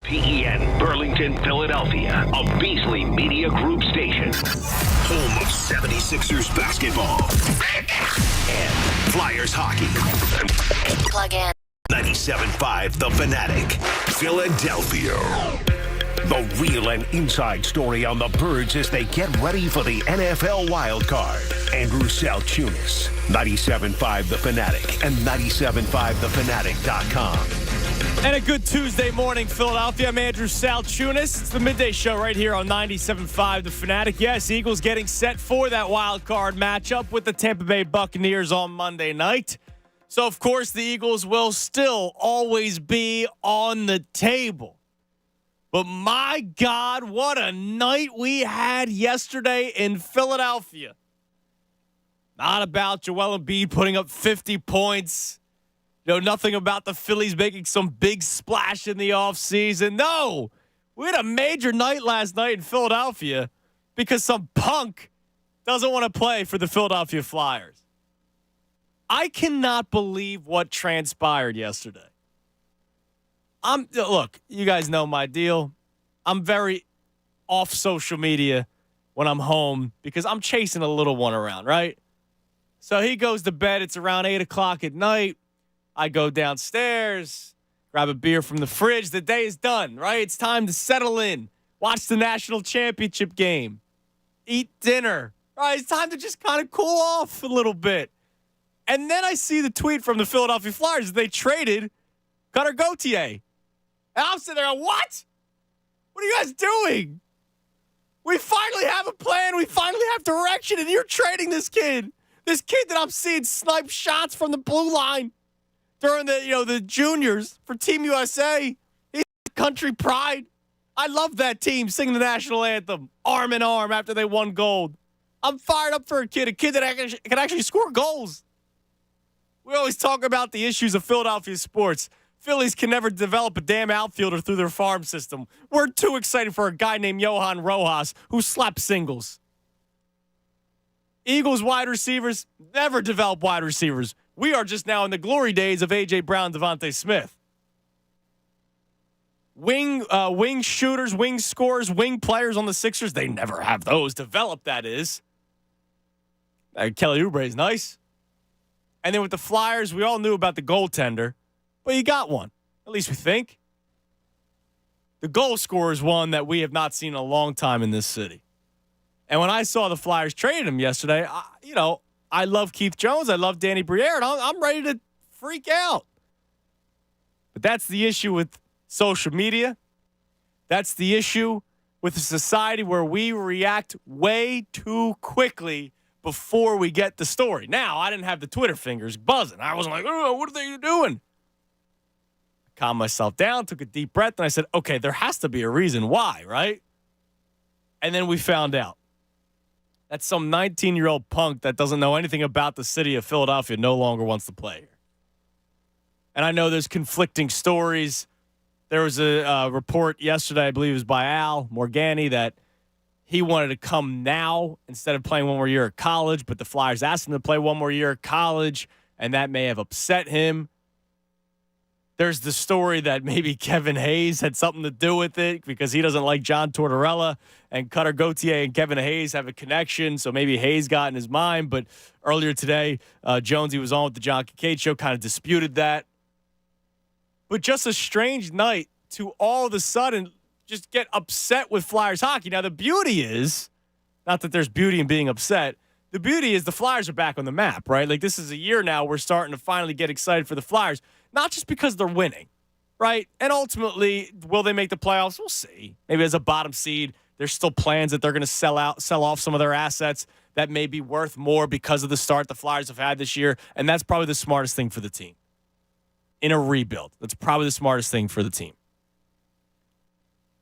PEN, Burlington, Philadelphia, a Beasley Media Group station. Home of 76ers basketball and Flyers hockey. Plug in. 97.5 The Fanatic, Philadelphia. The real and inside story on the Birds as they get ready for the NFL wildcard. Andrew Salchunas, 97.5 The Fanatic and 97.5thefanatic.com. And a good Tuesday morning, Philadelphia. I'm Andrew Salchunas. It's the midday show right here on 97.5 The Fanatic. Yes, Eagles getting set for that wild card matchup with the Tampa Bay Buccaneers on Monday night. So, of course, the Eagles will still always be on the table. But my God, what a night we had yesterday in Philadelphia. Not about Joel Embiid putting up 50 points. Nothing about the Phillies making some big splash in the offseason. No, we had a major night last night in Philadelphia because some punk doesn't want to play for the Philadelphia Flyers. I cannot believe what transpired yesterday. Look, you guys know my deal. I'm very off social media when I'm home because I'm chasing a little one around, right? So he goes to bed. It's around 8 o'clock at night. I go downstairs, grab a beer from the fridge. The day is done, right? It's time to settle in, watch the national championship game, eat dinner. Right? It's time to just kind of cool off a little bit. And then I see the tweet from the Philadelphia Flyers that they traded Cutter Gauthier. And I'm sitting there going, what? What are you guys doing? We finally have a plan. We finally have direction, and you're trading this kid. This kid that I'm seeing snipe shots from the blue line during the juniors for Team USA. He's country pride. I love that team singing the national anthem, arm in arm after they won gold. I'm fired up for a kid that can actually score goals. We always talk about the issues of Philadelphia sports. Phillies can never develop a damn outfielder through their farm system. We're too excited for a guy named Johan Rojas who slaps singles. Eagles wide receivers never develop wide receivers. We are just now in the glory days of A.J. Brown, Devontae Smith. Wing shooters, wing scorers, wing players on the Sixers, they never have those developed, that is. Kelly Oubre is nice. And then with the Flyers, we all knew about the goaltender, but you got one. At least we think. The goal scorer is one that we have not seen in a long time in this city. And when I saw the Flyers trade him yesterday, I love Keith Jones. I love Danny Briere, and I'm ready to freak out. But that's the issue with social media. That's the issue with a society where we react way too quickly before we get the story. Now, I didn't have the Twitter fingers buzzing. I wasn't like, oh, what are they doing? I calmed myself down, took a deep breath, and I said, okay, there has to be a reason why, right? And then we found out. That some 19-year-old punk that doesn't know anything about the city of Philadelphia no longer wants to play here. And I know there's conflicting stories. There was a report yesterday, I believe it was by Al Morgani, that he wanted to come now instead of playing one more year at college, but the Flyers asked him to play one more year at college, and that may have upset him. There's the story that maybe Kevin Hayes had something to do with it because he doesn't like John Tortorella, and Cutter Gauthier and Kevin Hayes have a connection, so maybe Hayes got in his mind. But earlier today, Jonesy was on with the John Kincaid Show, kind of disputed that. But just a strange night to all of a sudden just get upset with Flyers hockey. Now, the beauty is, not that there's beauty in being upset, the beauty is the Flyers are back on the map, right? Like, this is a year now we're starting to finally get excited for the Flyers. Not just because they're winning, right? And ultimately, will they make the playoffs? We'll see. Maybe as a bottom seed, there's still plans that they're going to sell off some of their assets that may be worth more because of the start the Flyers have had this year. And that's probably the smartest thing for the team. In a rebuild, that's probably the smartest thing for the team.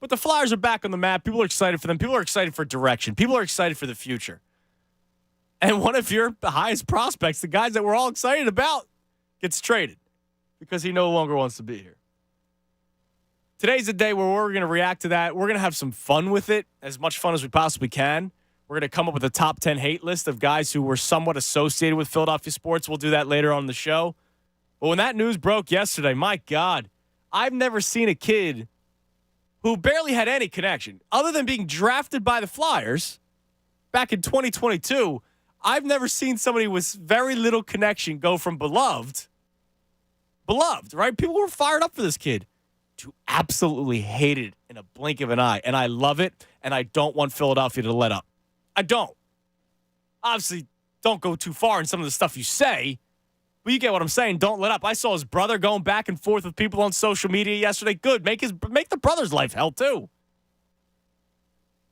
But the Flyers are back on the map. People are excited for them. People are excited for direction. People are excited for the future. And one of your highest prospects, the guys that we're all excited about, gets traded because he no longer wants to be here. Today's the day where we're going to react to that. We're going to have some fun with it, as much fun as we possibly can. We're going to come up with a top 10 hate list of guys who were somewhat associated with Philadelphia sports. We'll do that later on in the show. But when that news broke yesterday, my God, I've never seen a kid who barely had any connection. Other than being drafted by the Flyers back in 2022, I've never seen somebody with very little connection go from beloved, right? People were fired up for this kid, to absolutely hated in a blink of an eye. And I love it, and I don't want Philadelphia to let up. I don't. Obviously, don't go too far in some of the stuff you say, but you get what I'm saying. Don't let up. I saw his brother going back and forth with people on social media yesterday. Good. Make the brother's life hell, too.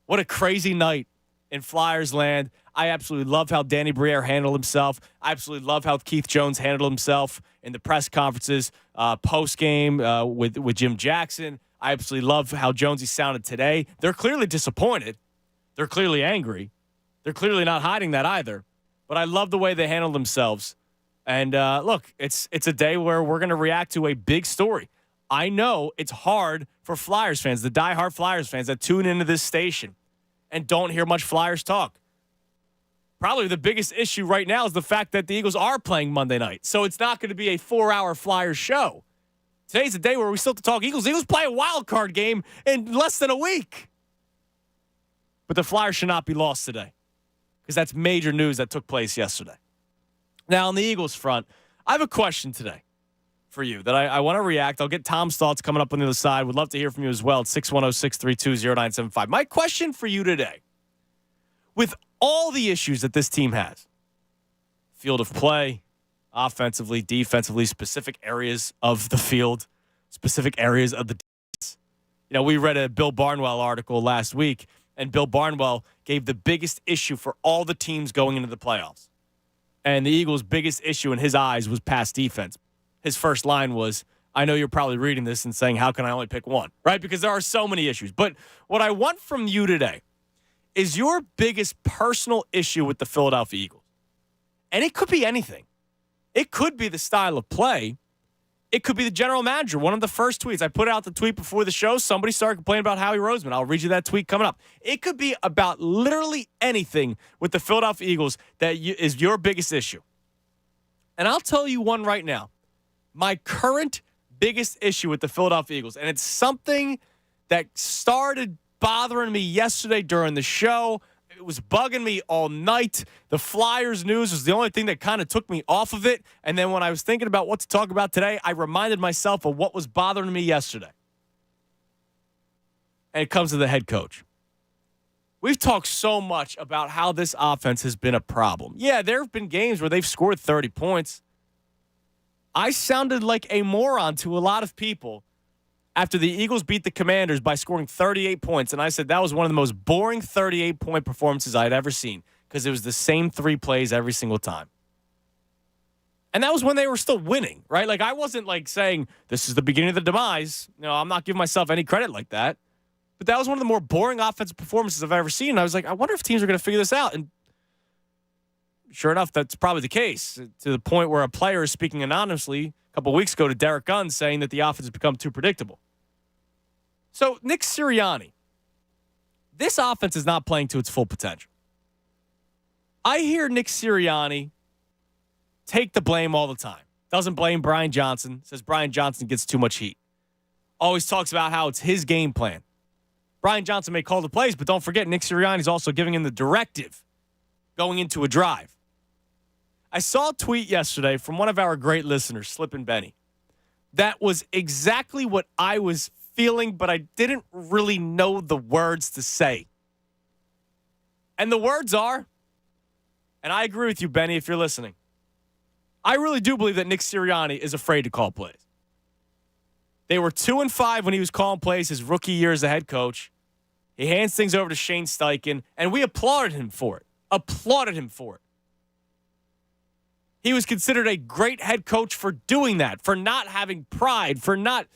What a crazy night in Flyers land. I absolutely love how Danny Briere handled himself. I absolutely love how Keith Jones handled himself in the press conferences, post-game with Jim Jackson. I absolutely love how Jonesy sounded today. They're clearly disappointed. They're clearly angry. They're clearly not hiding that either. But I love the way they handled themselves. And look, it's a day where we're going to react to a big story. I know it's hard for Flyers fans, the diehard Flyers fans that tune into this station and don't hear much Flyers talk. Probably the biggest issue right now is the fact that the Eagles are playing Monday night. So it's not going to be a 4-hour Flyers show. Today's the day where we still have to talk Eagles. The Eagles play a wild card game in less than a week. But the Flyers should not be lost today, because that's major news that took place yesterday. Now, on the Eagles front, I have a question today for you that I want to react. I'll get Tom's thoughts coming up on the other side. Would love to hear from you as well at 610-632-0975. My question for you today, with all the issues that this team has, field of play, offensively, defensively, specific areas of the field, specific areas of the defense. You know, we read a Bill Barnwell article last week, and Bill Barnwell gave the biggest issue for all the teams going into the playoffs. And the Eagles' biggest issue in his eyes was pass defense. His first line was, I know you're probably reading this and saying, how can I only pick one? Right? Because there are so many issues. But what I want from you today is your biggest personal issue with the Philadelphia Eagles. And it could be anything. It could be the style of play. It could be the general manager. One of the first tweets, I put out the tweet before the show. Somebody started complaining about Howie Roseman. I'll read you that tweet coming up. It could be about literally anything with the Philadelphia Eagles that is your biggest issue. And I'll tell you one right now. My current biggest issue with the Philadelphia Eagles, and it's something that started bothering me yesterday during the show. It was bugging me all night. The Flyers news was the only thing that kind of took me off of it. And then when I was thinking about what to talk about today, I reminded myself of what was bothering me yesterday. And it comes to the head coach. We've talked so much about how this offense has been a problem. Yeah, there have been games where they've scored 30 points. I sounded like a moron to a lot of people after the Eagles beat the Commanders by scoring 38 points. And I said that was one of the most boring 38-point performances I had ever seen, because it was the same 3 plays every single time. And that was when they were still winning, right? Like, I wasn't like saying this is the beginning of the demise. You know, I'm not giving myself any credit like that. But that was one of the more boring offensive performances I've ever seen. And I was like, I wonder if teams are going to figure this out. And sure enough, that's probably the case, to the point where a player is speaking anonymously a couple weeks ago to Derek Gunn saying that the offense has become too predictable. So, Nick Sirianni, this offense is not playing to its full potential. I hear Nick Sirianni take the blame all the time. Doesn't blame Brian Johnson. Says Brian Johnson gets too much heat. Always talks about how it's his game plan. Brian Johnson may call the plays, but don't forget, Nick Sirianni is also giving him the directive going into a drive. I saw a tweet yesterday from one of our great listeners, Slippin' Benny, that was exactly what I was feeling, but I didn't really know the words to say. And the words are, and I agree with you, Benny, if you're listening, I really do believe that Nick Sirianni is afraid to call plays. They were 2-5 when he was calling plays his rookie year as a head coach. He hands things over to Shane Steichen, and we applauded him for it. He was considered a great head coach for doing that, for not having pride, for not,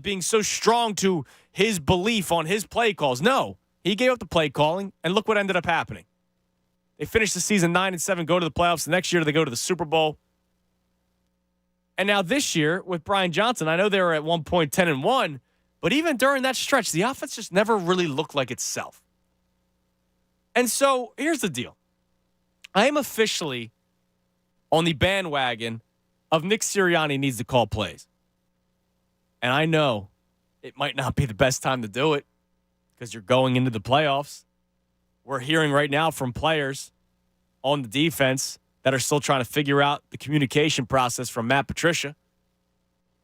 being so strong to his belief on his play calls. No, he gave up the play calling, and look what ended up happening. They finished the season 9-7, go to the playoffs. The next year, they go to the Super Bowl. And now this year, with Brian Johnson, I know they were at one point 10-1, but even during that stretch, the offense just never really looked like itself. And so here's the deal. I am officially on the bandwagon of Nick Sirianni needs to call plays. And I know it might not be the best time to do it because you're going into the playoffs. We're hearing right now from players on the defense that are still trying to figure out the communication process from Matt Patricia.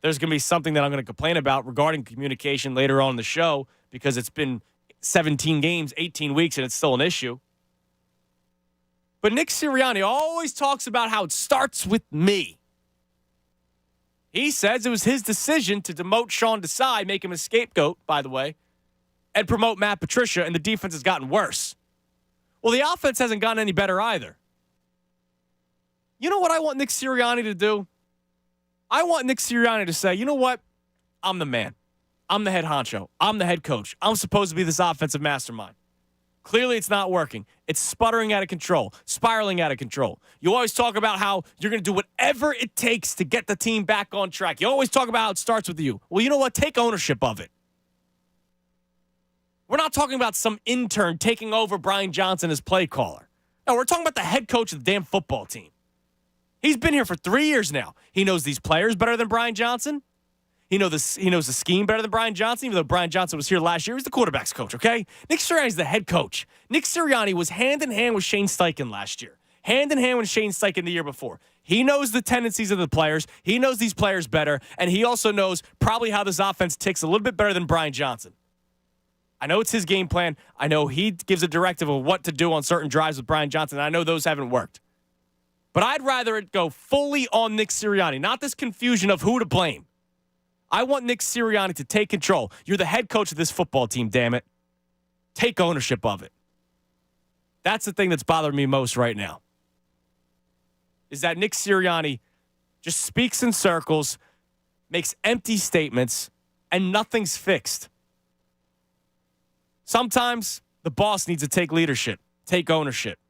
There's going to be something that I'm going to complain about regarding communication later on in the show because it's been 17 games, 18 weeks, and it's still an issue. But Nick Sirianni always talks about how it starts with me. He says it was his decision to demote Sean Desai, make him a scapegoat, by the way, and promote Matt Patricia, and the defense has gotten worse. Well, the offense hasn't gotten any better either. You know what I want Nick Sirianni to do? I want Nick Sirianni to say, you know what? I'm the man. I'm the head honcho. I'm the head coach. I'm supposed to be this offensive mastermind. Clearly, it's not working. It's sputtering out of control, spiraling out of control. You always talk about how you're going to do whatever it takes to get the team back on track. You always talk about how it starts with you. Well, you know what? Take ownership of it. We're not talking about some intern taking over Brian Johnson as play caller. No, we're talking about the head coach of the damn football team. He's been here for 3 years now. He knows these players better than Brian Johnson. He knows the scheme better than Brian Johnson, even though Brian Johnson was here last year. He was the quarterback's coach, okay? Nick Sirianni's the head coach. Nick Sirianni was hand-in-hand with Shane Steichen last year. Hand-in-hand with Shane Steichen the year before. He knows the tendencies of the players. He knows these players better, and he also knows probably how this offense ticks a little bit better than Brian Johnson. I know it's his game plan. I know he gives a directive of what to do on certain drives with Brian Johnson, and I know those haven't worked. But I'd rather it go fully on Nick Sirianni, not this confusion of who to blame. I want Nick Sirianni to take control. You're the head coach of this football team, damn it. Take ownership of it. That's the thing that's bothering me most right now. Is that Nick Sirianni just speaks in circles, makes empty statements, and nothing's fixed. Sometimes the boss needs to take leadership, take ownership.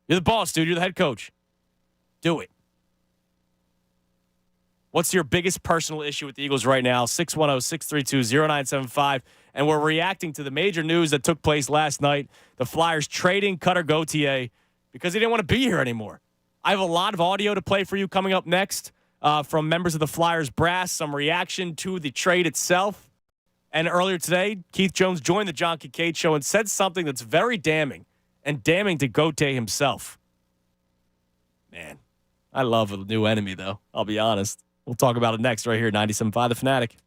You're the boss, dude. You're the head coach. Do it. What's your biggest personal issue with the Eagles right now? 610-632-0975. And we're reacting to the major news that took place last night. The Flyers trading Cutter Gauthier because he didn't want to be here anymore. I have a lot of audio to play for you coming up next from members of the Flyers brass, some reaction to the trade itself. And earlier today, Keith Jones joined the John Kincaid Show and said something that's very damning and damning to Gauthier himself. Man, I love a new enemy, though. I'll be honest. We'll talk about it next right here, 97.5 The Fanatic.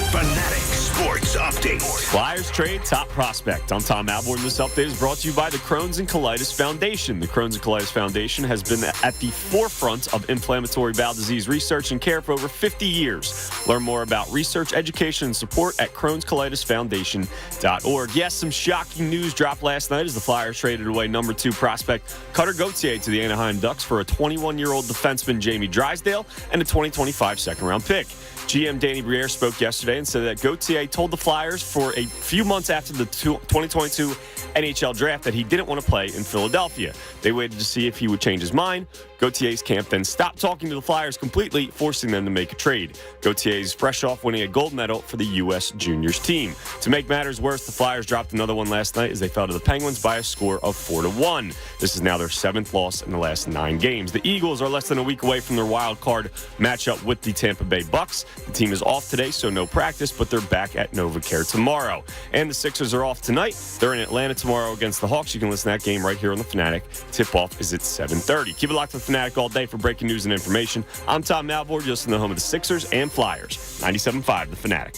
Fanatic Sports Update. Flyers trade top prospect. I'm Tom Alborn. This update is brought to you by the Crohn's and Colitis Foundation. The Crohn's and Colitis Foundation has been at the forefront of inflammatory bowel disease research and care for over 50 years. Learn more about research, education, and support at Crohn'sColitisFoundation.org. Yes, some shocking news dropped last night as the Flyers traded away number 2 prospect Cutter Gauthier to the Anaheim Ducks for a 21-year-old defenseman Jamie Drysdale and a 2025 second-round pick. GM Danny Briere spoke yesterday and said that Gauthier told the Flyers for a few months after the 2022 NHL draft that he didn't want to play in Philadelphia. They waited to see if he would change his mind. Gauthier's camp then stopped talking to the Flyers completely, forcing them to make a trade. Gauthier fresh off winning a gold medal for the U.S. Juniors team. To make matters worse, the Flyers dropped another one last night as they fell to the Penguins by a score of 4-1. This is now their 7th loss in the last 9 games. The Eagles are less than a week away from their wild card matchup with the Tampa Bay Bucks. The team is off today, so no practice, but they're back at NovaCare tomorrow. And the Sixers are off tonight. They're in Atlanta tomorrow against the Hawks. You can listen to that game right here on The Fanatic. Tip-off is at 7:30. Keep it locked to The Fanatic all day for breaking news and information. I'm Tom Malvord. You're listening to the home of the Sixers and Flyers. 97.5 The Fanatic.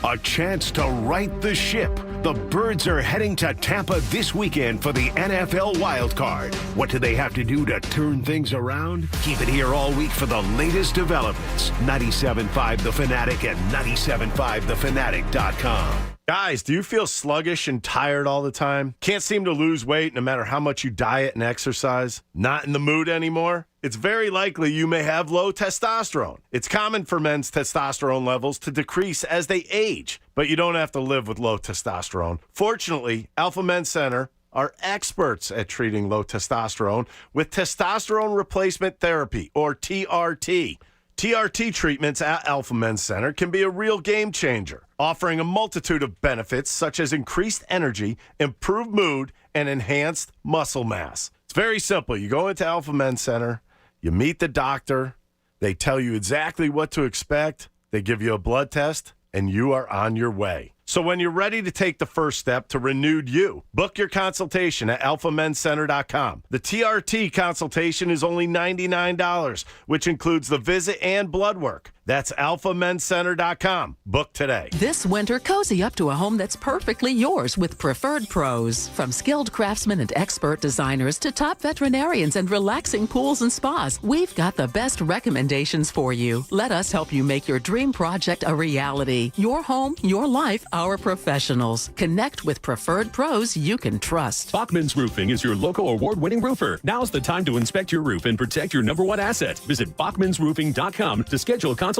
A chance to right the ship. The Birds are heading to Tampa this weekend for the NFL Wild Card. What do they have to do to turn things around? Keep it here all week for the latest developments. 97.5 The Fanatic and 97.5thefanatic.com. Guys, do you feel sluggish and tired all the time? Can't seem to lose weight no matter how much you diet and exercise? Not in the mood anymore? It's very likely you may have low testosterone. It's common for men's testosterone levels to decrease as they age, but you don't have to live with low testosterone. Fortunately, Alpha Men Center are experts at treating low testosterone with testosterone replacement therapy, or TRT. TRT treatments at Alpha Men's Center can be a real game changer, offering a multitude of benefits such as increased energy, improved mood, and enhanced muscle mass. It's very simple. You go into Alpha Men's Center, you meet the doctor, They tell you exactly what to expect. They give you a blood test, and you are on your way. So when you're ready to take the first step to renewed you, book your consultation at alphamencenter.com. The TRT consultation is only $99, which includes the visit and blood work. That's alphamencenter.com. Book today. This winter, cozy up to a home that's perfectly yours with Preferred Pros. From skilled craftsmen and expert designers to top veterinarians and relaxing pools and spas, we've got the best recommendations for you. Let us help you make your dream project a reality. Your home, your life, our professionals. Connect with Preferred Pros you can trust. Bachman's Roofing is your local award-winning roofer. Now's the time to inspect your roof and protect your number one asset. Visit bachmansroofing.com to schedule a consultation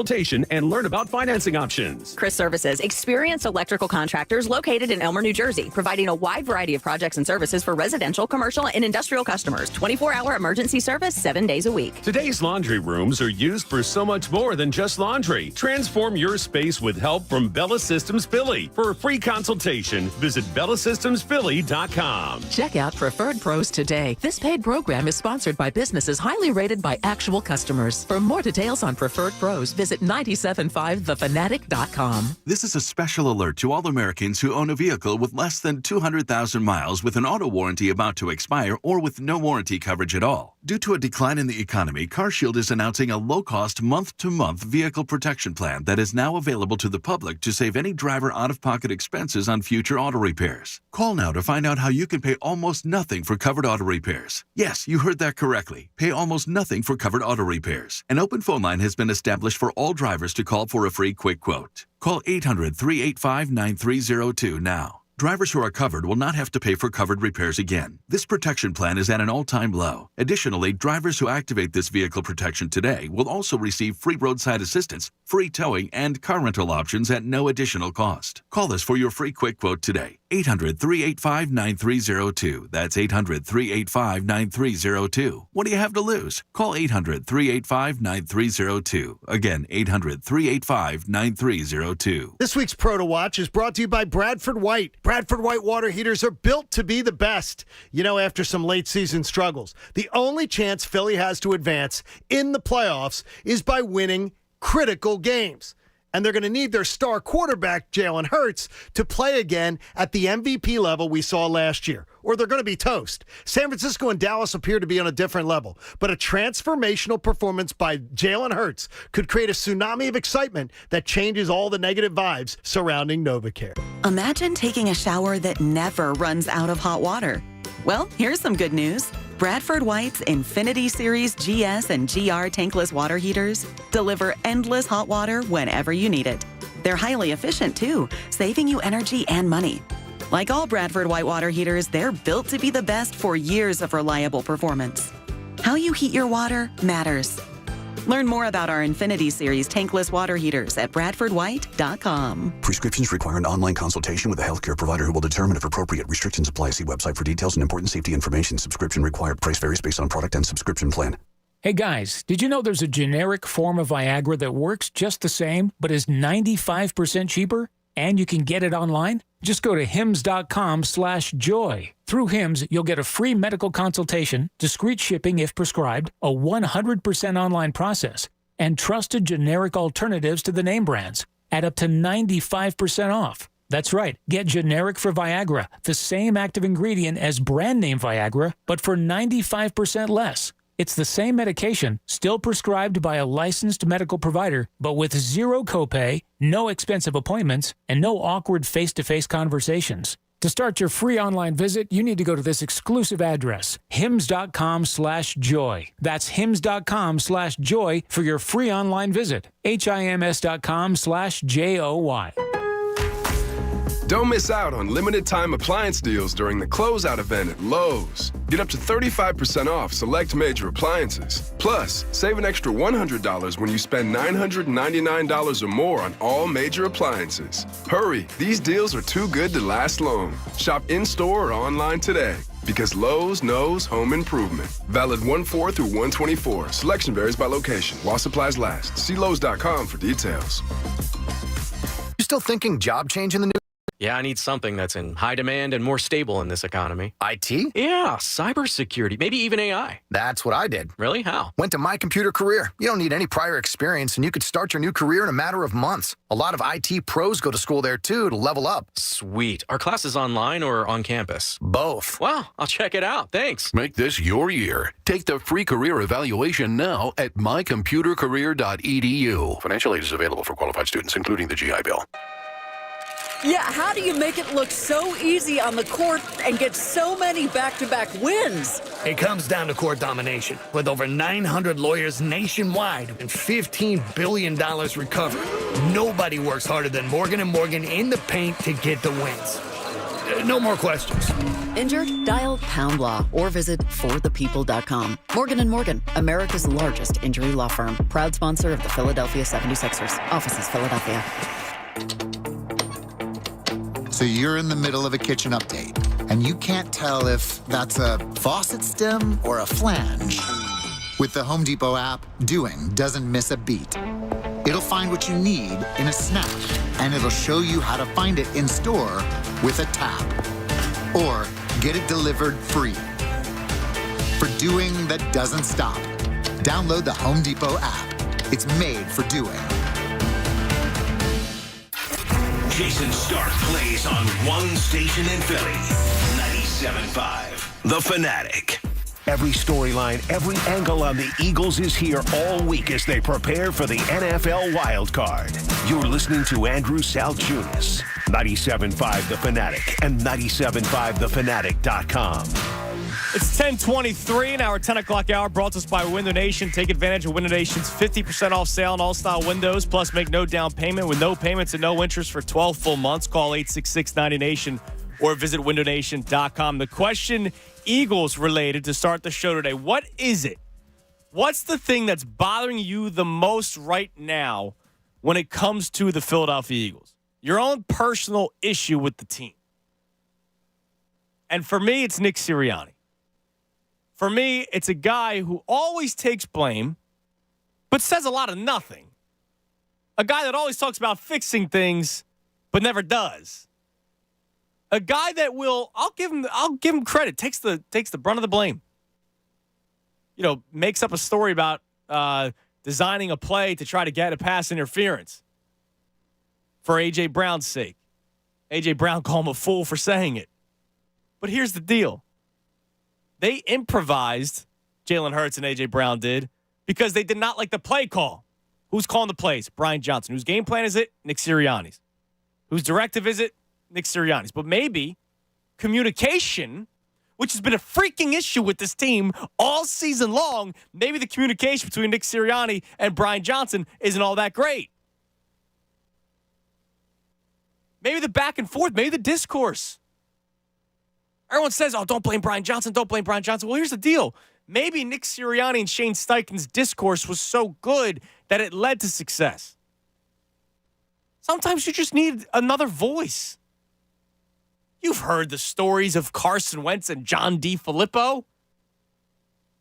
and learn about financing options. Chris Services, experienced electrical contractors located in Elmer, New Jersey, providing a wide variety of projects and services for residential, commercial, and industrial customers. 24-hour emergency service, 7 days a week. Today's laundry rooms are used for so much more than just laundry. Transform your space with help from Bella Systems Philly. For a free consultation, visit bellasystemsphilly.com. Check out Preferred Pros today. This paid program is sponsored by businesses highly rated by actual customers. For more details on Preferred Pros, visit 975thefanatic.com. This is a special alert to all Americans who own a vehicle with less than 200,000 miles with an auto warranty about to expire or with no warranty coverage at all. Due to a decline in the economy, CarShield is announcing a low-cost month-to-month vehicle protection plan that is now available to the public to save any driver out-of-pocket expenses on future auto repairs. Call now to find out how you can pay almost nothing for covered auto repairs. Yes, you heard that correctly. Pay almost nothing for covered auto repairs. An open phone line has been established for all drivers to call for a free quick quote. Call 800-385-9302 now. Drivers who are covered will not have to pay for covered repairs again. This protection plan is at an all-time low. Additionally, drivers who activate this vehicle protection today will also receive free roadside assistance, free towing, and car rental options at no additional cost. Call us for your free quick quote today. 800-385-9302. That's 800-385-9302. What do you have to lose? Call 800-385-9302. Again, 800-385-9302. This week's Pro to Watch is brought to you by Bradford White. Bradford White water heaters are built to be the best. You know, after some late season struggles, the only chance Philly has to advance in the playoffs is by winning critical games. And they're going to need their star quarterback, Jalen Hurts, to play again at the MVP level we saw last year, or they're going to be toast. San Francisco and Dallas appear to be on a different level, but a transformational performance by Jalen Hurts could create a tsunami of excitement that changes all the negative vibes surrounding NovaCare. Imagine taking a shower that never runs out of hot water. Well, here's some good news. Bradford White's Infinity Series GS and GR tankless water heaters deliver endless hot water whenever you need it. They're highly efficient, too, saving you energy and money. Like all Bradford White water heaters, they're built to be the best for years of reliable performance. How you heat your water matters. Learn more about our Infinity Series tankless water heaters at BradfordWhite.com. Prescriptions require an online consultation with a healthcare provider who will determine if appropriate. Restrictions apply. See website for details and important safety information. Subscription required. Price varies based on product and subscription plan. Hey guys, did you know there's a generic form of Viagra that works just the same, but is 95% cheaper? And you can get it online? Just go to hims.com/joy. Through Hims, you'll get a free medical consultation, discreet shipping if prescribed, a 100% online process, and trusted generic alternatives to the name brands at up to 95% off. That's right, get generic for Viagra, the same active ingredient as brand name Viagra, but for 95% less. It's the same medication, still prescribed by a licensed medical provider, but with zero copay, no expensive appointments, and no awkward face-to-face conversations. To start your free online visit, you need to go to this exclusive address, hims.com/joy. That's hims.com/joy for your free online visit. HIMS.com/JOY. Don't miss out on limited-time appliance deals during the closeout event at Lowe's. Get up to 35% off select major appliances. Plus, save an extra $100 when you spend $999 or more on all major appliances. Hurry, these deals are too good to last long. Shop in-store or online today. Because Lowe's knows home improvement. Valid 1/4 through 1/24. Selection varies by location. While supplies last. See Lowes.com for details. You still thinking job change in the new? Yeah, I need something that's in high demand and more stable in this economy. IT? Yeah, cybersecurity, maybe even AI. That's what I did. Really? How? Went to My Computer Career. You don't need any prior experience, and you could start your new career in a matter of months. A lot of IT pros go to school there, too, to level up. Sweet. Are classes online or on campus? Both. Wow, I'll check it out. Thanks. Make this your year. Take the free career evaluation now at mycomputercareer.edu. Financial aid is available for qualified students, including the GI Bill. Yeah, how do you make it look so easy on the court and get so many back-to-back wins? It comes down to court domination. With over 900 lawyers nationwide and $15 billion recovered, nobody works harder than Morgan & Morgan in the paint to get the wins. No more questions. Injured? Dial Pound Law or visit forthepeople.com. Morgan & Morgan, America's largest injury law firm. Proud sponsor of the Philadelphia 76ers. Offices, Philadelphia. So you're in the middle of a kitchen update, and you can't tell if that's a faucet stem or a flange. With the Home Depot app, doing doesn't miss a beat. It'll find what you need in a snap, and it'll show you how to find it in store with a tap. Or get it delivered free. For doing that doesn't stop, download the Home Depot app. It's made for doing. Jason Stark plays on one station in Philly, 97.5, The Fanatic. Every storyline, every angle on the Eagles is here all week as they prepare for the NFL Wild Card. You're listening to Andrew Salchunas, 97.5 The Fanatic and 97.5thefanatic.com. It's 10:23, and our 10 o'clock hour brought to us by Window Nation. Take advantage of Window Nation's 50% off sale on all-style windows, plus make no down payment with no payments and no interest for 12 full months. Call 866-90Nation or visit windownation.com. The question, Eagles related, to start the show today. What is it? What's the thing that's bothering you the most right now when it comes to the Philadelphia Eagles? Your own personal issue with the team. And for me, it's Nick Sirianni. For me, it's a guy who always takes blame, but says a lot of nothing. A guy that always talks about fixing things, but never does. A guy that will, I'll give him credit, takes the brunt of the blame. You know, makes up a story about designing a play to try to get a pass interference for A.J. Brown's sake. A.J. Brown called him a fool for saying it. But here's the deal. They improvised, Jalen Hurts and A.J. Brown did, because they did not like the play call. Who's calling the plays? Brian Johnson. Whose game plan is it? Nick Sirianni's. Whose directive is it? Nick Sirianni's. But maybe communication, which has been a freaking issue with this team all season long, maybe the communication between Nick Sirianni and Brian Johnson isn't all that great. Maybe the back and forth, maybe the discourse. Everyone says, oh, don't blame Brian Johnson, don't blame Brian Johnson. Well, here's the deal. Maybe Nick Sirianni and Shane Steichen's discourse was so good that it led to success. Sometimes you just need another voice. You've heard the stories of Carson Wentz and John DeFilippo.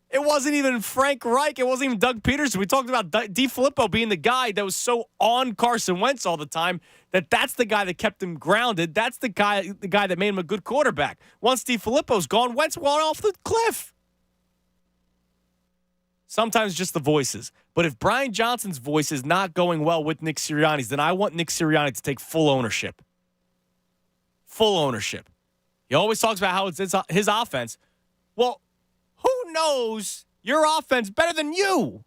It wasn't even Frank Reich. It wasn't even Doug Peterson. We talked about DeFilippo being the guy that was so on Carson Wentz all the time that's the guy that kept him grounded. That's the guy that made him a good quarterback. Once DeFilippo's gone, Wentz went off the cliff. Sometimes just the voices. But if Brian Johnson's voice is not going well with Nick Sirianni's, then I want Nick Sirianni to take full ownership. Full ownership. He always talks about how it's his offense. Well, who knows your offense better than you?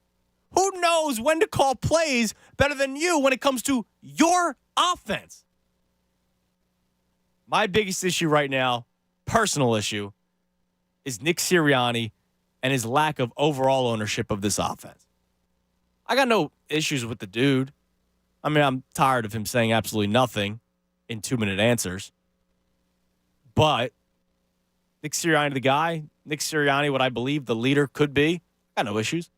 Who knows when to call plays better than you when it comes to your offense? My biggest issue right now, personal issue, is Nick Sirianni and his lack of overall ownership of this offense. I got no issues with the dude. I mean, I'm tired of him saying absolutely nothing in 2-minute answers. But Nick Sirianni, the guy, Nick Sirianni, what I believe the leader could be, I got no issues.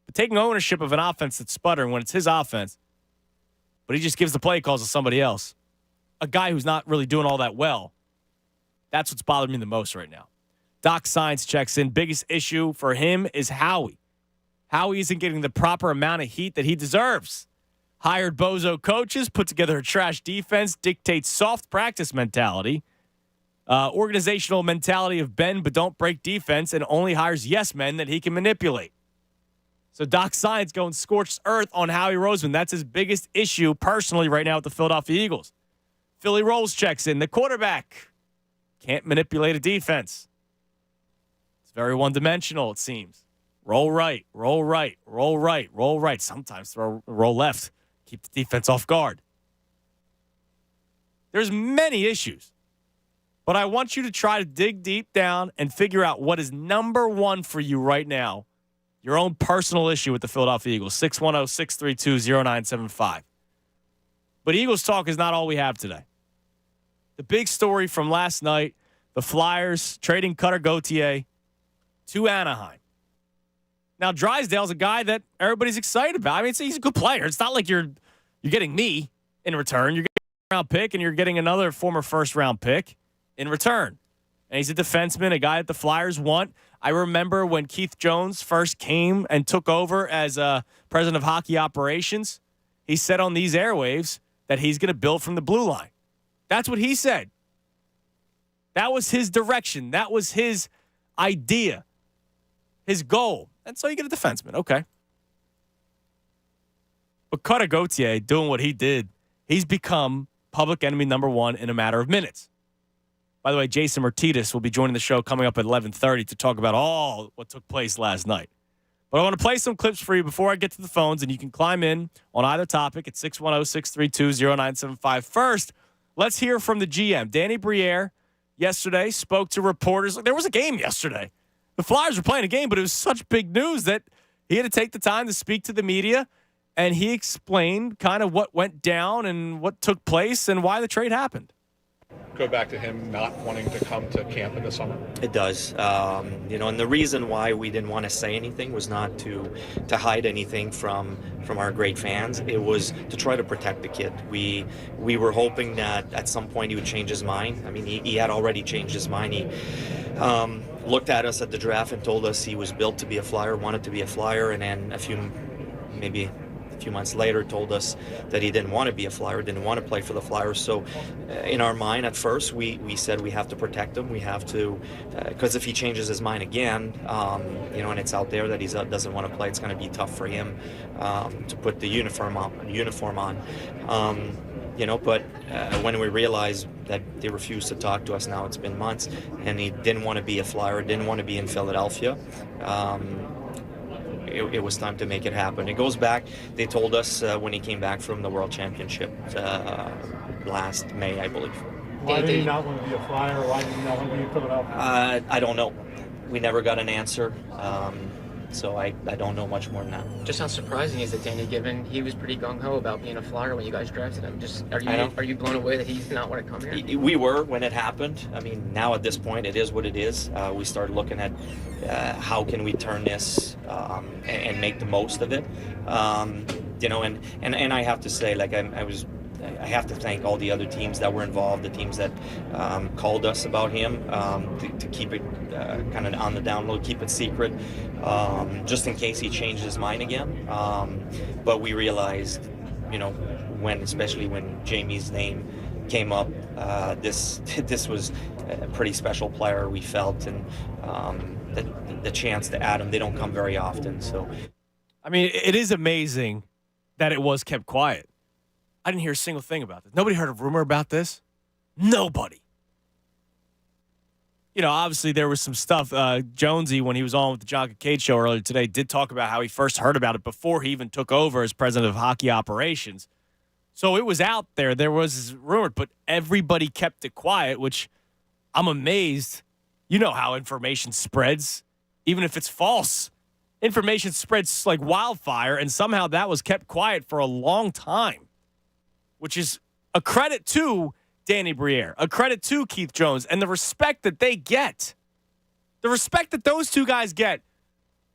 But taking ownership of an offense that's sputtering when it's his offense, but he just gives the play calls to somebody else, a guy who's not really doing all that well, that's what's bothering me the most right now. Doc Science checks in. Biggest issue for him is Howie. Howie isn't getting the proper amount of heat that he deserves. Hired bozo coaches, put together a trash defense, dictates soft practice mentality, organizational mentality of bend but don't break defense, and only hires yes men that he can manipulate. So Doc Science going scorched earth on Howie Roseman. That's his biggest issue personally right now with the Philadelphia Eagles. Philly Rolls checks in. The quarterback can't manipulate a defense. It's very one-dimensional, it seems. Roll right, roll right, roll right, roll right. Sometimes roll left. Keep the defense off guard. There's many issues. But I want you to try to dig deep down and figure out what is number one for you right now. Your own personal issue with the Philadelphia Eagles. 610-632-0975. But Eagles talk is not all we have today. The big story from last night, the Flyers trading Cutter Gauthier to Anaheim. Now, Drysdale's a guy that everybody's excited about. I mean, he's a good player. It's not like you're getting me in return. You're getting a round pick, and you're getting another former first-round pick in return. And he's a defenseman, a guy that the Flyers want. I remember when Keith Jones first came and took over as president of hockey operations, he said on these airwaves that he's going to build from the blue line. That's what he said. That was his direction. That was his idea, his goal. And so you get a defenseman. Okay. But Cutter Gauthier doing what he did, he's become public enemy number one in a matter of minutes. By the way, Jason Martius will be joining the show coming up at 11:30 to talk about all what took place last night. But I want to play some clips for you before I get to the phones, and you can climb in on either topic at 610-632-0975. First, let's hear from the GM. Danny Briere yesterday spoke to reporters. There was a game yesterday. The Flyers were playing a game, but it was such big news that he had to take the time to speak to the media, and he explained kind of what went down and what took place and why the trade happened. Go back to him not wanting to come to camp in the summer? It does. And the reason why we didn't want to say anything was not to hide anything from our great fans. It was to try to protect the kid. We were hoping that at some point he would change his mind. I mean, he had already changed his mind. He looked at us at the draft and told us he was built to be a Flyer, wanted to be a Flyer, and then a few months later told us that he didn't want to be a Flyer, didn't want to play for the Flyers. So in our mind at first, we said we have to protect him. We have to, because if he changes his mind again, and it's out there that he doesn't want to play, it's going to be tough for him to put the uniform on. But when we realized that they refused to talk to us, now it's been months, and he didn't want to be a Flyer, didn't want to be in Philadelphia, it was time to make it happen. It goes back, they told us when he came back from the World Championship last May, I believe. Why did he not want to be a Flyer, or why did he not want to be in Philadelphia? I don't know. We never got an answer, so I don't know much more than that. Just how surprising is it, Danny, given he was pretty gung-ho about being a Flyer when you guys drafted him? Are you blown away that he did not want to come here? We were when it happened. I mean, now at this point, it is what it is. We started looking at how can we turn this and make the most of it. And I have to say, like I have to thank all the other teams that were involved, the teams that called us about him to keep it kind of on the down low, keep it secret, just in case he changed his mind again. But we realized, especially when Jamie's name came up, this was a pretty special player, we felt, and the chance to add him, they don't come very often. So, I mean, it is amazing that it was kept quiet. I didn't hear a single thing about this. Nobody heard a rumor about this. Nobody. Obviously there was some stuff. Jonesy, when he was on with the John Kincaid show earlier today, did talk about how he first heard about it before he even took over as president of hockey operations. So it was out there. There was rumor, but everybody kept it quiet, which I'm amazed. You know how information spreads, even if it's false. Information spreads like wildfire, and somehow that was kept quiet for a long time, which is a credit to Danny Briere, a credit to Keith Jones, and the respect that they get. The respect that those two guys get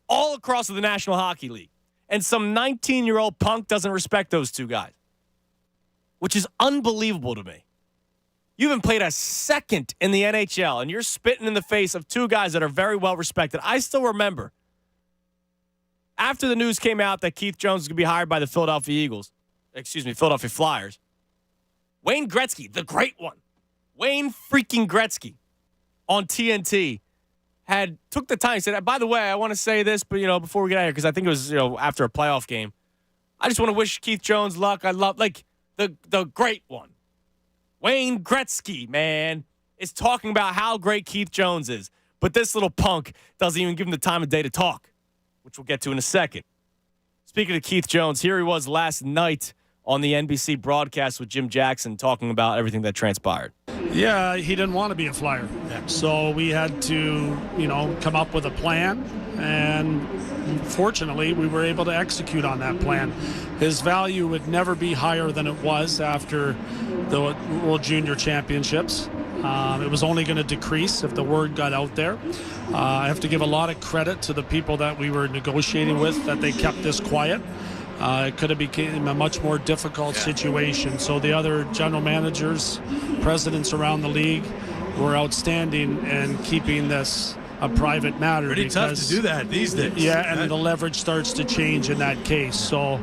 all across the National Hockey League. And some 19-year-old punk doesn't respect those two guys, which is unbelievable to me. You haven't played a second in the NHL, and you're spitting in the face of two guys that are very well respected. I still remember, after the news came out that Keith Jones was going to be hired by the Philadelphia Eagles, Philadelphia Flyers. Wayne Gretzky, the great one. Wayne freaking Gretzky on TNT took the time. He said, by the way, I want to say this, but, before we get out of here, because I think it was, after a playoff game, I just want to wish Keith Jones luck. I love, the great one. Wayne Gretzky, man, is talking about how great Keith Jones is. But this little punk doesn't even give him the time of day to talk, which we'll get to in a second. Speaking of Keith Jones, here he was last night on the NBC broadcast with Jim Jackson talking about everything that transpired. Yeah, he didn't want to be a Flyer. So we had to, come up with a plan. And fortunately, we were able to execute on that plan. His value would never be higher than it was after the World Junior Championships. It was only going to decrease if the word got out there. I have to give a lot of credit to the people that we were negotiating with, that they kept this quiet. It could have become a much more difficult situation. So the other general managers, presidents around the league were outstanding in keeping this a private matter. Pretty tough to do that these days. Yeah, and the leverage starts to change in that case. So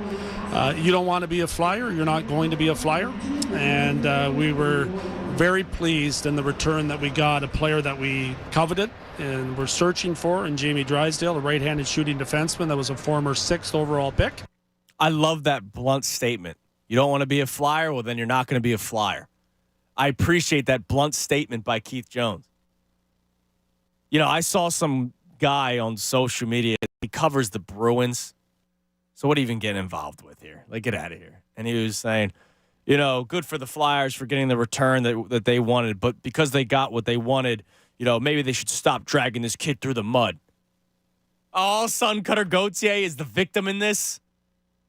you don't want to be a Flyer. You're not going to be a Flyer. And we were very pleased in the return that we got, a player that we coveted and were searching for in Jamie Drysdale, a right-handed shooting defenseman that was a former 6th overall pick. I love that blunt statement. You don't want to be a Flyer? Well, then you're not going to be a Flyer. I appreciate that blunt statement by Keith Jones. I saw some guy on social media. He covers the Bruins. So what are you even getting involved with here? Get out of here. And he was saying, good for the Flyers for getting the return that they wanted. But because they got what they wanted, maybe they should stop dragging this kid through the mud. Oh, son, Cutter Gauthier is the victim in this?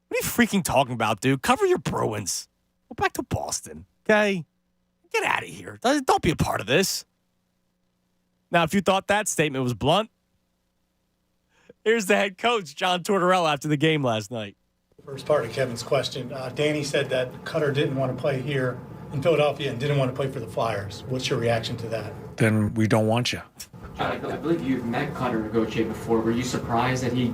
What are you freaking talking about, dude? Cover your Bruins. Go back to Boston, okay? Get out of here. Don't be a part of this. Now, if you thought that statement was blunt, here's the head coach, John Tortorella, after the game last night. First part of Kevin's question, Danny said that Cutter didn't want to play here in Philadelphia and didn't want to play for the Flyers. What's your reaction to that? Then we don't want you. I believe you've met Cutter Gauthier before. Were you surprised that he...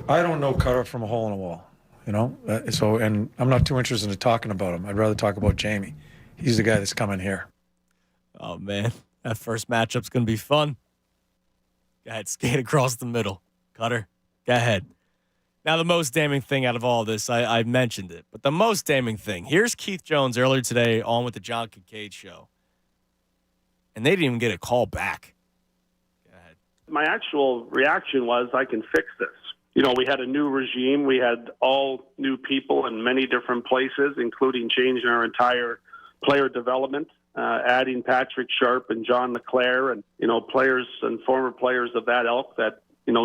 I don't know Cutter from a hole in a wall, and I'm not too interested in talking about him. I'd rather talk about Jamie. He's the guy that's coming here. Oh, man. That first matchup's going to be fun. Go ahead, skate across the middle. Cutter, go ahead. Now, the most damning thing out of all this, I mentioned it, but the most damning thing, here's Keith Jones earlier today on with the John Kincaid Show, and they didn't even get a call back. Go ahead. My actual reaction was, I can fix this. We had a new regime. We had all new people in many different places, including changing our entire player development, adding Patrick Sharp and John LeClaire and, players and former players of that ilk that,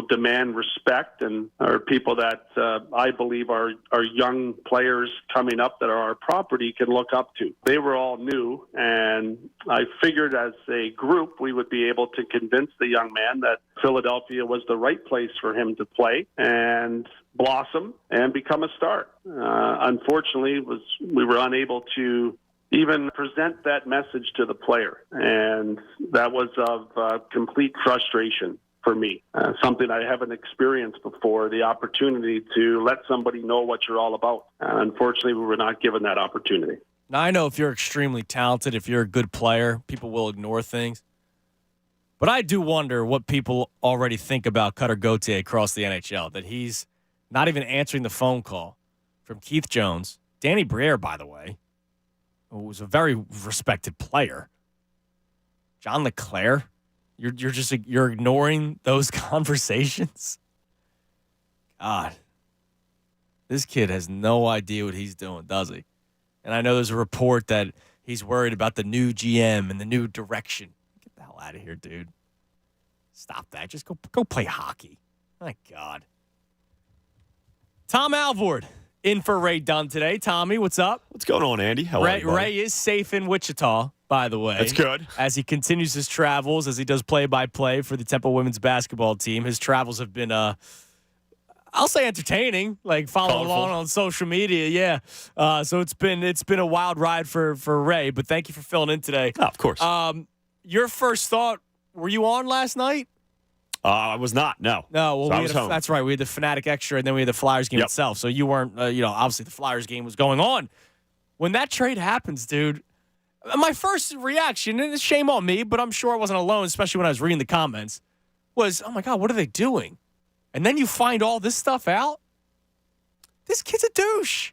demand respect and are people that I believe are young players coming up that are our property can look up to. They were all new, and I figured as a group we would be able to convince the young man that Philadelphia was the right place for him to play and blossom and become a star. Unfortunately, we were unable to even present that message to the player, and that was of complete frustration for me. Something I haven't experienced before, the opportunity to let somebody know what you're all about. Unfortunately, we were not given that opportunity. Now, I know if you're extremely talented, if you're a good player, people will ignore things. But I do wonder what people already think about Cutter Gauthier across the NHL, that he's not even answering the phone call from Keith Jones. Danny Briere, by the way, who was a very respected player. John LeClaire. You're ignoring those conversations? God. This kid has no idea what he's doing, does he? And I know there's a report that he's worried about the new GM and the new direction. Get the hell out of here, dude. Stop that. Just go play hockey. My God. Tom Alvord in for Ray Dunn today. Tommy, what's up? What's going on, Andy? How are you, Ray is safe in Wichita, by the way. That's good. As he continues his travels, as he does play-by-play for the Temple women's basketball team, his travels have been, I'll say entertaining, following along on social media. Yeah. So it's been a wild ride for Ray, but thank you for filling in today. Oh, of course. Your first thought, were you on last night? I was not. No. No. Well, So I was home. that's right. We had the Fanatic extra, and then we had the Flyers game itself. So you weren't. Obviously the Flyers game was going on when that trade happens, dude. My first reaction, and it's shame on me, but I'm sure I wasn't alone, especially when I was reading the comments, was, oh my God, what are they doing? And then you find all this stuff out. This kid's a douche.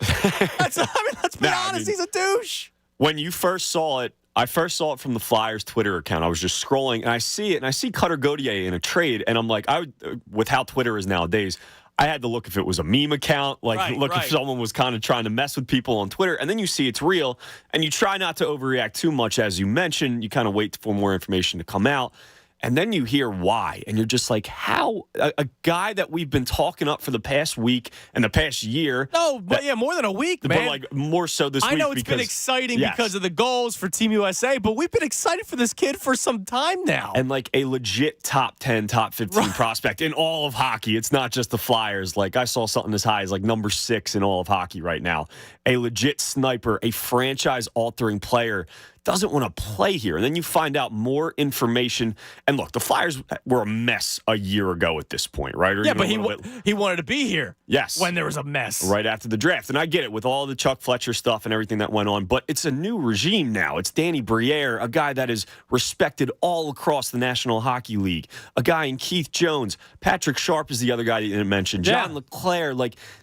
Let's be honest, he's a douche. When you first saw it, I first saw it from the Flyers Twitter account. I was just scrolling, and I see it, and I see Cutter Gauthier in a trade, and I'm like, with how Twitter is nowadays, I had to look if it was a meme account, if someone was kind of trying to mess with people on Twitter, and then you see it's real, and you try not to overreact too much, as you mentioned. You kind of wait for more information to come out. And then you hear why, and you're just like, how a guy that we've been talking up for the past week and the past year. No, but more than a week, man. But more so this week. I know it's been exciting because of the goals for Team USA, but we've been excited for this kid for some time now. And a legit top 10, top 15 prospect in all of hockey. It's not just the Flyers. I saw something as high as number 6 in all of hockey right now. A legit sniper, a franchise-altering player. Doesn't want to play here. And then you find out more information. And look, the Flyers were a mess a year ago at this point, right? But he wanted to be here. Yes. When there was a mess. Right after the draft. And I get it with all the Chuck Fletcher stuff and everything that went on. But it's a new regime now. It's Danny Briere, a guy that is respected all across the National Hockey League. A guy in Keith Jones. Patrick Sharp is the other guy that you didn't mention. John LeClaire.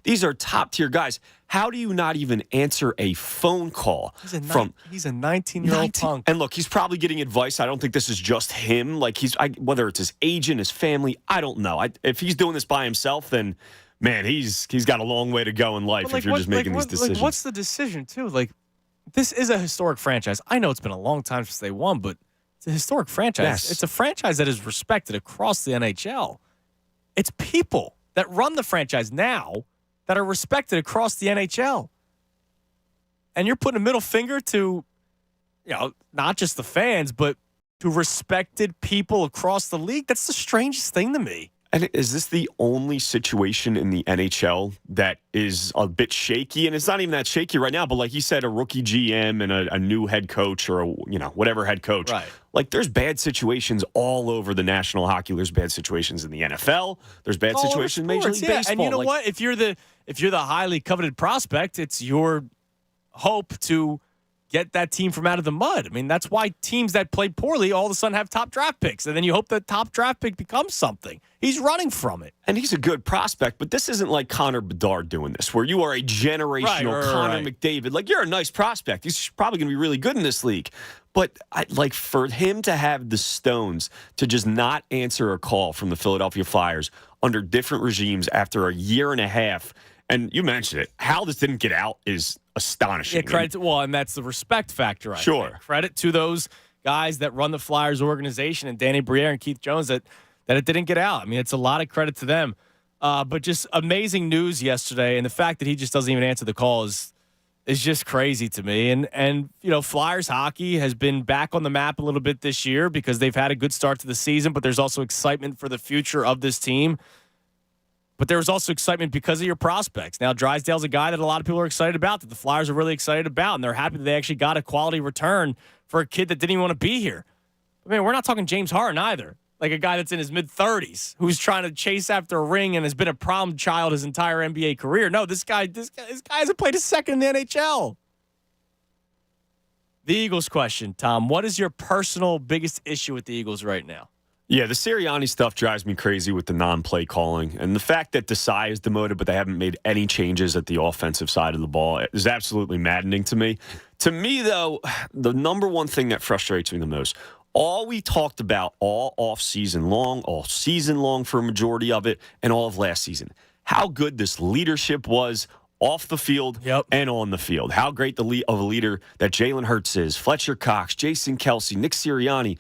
These are top-tier guys. How do you not even answer a phone call he's a 19-year-old punk? And look, he's probably getting advice. I don't think this is just him. Whether it's his agent, his family, I don't know. If he's doing this by himself, then, man, he's got a long way to go in life if you're just making these decisions. What's the decision, too? This is a historic franchise. I know it's been a long time since they won, but it's a historic franchise. Yes. It's a franchise that is respected across the NHL. It's people that run the franchise now that are respected across the NHL. And you're putting a middle finger to, not just the fans, but to respected people across the league. That's the strangest thing to me. And is this the only situation in the NHL that is a bit shaky? And it's not even that shaky right now, but like you said, a rookie GM and a new head coach or whatever head coach. Right. There's bad situations all over the National Hockey League. There's bad situations in the NFL. There's bad situations in Major League Baseball. And you know what? If you're the highly coveted prospect, it's your hope to get that team from out of the mud. I mean, that's why teams that play poorly all of a sudden have top draft picks, and then you hope that top draft pick becomes something. He's running from it. And he's a good prospect, but this isn't like Connor Bedard doing this, where you are a generational Connor McDavid. You're a nice prospect. He's probably going to be really good in this league. But for him to have the stones to just not answer a call from the Philadelphia Flyers under different regimes after a year and a half, and you mentioned it, how this didn't get out is astonishing. Yeah, credit and that's the respect factor. Sure. Think. Credit to those guys that run the Flyers organization and Danny Briere and Keith Jones that it didn't get out. I mean, it's a lot of credit to them. But just amazing news yesterday, and the fact that he just doesn't even answer the call is just crazy to me. And Flyers hockey has been back on the map a little bit this year because they've had a good start to the season, but there's also excitement for the future of this team. But there was also excitement because of your prospects. Now, Drysdale's a guy that a lot of people are excited about, that the Flyers are really excited about, and they're happy that they actually got a quality return for a kid that didn't even want to be here. I mean, we're not talking James Harden either, like a guy that's in his mid-30s who's trying to chase after a ring and has been a problem child his entire NBA career. No, this guy hasn't played a second in the NHL. The Eagles question, Tom. What is your personal biggest issue with the Eagles right now? Yeah, the Sirianni stuff drives me crazy with the non-play calling. And the fact that Desai is demoted, but they haven't made any changes at the offensive side of the ball is absolutely maddening to me. To me, though, the number one thing that frustrates me the most, all we talked about all season long for a majority of it, and all of last season, how good this leadership was off the field and on the field. How great of a leader that Jalen Hurts is, Fletcher Cox, Jason Kelce, Nick Sirianni.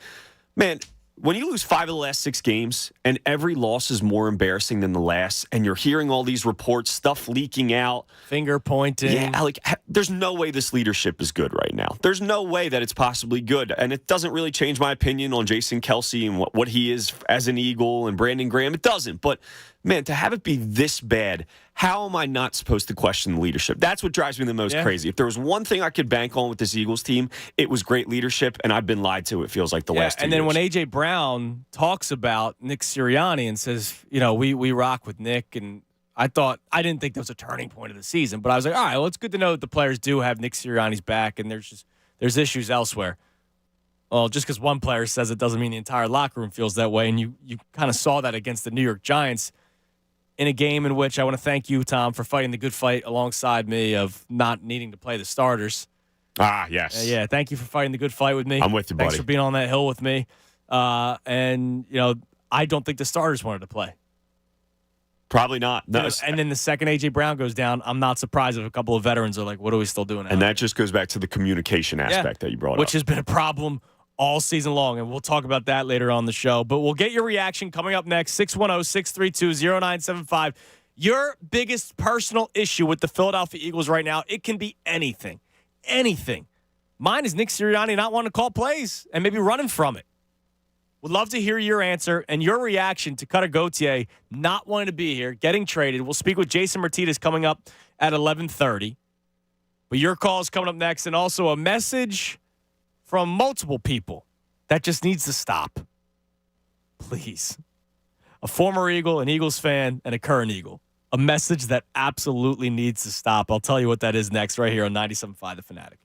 Man, when you lose 5 of the last 6 games and every loss is more embarrassing than the last, and you're hearing all these reports, stuff leaking out, finger pointing. Yeah, there's no way this leadership is good right now. There's no way that it's possibly good. And it doesn't really change my opinion on Jason Kelce and what he is as an Eagle and Brandon Graham. It doesn't. But, man, to have it be this bad, how am I not supposed to question leadership? That's what drives me the most crazy. If there was one thing I could bank on with this Eagles team, it was great leadership, and I've been lied to, it feels like, the last 2 years. And then when A.J. Brown talks about Nick Sirianni and says, we rock with Nick, and I didn't think that was a turning point of the season, but I was like, all right, well, it's good to know that the players do have Nick Sirianni's back, and there's issues elsewhere. Well, just because one player says it doesn't mean the entire locker room feels that way, and you kind of saw that against the New York Giants in a game in which I want to thank you, Tom, for fighting the good fight alongside me of not needing to play the starters. Ah, yes. Thank you for fighting the good fight with me. I'm with you, buddy. Thanks for being on that hill with me. And I don't think the starters wanted to play. Probably not. No, and then the second A.J. Brown goes down, I'm not surprised if a couple of veterans are like, what are we still doing? And that just goes back to the communication aspect that you brought up. Which has been a problem all season long, and we'll talk about that later on the show. But we'll get your reaction coming up next, 610-632-0975. Your biggest personal issue with the Philadelphia Eagles right now, it can be anything. Anything. Mine is Nick Sirianni not wanting to call plays and maybe running from it. Would love to hear your answer and your reaction to Cutter Gauthier not wanting to be here, getting traded. We'll speak with Jason Martius coming up at 11:30. But your call is coming up next, and also a message from multiple people that just needs to stop. Please. A former Eagle, an Eagles fan, and a current Eagle. A message that absolutely needs to stop. I'll tell you what that is next right here on 97.5 The Fanatic.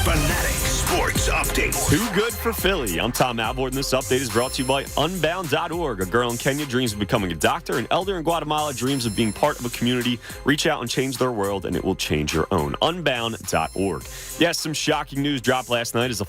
Fanatic Sports Update. Too good for Philly. I'm Tom Alvord, and this update is brought to you by Unbound.org. A girl in Kenya dreams of becoming a doctor. An elder in Guatemala dreams of being part of a community. Reach out and change their world, and it will change your own. Unbound.org. Yes, some shocking news dropped last night as a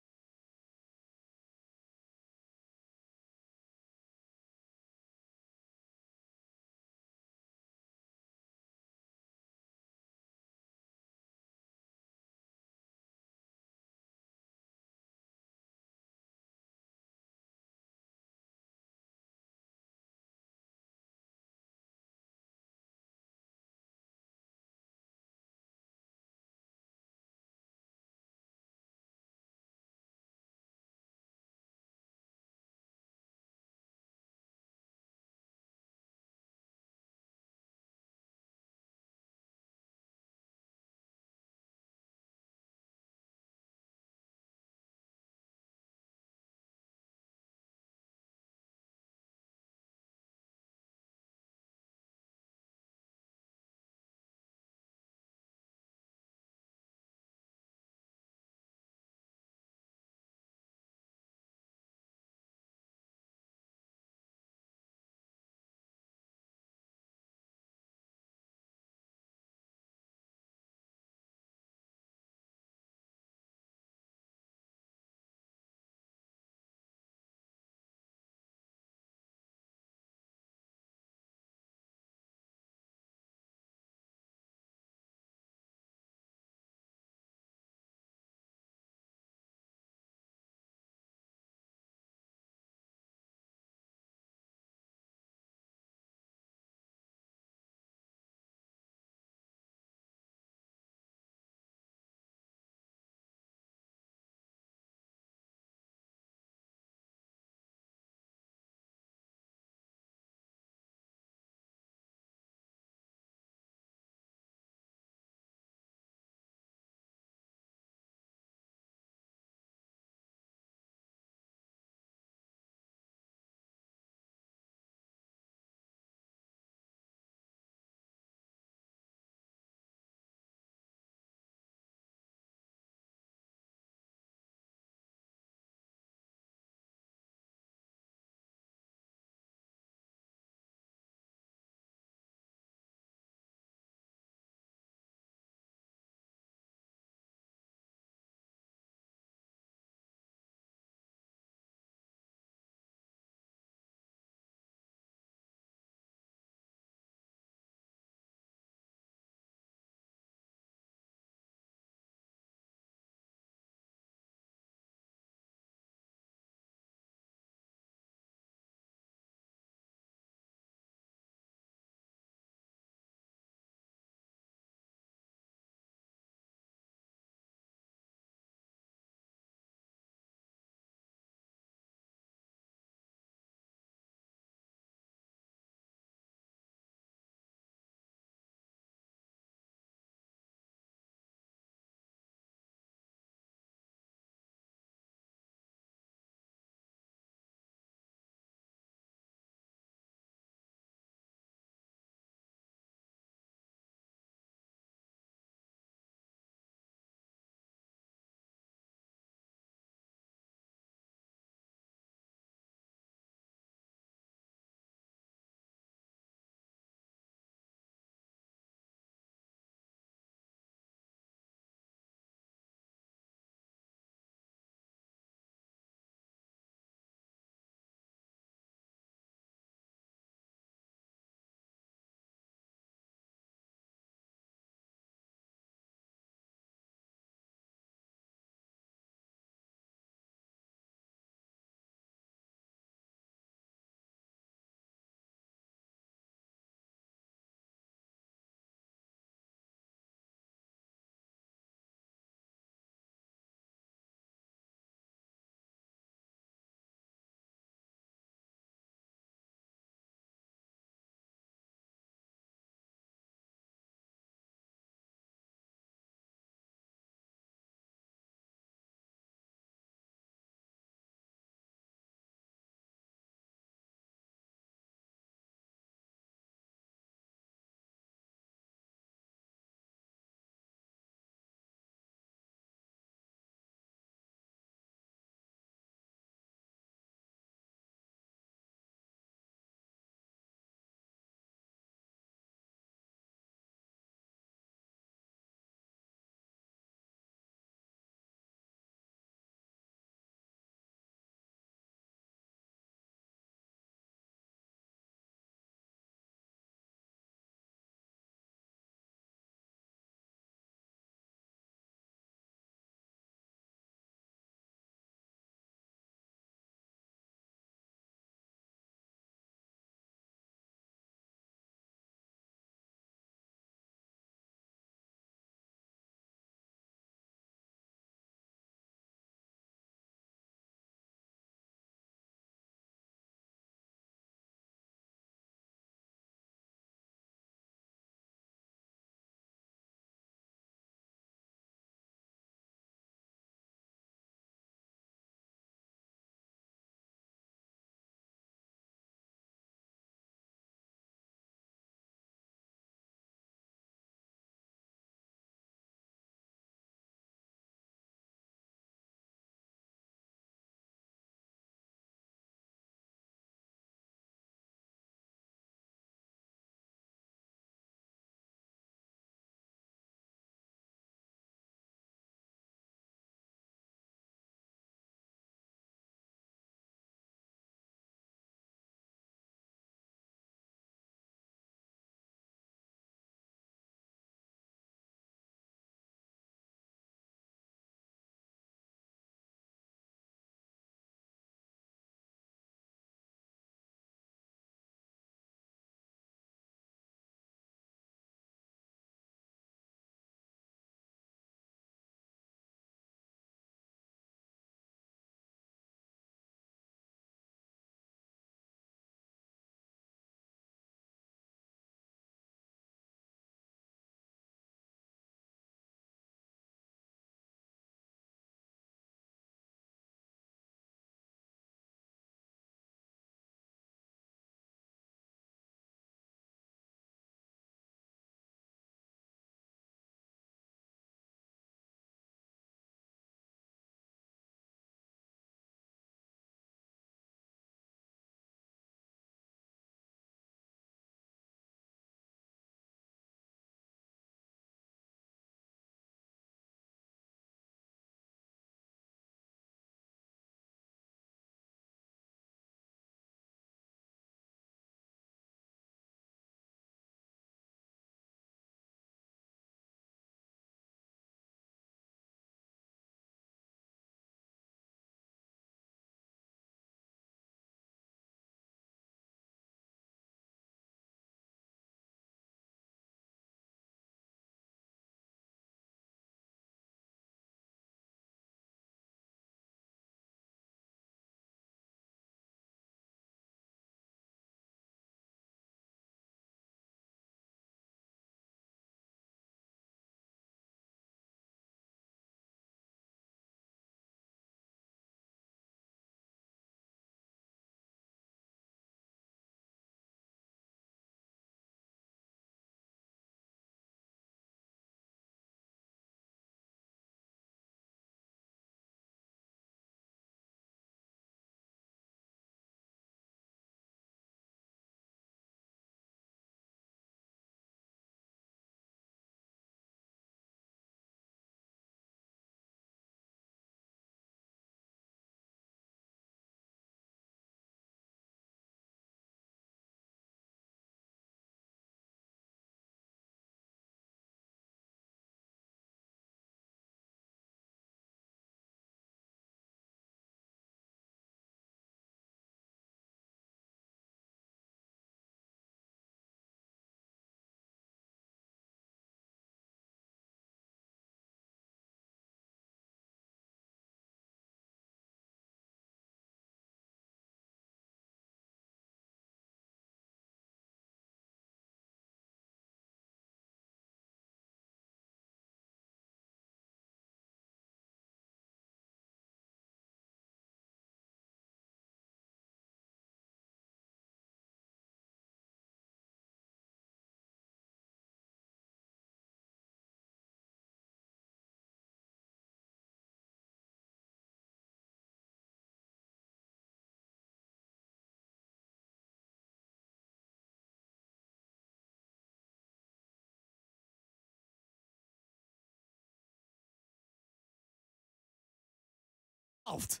involved.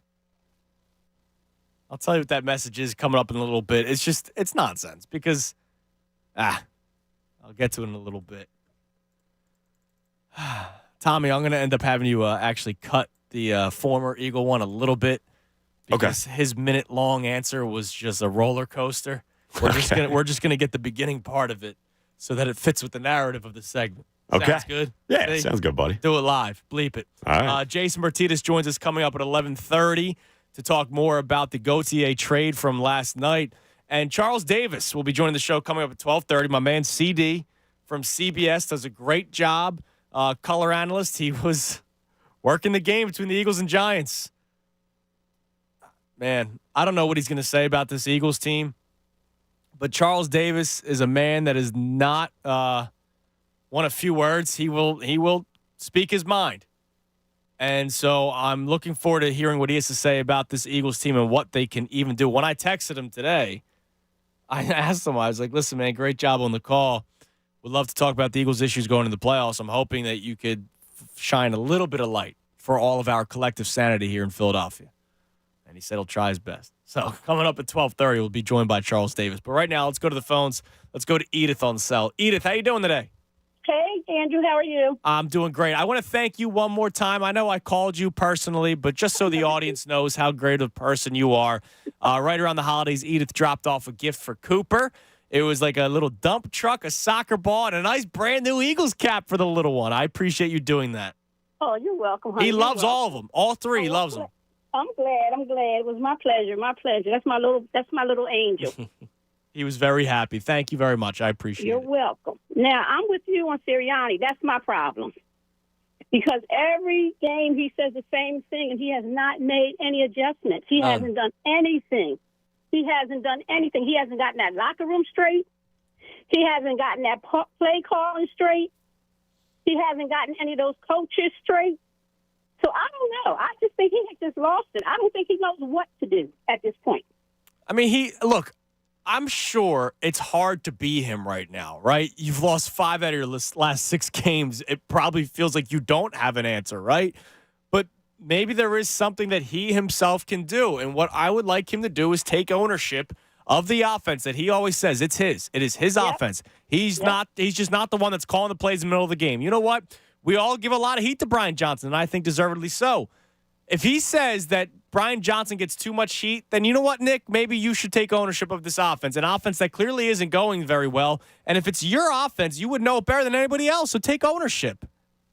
I'll tell you what that message is coming up in a little bit. It's nonsense because, I'll get to it in a little bit. Tommy, I'm going to end up having you actually cut the former Eagle one a little bit because his minute-long answer was just a roller coaster. We're just gonna get the beginning part of it so that it fits with the narrative of the segment. Sounds good? Yeah, See? sounds good, buddy. Do it live. Bleep it. All right. Jason Martius joins us coming up at 11:30 to talk more about the Gauthier trade from last night. And Charles Davis will be joining the show coming up at 12:30. My man CD from CBS does a great job. Color analyst. He was working the game between the Eagles and Giants. Man, I don't know what he's going to say about this Eagles team. But Charles Davis is a man that is not one of few words. He will speak his mind. And so I'm looking forward to hearing what he has to say about this Eagles team and what they can even do. When I texted him today, I asked him, I was like, listen, man, great job on the call. Would love to talk about the Eagles' issues going into the playoffs. I'm hoping that you could shine a little bit of light for all of our collective sanity here in Philadelphia. And he said he'll try his best. So coming up at 12:30, we'll be joined by Charles Davis. But right now, let's go to the phones. Let's go to Edith on cell. Edith, how you doing today? Hey, Andrew, how are you? I'm doing great. I want to thank you one more time. I know I called you personally, but just so the audience knows how great of a person you are, right around the holidays, Edith dropped off a gift for Cooper. It was like a little dump truck, a soccer ball, and a nice brand new Eagles cap for the little one. I appreciate you doing that. Oh, you're welcome, honey. He loves all of them. All three. He loves them. I'm glad. It was my pleasure. My pleasure. That's my little angel. He was very happy. Thank you very much. I appreciate it. You're welcome. Now, I'm with you on Sirianni. That's my problem. Because every game he says the same thing, and he has not made any adjustments. He hasn't done anything. He hasn't done anything. He hasn't gotten that locker room straight. He hasn't gotten that play calling straight. He hasn't gotten any of those coaches straight. So I don't know. I just think he has just lost it. I don't think he knows what to do at this point. I mean, I'm sure it's hard to be him right now, right? You've lost 5 out of your last 6 games. It probably feels like you don't have an answer, right? But maybe there is something that he himself can do. And what I would like him to do is take ownership of the offense that he always says it's his. It is his offense. He's just not the one that's calling the plays in the middle of the game. You know what? We all give a lot of heat to Brian Johnson, and I think deservedly so. If he says that Brian Johnson gets too much heat, then you know what, Nick? Maybe you should take ownership of this offense, an offense that clearly isn't going very well. And if it's your offense, you would know it better than anybody else, so take ownership.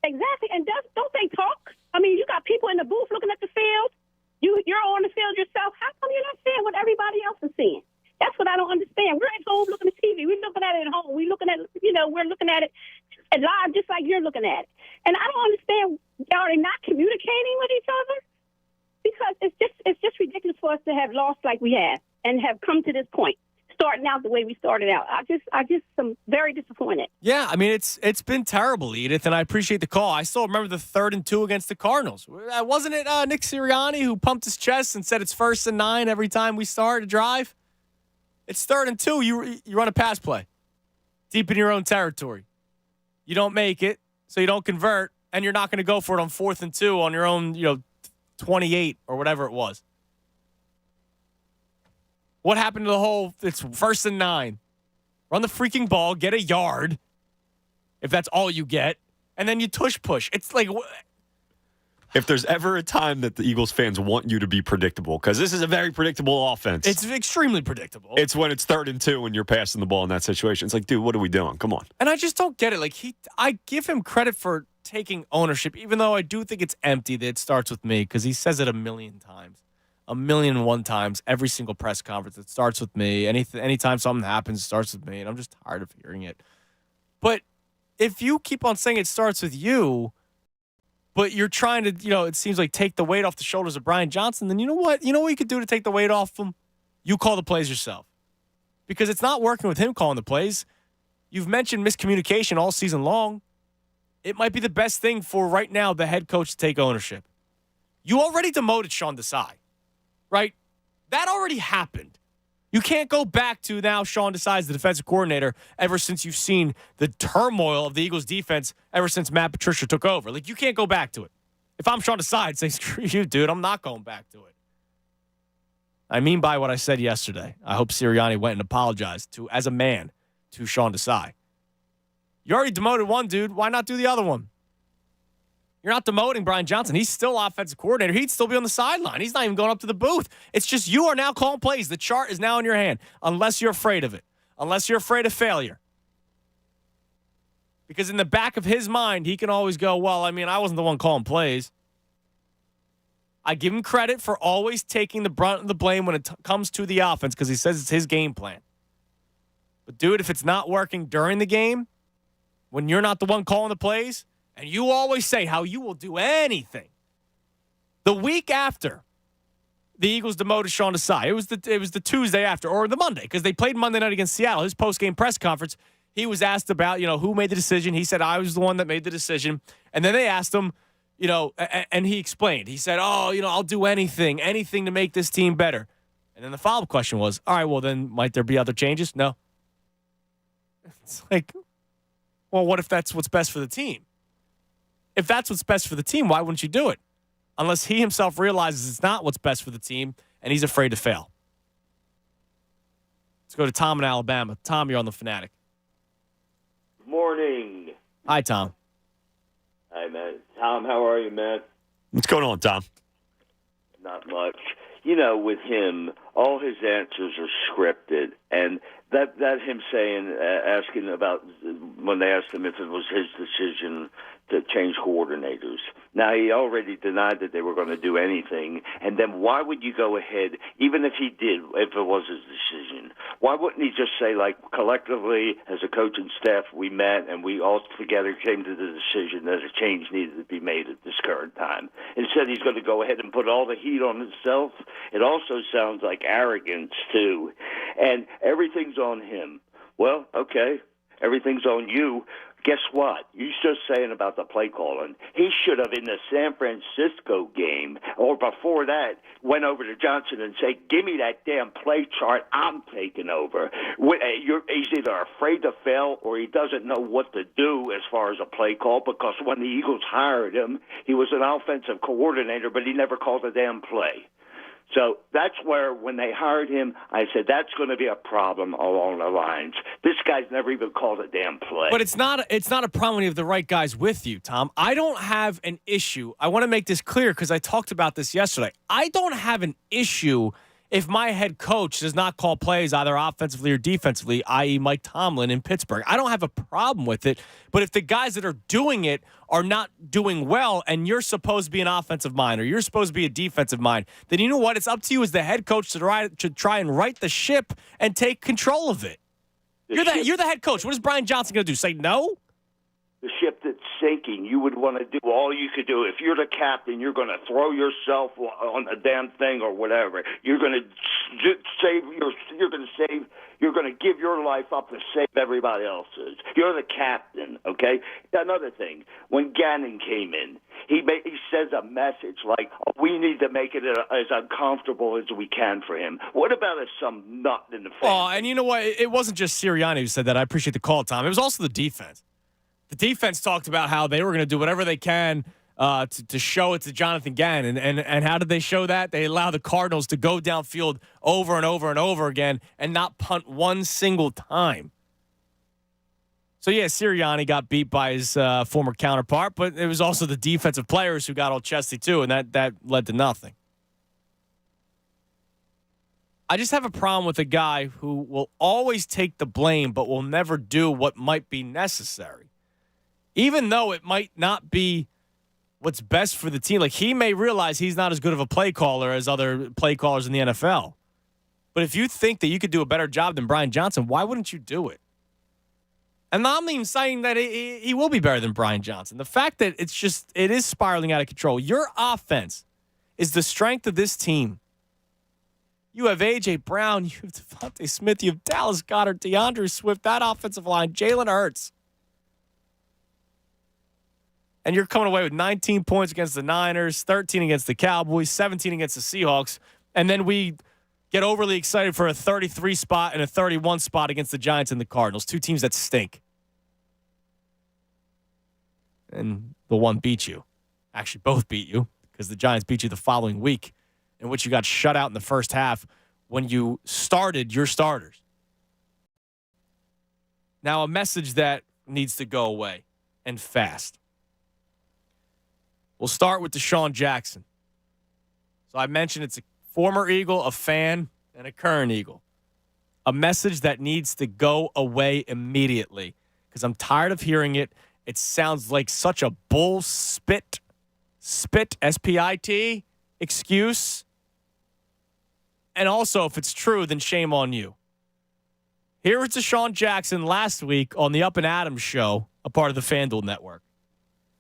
Exactly. And don't they talk? I mean, you got people in the booth looking at the field. You're on the field yourself. How come you're not seeing what everybody else is seeing? That's what I don't understand. We're at home looking at TV. We're looking at it at home. We're looking at it live just like you're looking at it. And I don't understand, are they not communicating with each other? Because it's just ridiculous for us to have lost like we have and have come to this point, starting out the way we started out. I just am very disappointed. Yeah, I mean, it's been terrible, Edith, and I appreciate the call. I still remember the 3rd and 2 against the Cardinals. Wasn't it Nick Sirianni who pumped his chest and said it's 1st and 9 every time we start a drive? It's 3rd and 2. You run a pass play deep in your own territory. You don't make it, so you don't convert, and you're not going to go for it on 4th and 2 on your own, 28 or whatever it was. What happened to the whole, it's 1st and 9. Run the freaking ball, get a yard, if that's all you get, and then you push. It's like... If there's ever a time that the Eagles fans want you to be predictable, because this is a very predictable offense. It's extremely predictable. It's when it's 3rd and 2 and you're passing the ball in that situation. It's like, dude, what are we doing? Come on. And I just don't get it. Like I give him credit for taking ownership, even though I do think it's empty that it starts with me, because he says it 1,000,000 times. 1,000,001 times every single press conference. It starts with me. Anytime something happens, it starts with me. And I'm just tired of hearing it. But if you keep on saying it starts with you, but you're trying to, it seems like take the weight off the shoulders of Brian Johnson, then you know what? You know what you could do to take the weight off him? You call the plays yourself. Because it's not working with him calling the plays. You've mentioned miscommunication all season long. It might be the best thing for right now the head coach to take ownership. You already demoted Sean Desai, right? That already happened. You can't go back to now Sean Desai is the defensive coordinator ever since you've seen the turmoil of the Eagles defense ever since Matt Patricia took over. Like, you can't go back to it. If I'm Sean Desai, I'd say, screw you, dude. I'm not going back to it. I mean by what I said yesterday. I hope Sirianni went and apologized as a man to Sean Desai. You already demoted one dude. Why not do the other one? You're not demoting Brian Johnson. He's still offensive coordinator. He'd still be on the sideline. He's not even going up to the booth. It's just you are now calling plays. The chart is now in your hand, unless you're afraid of it, unless you're afraid of failure. Because in the back of his mind, he can always go, well, I mean, I wasn't the one calling plays. I give him credit for always taking the brunt of the blame when it comes to the offense because he says it's his game plan. But, dude, if it's not working during the game, when you're not the one calling the plays, and you always say how you will do anything. The week after the Eagles demoted Sean Desai, it was the Tuesday after, or the Monday, because they played Monday night against Seattle. His post-game press conference, he was asked about, who made the decision. He said, I was the one that made the decision. And then they asked him, and he explained. He said, I'll do anything to make this team better. And then the follow-up question was, all right, well, then might there be other changes? No. It's like, well, what if that's what's best for the team? If that's what's best for the team, why wouldn't you do it? Unless he himself realizes it's not what's best for the team and he's afraid to fail. Let's go to Tom in Alabama. Tom, you're on the Fanatic. Morning. Hi, Tom. Hi, man. Tom, how are you, man? What's going on, Tom? Not much. With him, all his answers are scripted, and that him asking about when they asked him if it was his decision to change coordinators. Now, he already denied that they were going to do anything, and then why would you go ahead, even if he did, if it was his decision, why wouldn't he just say, like, collectively, as a coaching staff, we met and we all together came to the decision that a change needed to be made at this current time? Instead, he's going to go ahead and put all the heat on himself. It also sounds like arrogance, too, and everything's on him. Well, okay, everything's on you. Guess what? You just saying about the play calling. He should have, in the San Francisco game, or before that, went over to Johnson and said, give me that damn play chart. I'm taking over. He's either afraid to fail or he doesn't know what to do as far as a play call, because when the Eagles hired him, he was an offensive coordinator, but he never called a damn play. So that's where, when they hired him, I said, that's going to be a problem along the lines. This guy's never even called a damn play. But it's not a problem when you have the right guys with you, Tom. I don't have an issue. I want to make this clear because I talked about this yesterday. I don't have an issue if my head coach does not call plays either offensively or defensively, i.e. Mike Tomlin in Pittsburgh. I don't have a problem with it. But if the guys that are doing it are not doing well and you're supposed to be an offensive mind or you're supposed to be a defensive mind, then you know what? It's up to you as the head coach to try and right the ship and take control of it. You're the head coach. What is Brian Johnson going to do? Say no? The ship that's sinking, you would want to do all you could do. If you're the captain, you're going to throw yourself on the damn thing or whatever. You're going to save. You're going to give your life up to save everybody else's. You're the captain, okay? Another thing, when Gannon came in, he says a message like, we need to make it as uncomfortable as we can for him. What about if some nut in the face? Oh, and you know what? It wasn't just Sirianni who said that. I appreciate the call, Tom. It was also the defense. The defense talked about how they were going to do whatever they can to show it to Jonathan Gannon. And how did they show that? They allowed the Cardinals to go downfield over and over and over again and not punt one single time. So, yeah, Sirianni got beat by his former counterpart, but it was also the defensive players who got all chesty too, and that led to nothing. I just have a problem with a guy who will always take the blame but will never do what might be necessary. Even though it might not be what's best for the team. Like, he may realize he's not as good of a play caller as other play callers in the NFL. But if you think that you could do a better job than Brian Johnson, why wouldn't you do it? And I'm not even saying that he will be better than Brian Johnson. The fact that it is spiraling out of control. Your offense is the strength of this team. You have A.J. Brown, you have Devontae Smith, you have Dallas Goedert, DeAndre Swift, that offensive line, Jalen Hurts. And you're coming away with 19 points against the Niners, 13 against the Cowboys, 17 against the Seahawks. And then we get overly excited for a 33 spot and a 31 spot against the Giants and the Cardinals, two teams that stink. And the one beat you Actually, both beat you because the Giants beat you the following week, in which you got shut out in the first half when you started your starters. Now, a message that needs to go away and fast. We'll start with Deshaun Jackson. So I mentioned it's a former Eagle, a fan, and a current Eagle. A message that needs to go away immediately because I'm tired of hearing it. It sounds like such a bull spit, S-P-I-T, excuse. And also, if it's true, then shame on you. Here was Deshaun Jackson last week on the Up and Adams show, a part of the FanDuel Network.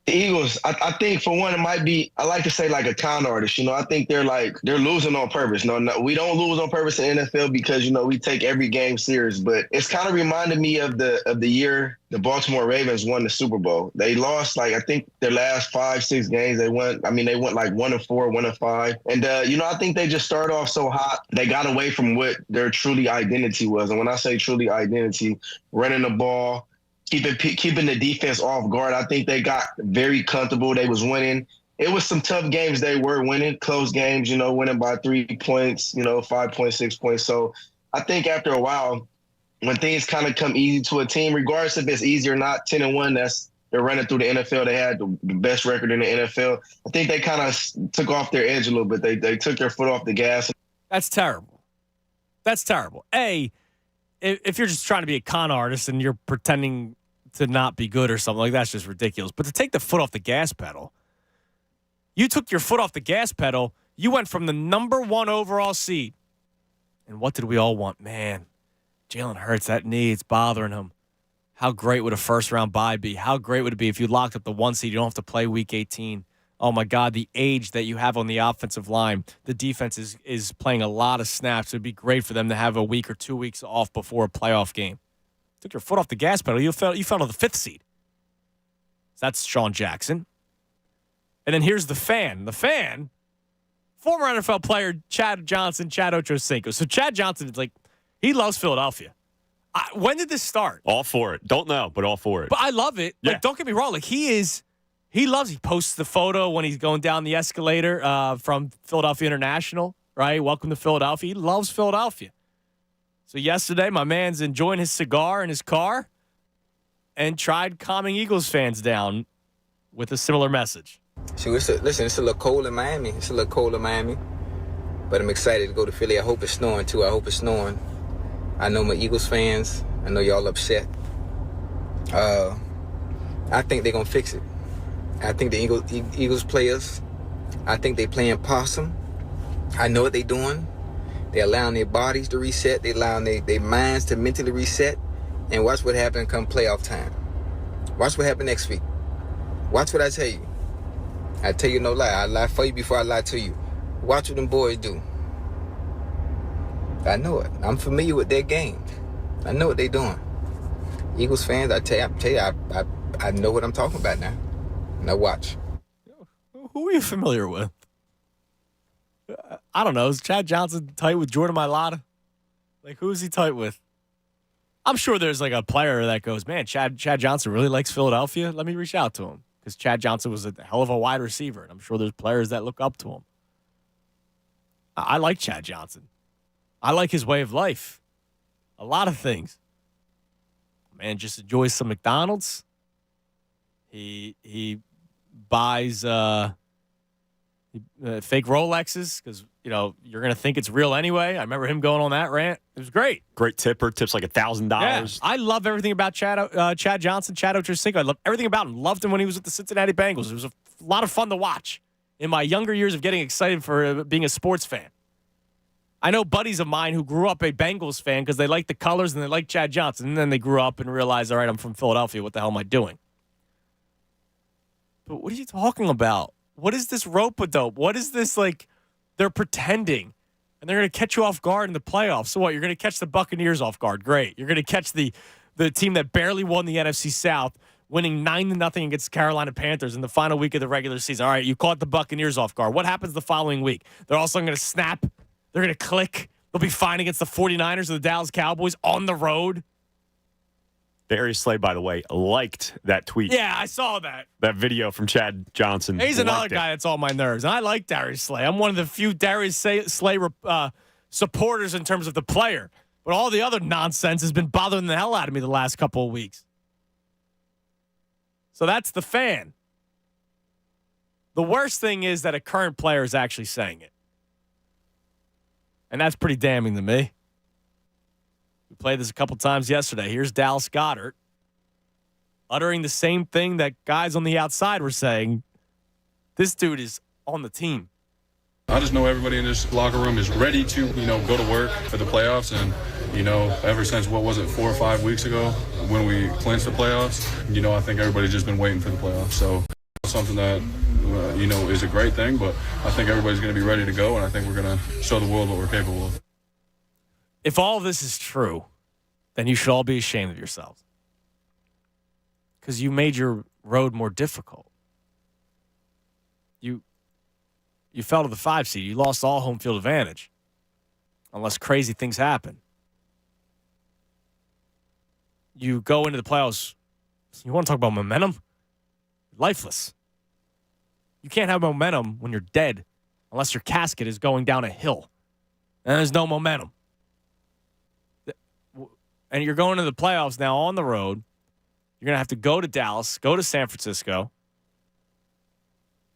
The Eagles, I think for one, it might be, I like to say like a con artist. I think they're losing on purpose. No, we don't lose on purpose in the NFL because, we take every game serious. But it's kind of reminded me of the year the Baltimore Ravens won the Super Bowl. They lost I think their last 5-6 games they went like 1-4, 1-5. And, I think they just started off so hot. They got away from what their truly identity was. And when I say truly identity, running the ball, keeping the defense off guard. I think they got very comfortable. They was winning. It was some tough games they were winning, close games, winning by 3 points, 5.6 points. So I think after a while, when things kind of come easy to a team, regardless if it's easy or not, 10-1, they're running through the NFL. They had the best record in the NFL. I think they kind of took off their edge a little bit. They took their foot off the gas. That's terrible. That's terrible. If you're just trying to be a con artist and you're pretending to not be good or something, that's just ridiculous. But to take the foot off the gas pedal, you took your foot off the gas pedal. You went from the number 1 overall seed. And what did we all want? Man, Jalen Hurts, that knee, it's bothering him. How great would a first-round bye be? How great would it be if you locked up the 1 seed? You don't have to play Week 18. Oh, my God, the age that you have on the offensive line. The defense is playing a lot of snaps. It would be great for them to have a week or 2 weeks off before a playoff game. Took your foot off the gas pedal. You fell to the 5th seed. So that's Deshaun Jackson. And then here's the fan. The fan, former NFL player Chad Ochocinco. So Chad Johnson is he loves Philadelphia. When did this start? All for it. Don't know, but all for it. But I love it. Yeah. Don't get me wrong. He posts the photo when he's going down the escalator from Philadelphia International, right? Welcome to Philadelphia. He loves Philadelphia. So yesterday, my man's enjoying his cigar in his car and tried calming Eagles fans down with a similar message. See, it's a little cold in Miami. But I'm excited to go to Philly. I hope it's snowing, too. I know my Eagles fans. I know y'all upset. I think they're going to fix it. I think the Eagles players, I think they playing possum. I know what they're doing. They're allowing their bodies to reset. They're allowing their minds to mentally reset. And watch what happens come playoff time. Watch what happens next week. Watch what I tell you. I tell you no lie. I lie for you before I lie to you. Watch what them boys do. I know it. I'm familiar with their game. I know what they're doing. Eagles fans, I tell you, I know what I'm talking about now. Now watch. Who are you familiar with? I don't know. Is Chad Johnson tight with Jordan Mailata? Who is he tight with? I'm sure there's a player that goes, man, Chad Johnson really likes Philadelphia. Let me reach out to him. Because Chad Johnson was a hell of a wide receiver. And I'm sure there's players that look up to him. I like Chad Johnson. I like his way of life. A lot of things. Man just enjoys some McDonald's. He buys fake Rolexes because, you're going to think it's real anyway. I remember him going on that rant. It was great. Great tipper. Tips $1,000. Yeah, I love everything about Chad Johnson, Chad Ochocinco. I love everything about him. Loved him when he was with the Cincinnati Bengals. It was a lot of fun to watch in my younger years of getting excited for being a sports fan. I know buddies of mine who grew up a Bengals fan because they like the colors and they like Chad Johnson. And then they grew up and realized, all right, I'm from Philadelphia. What the hell am I doing? But what are you talking about? What is this rope-a-dope? What is this they're pretending and they're going to catch you off guard in the playoffs. So what? You're going to catch the Buccaneers off guard. Great. You're going to catch the team that barely won the NFC South, winning 9-0 against the Carolina Panthers in the final week of the regular season. All right, you caught the Buccaneers off guard. What happens the following week? They're also going to snap. They're going to click. They'll be fine against the 49ers or the Dallas Cowboys on the road. Darius Slay, by the way, liked that tweet. Yeah, I saw that. That video from Chad Johnson. He's another guy that's on my nerves. And I like Darius Slay. I'm one of the few Darius Slay supporters in terms of the player. But all the other nonsense has been bothering the hell out of me the last couple of weeks. So that's the fan. The worst thing is that a current player is actually saying it. And that's pretty damning to me. We played this a couple times yesterday. Here's Dallas Goedert uttering the same thing that guys on the outside were saying. This dude is on the team. I just know everybody in this locker room is ready to, go to work for the playoffs. And, ever since, 4 or 5 weeks ago when we clinched the playoffs, I think everybody's just been waiting for the playoffs. So something that, is a great thing, but I think everybody's going to be ready to go, and I think we're going to show the world what we're capable of. If all of this is true, then you should all be ashamed of yourselves. Because you made your road more difficult. You fell to the 5 seed. You lost all home field advantage. Unless crazy things happen. You go into the playoffs. You want to talk about momentum? Lifeless. You can't have momentum when you're dead unless your casket is going down a hill. And there's no momentum. And you're going to the playoffs now on the road. You're going to have to go to Dallas, go to San Francisco.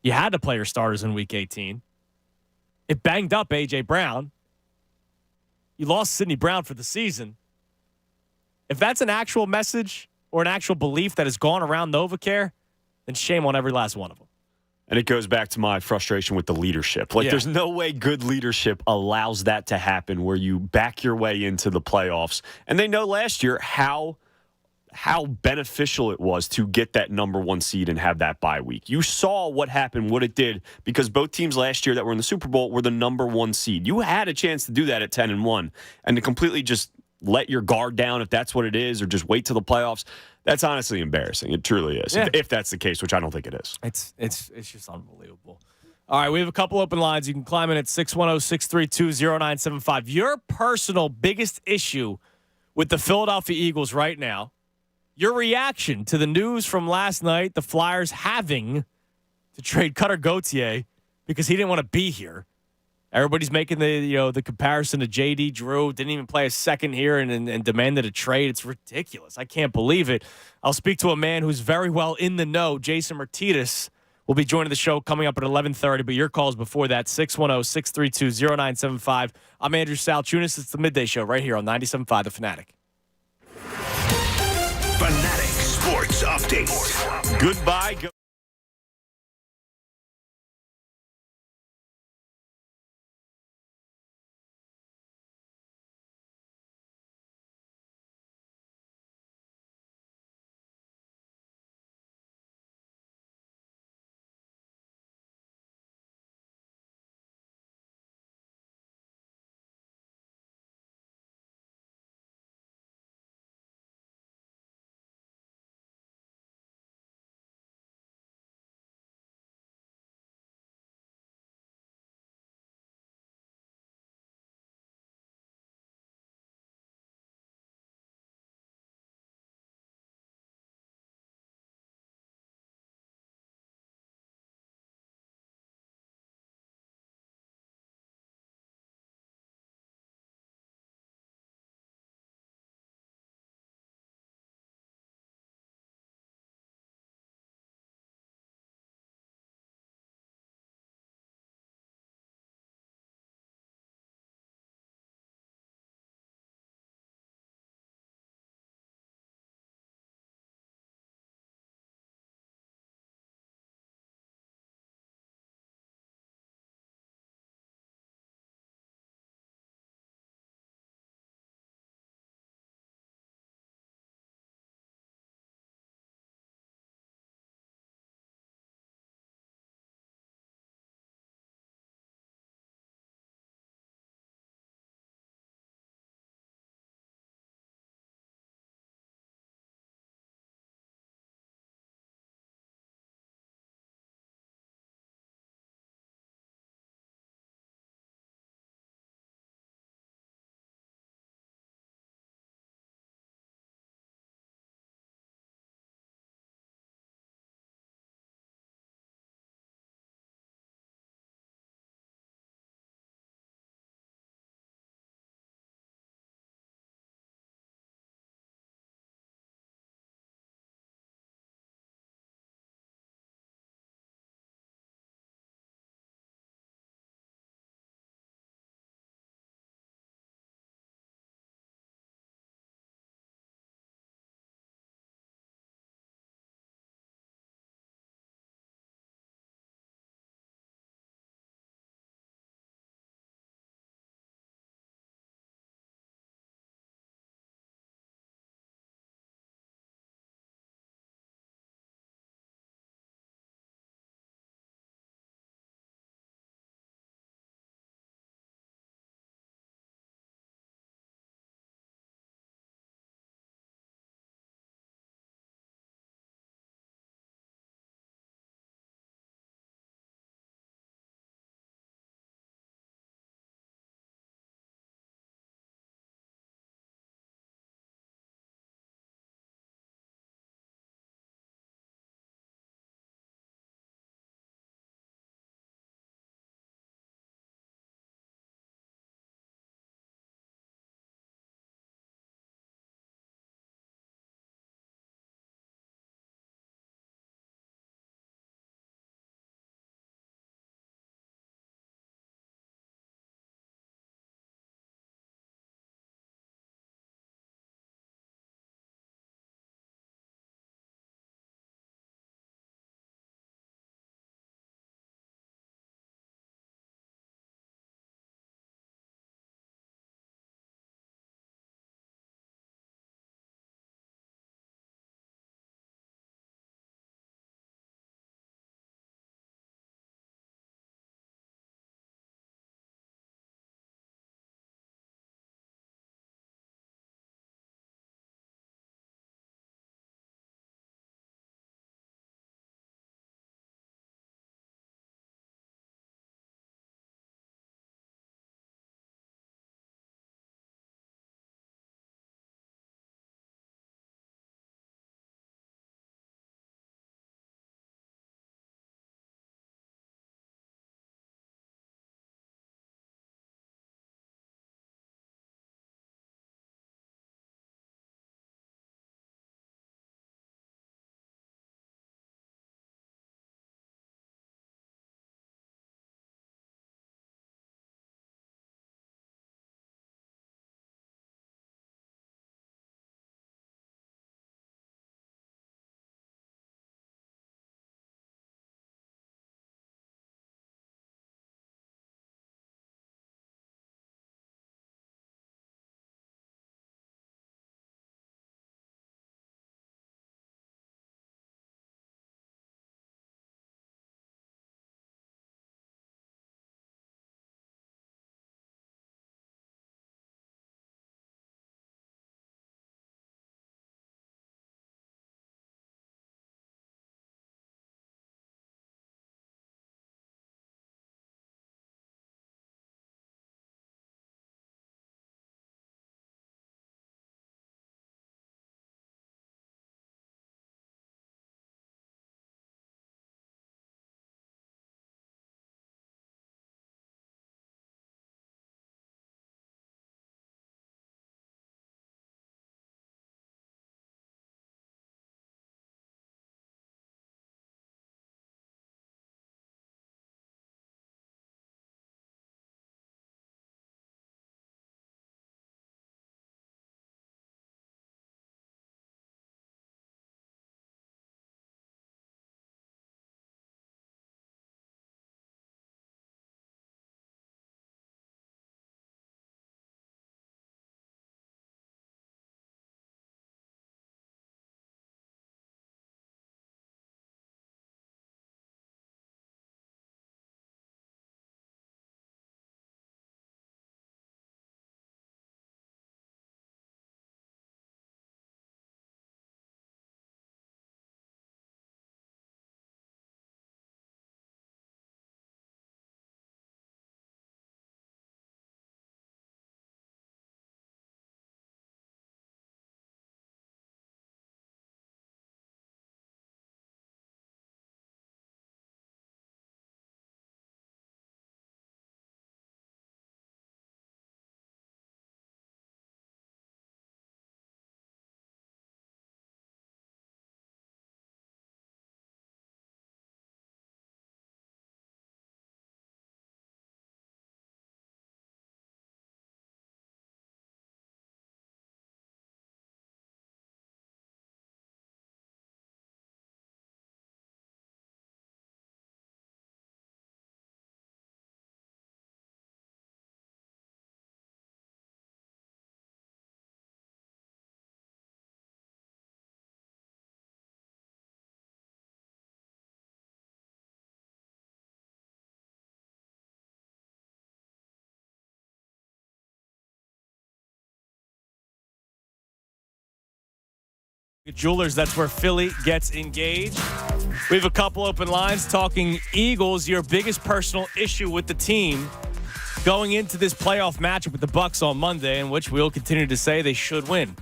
You had to play your starters in Week 18. It banged up A.J. Brown. You lost Sidney Brown for the season. If that's an actual message or an actual belief that has gone around NovaCare, then shame on every last one of them. And it goes back to my frustration with the leadership. There's no way good leadership allows that to happen where you back your way into the playoffs. And they know last year how beneficial it was to get that number 1 seed and have that bye week. You saw what happened, what it did, because both teams last year that were in the Super Bowl were the number 1 seed. You had a chance to do that at 10-1, and to completely just let your guard down if that's what it is, or just wait till the playoffs. That's honestly embarrassing. It truly is. Yeah. If that's the case, which I don't think it is. It's just unbelievable. All right, we have a couple open lines. You can climb in at 610-632-0975. Your personal biggest issue with the Philadelphia Eagles right now, your reaction to the news from last night, the Flyers having to trade Cutter Gauthier because he didn't want to be here. Everybody's making the comparison to J.D. Drew. Didn't even play a second here and demanded a trade. It's ridiculous. I can't believe it. I'll speak to a man who's very well in the know. Jason Martius will be joining the show coming up at 11:30, but your calls before that, 610-632-0975. I'm Andrew Salchunas. It's the Midday Show right here on 97.5 The Fanatic. Fanatic Sports Update. Goodbye. Jewelers, that's where Philly gets engaged. We have a couple open lines talking Eagles, your biggest personal issue with the team going into this playoff matchup with the Bucs on Monday, in which we'll continue to say they should win.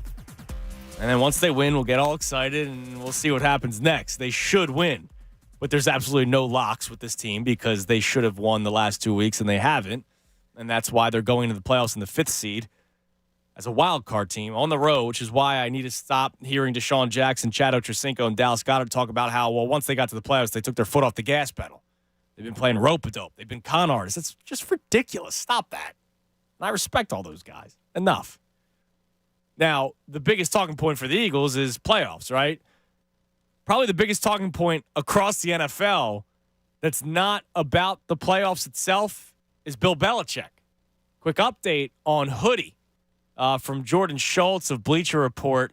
And then once they win, we'll get all excited and we'll see what happens next. They should win. But there's absolutely no locks with this team because they should have won the last 2 weeks and they haven't. And that's why they're going into the playoffs in the 5th seed as a wild card team on the road, which is why I need to stop hearing Deshaun Jackson, Chad Ochocinco, and Dallas Goedert talk about how, well, once they got to the playoffs, they took their foot off the gas pedal. They've been playing rope-a-dope. They've been con artists. It's just ridiculous. Stop that. And I respect all those guys. Enough. Now, the biggest talking point for the Eagles is playoffs, right? Probably the biggest talking point across the NFL that's not about the playoffs itself is Bill Belichick. Quick update on Hoodie from Jordan Schultz of Bleacher Report.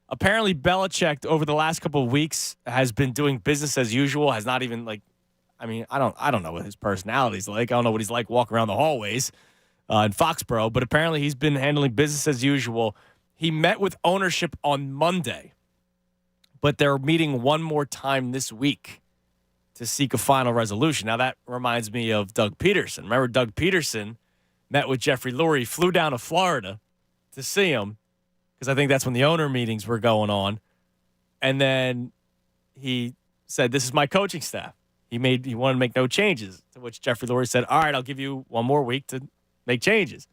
Apparently, Belichick over the last couple of weeks has been doing business as usual, has not even I don't know what his personality's like. I don't know what he's like walking around the hallways in Foxborough, but apparently he's been handling business as usual. He met with ownership on Monday, but they're meeting one more time this week to seek a final resolution. Now, that reminds me of Doug Peterson. Remember, Doug Peterson met with Jeffrey Lurie, flew down to Florida to see him because I think that's when the owner meetings were going on. And then he said, this is my coaching staff. He wanted to make no changes, to which Jeffrey Lurie said, all right, I'll give you one more week to make changes.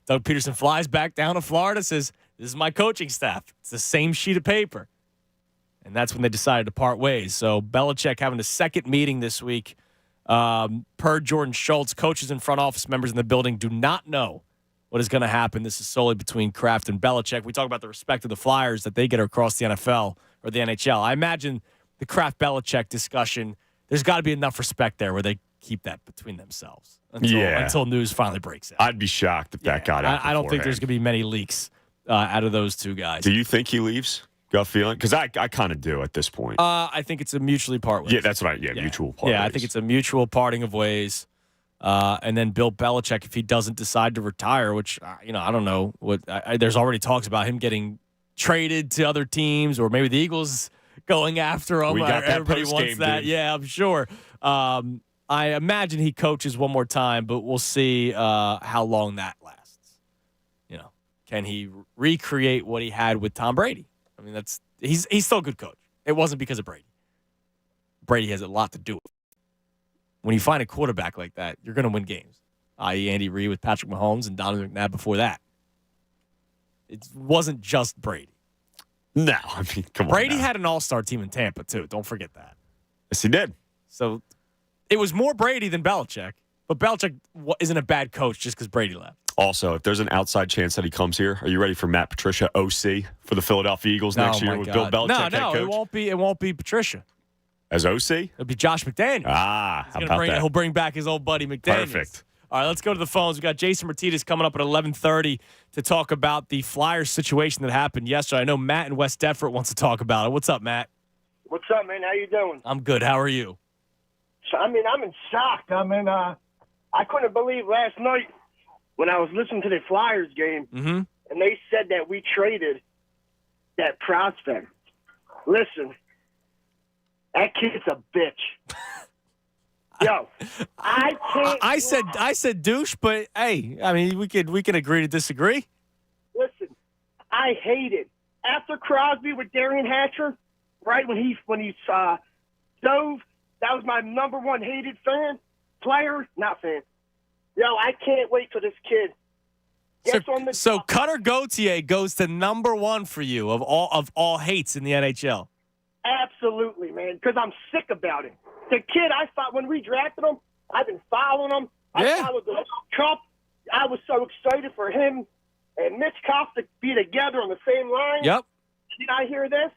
Doug Peterson flies back down to Florida, says, this is my coaching staff. It's the same sheet of paper. And that's when they decided to part ways. So Belichick having a second meeting this week. Per Jordan Schultz, coaches and front office members in the building do not know what is going to happen. This is solely between Kraft and Belichick. We talk about the respect of the Flyers that they get across the NFL or the NHL. I imagine the Kraft-Belichick discussion, there's got to be enough respect there where they keep that between themselves until news finally breaks out. I'd be shocked if that got out. I don't think there's going to be many leaks out of those two guys. Do you think he leaves? Gut feeling? Because I kind of do at this point. I think it's a mutually part ways. Yeah, that's right. Yeah, mutual part ways. Yeah, I think it's a mutual parting of ways. And then Bill Belichick, if he doesn't decide to retire, which, I don't know. There's already talks about him getting traded to other teams or maybe the Eagles going after him. We got that Everybody wants that. Dude. Yeah, I'm sure. I imagine he coaches one more time, but we'll see how long that lasts. Can he recreate what he had with Tom Brady? I mean, he's still a good coach. It wasn't because of Brady. Brady has a lot to do with it. When you find a quarterback like that, you're going to win games, i.e. Andy Reid with Patrick Mahomes and Donovan McNabb before that. It wasn't just Brady. No, I mean, come on. Brady had an all-star team in Tampa, too. Don't forget that. Yes, he did. So it was more Brady than Belichick, but Belichick isn't a bad coach just because Brady left. Also, if there's an outside chance that he comes here, are you ready for Matt Patricia, OC, for the Philadelphia Eagles next year with Bill Belichick head coach? It won't be Patricia. As OC? It'll be Josh McDaniels. How about that? He'll bring back his old buddy McDaniels. Perfect. All right, let's go to the phones. We got Jason Martius coming up at 11:30 to talk about the Flyers situation that happened yesterday. I know Matt in West Deptford wants to talk about it. What's up, Matt? What's up, man? How you doing? I'm good. How are you? So, I'm in shock. I couldn't believe last night when I was listening to the Flyers game, and they said that we traded that prospect. Listen, that kid's a bitch. Yo, I can't. I said douche, but hey, I mean, we can agree to disagree. Listen, I hate it. After Crosby with Darian Hatcher, right when he dove, that was my number one hated player, not fan. Yo, I can't wait for this kid. So Cutter Gauthier goes to number one for you of all hates in the NHL. Absolutely, man, because I'm sick about it. The kid, I thought when we drafted him, I've been following him. I followed the Cup. I was so excited for him and Mitch Koff to be together on the same line. Yep. Did I hear this?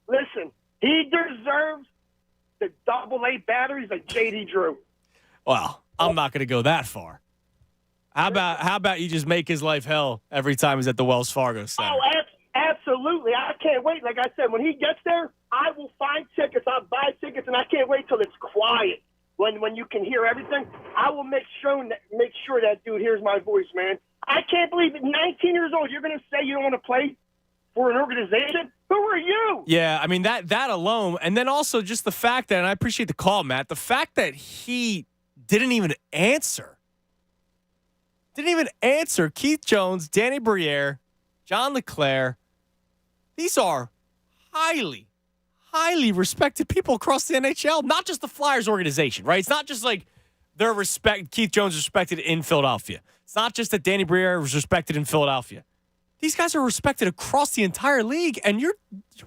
Listen, he deserves the AA batteries like J.D. Drew. Well, I'm not going to go that far. How about you just make his life hell every time he's at the Wells Fargo Center? Oh, absolutely. I can't wait. Like I said, when he gets there, I will find tickets. I'll buy tickets, and I can't wait till it's quiet. When you can hear everything, I will make sure that dude hears my voice, man. I can't believe at 19 years old, you're going to say you don't want to play for an organization? Who are you? Yeah, I mean, that alone, and then also just the fact that, and I appreciate the call, Matt, the fact that he didn't even answer. Keith Jones, Danny Briere, John LeClaire. These are highly, highly respected people across the NHL, not just the Flyers organization, right? It's not just like Keith Jones is respected in Philadelphia. It's not just that Danny Briere was respected in Philadelphia. These guys are respected across the entire league, and you're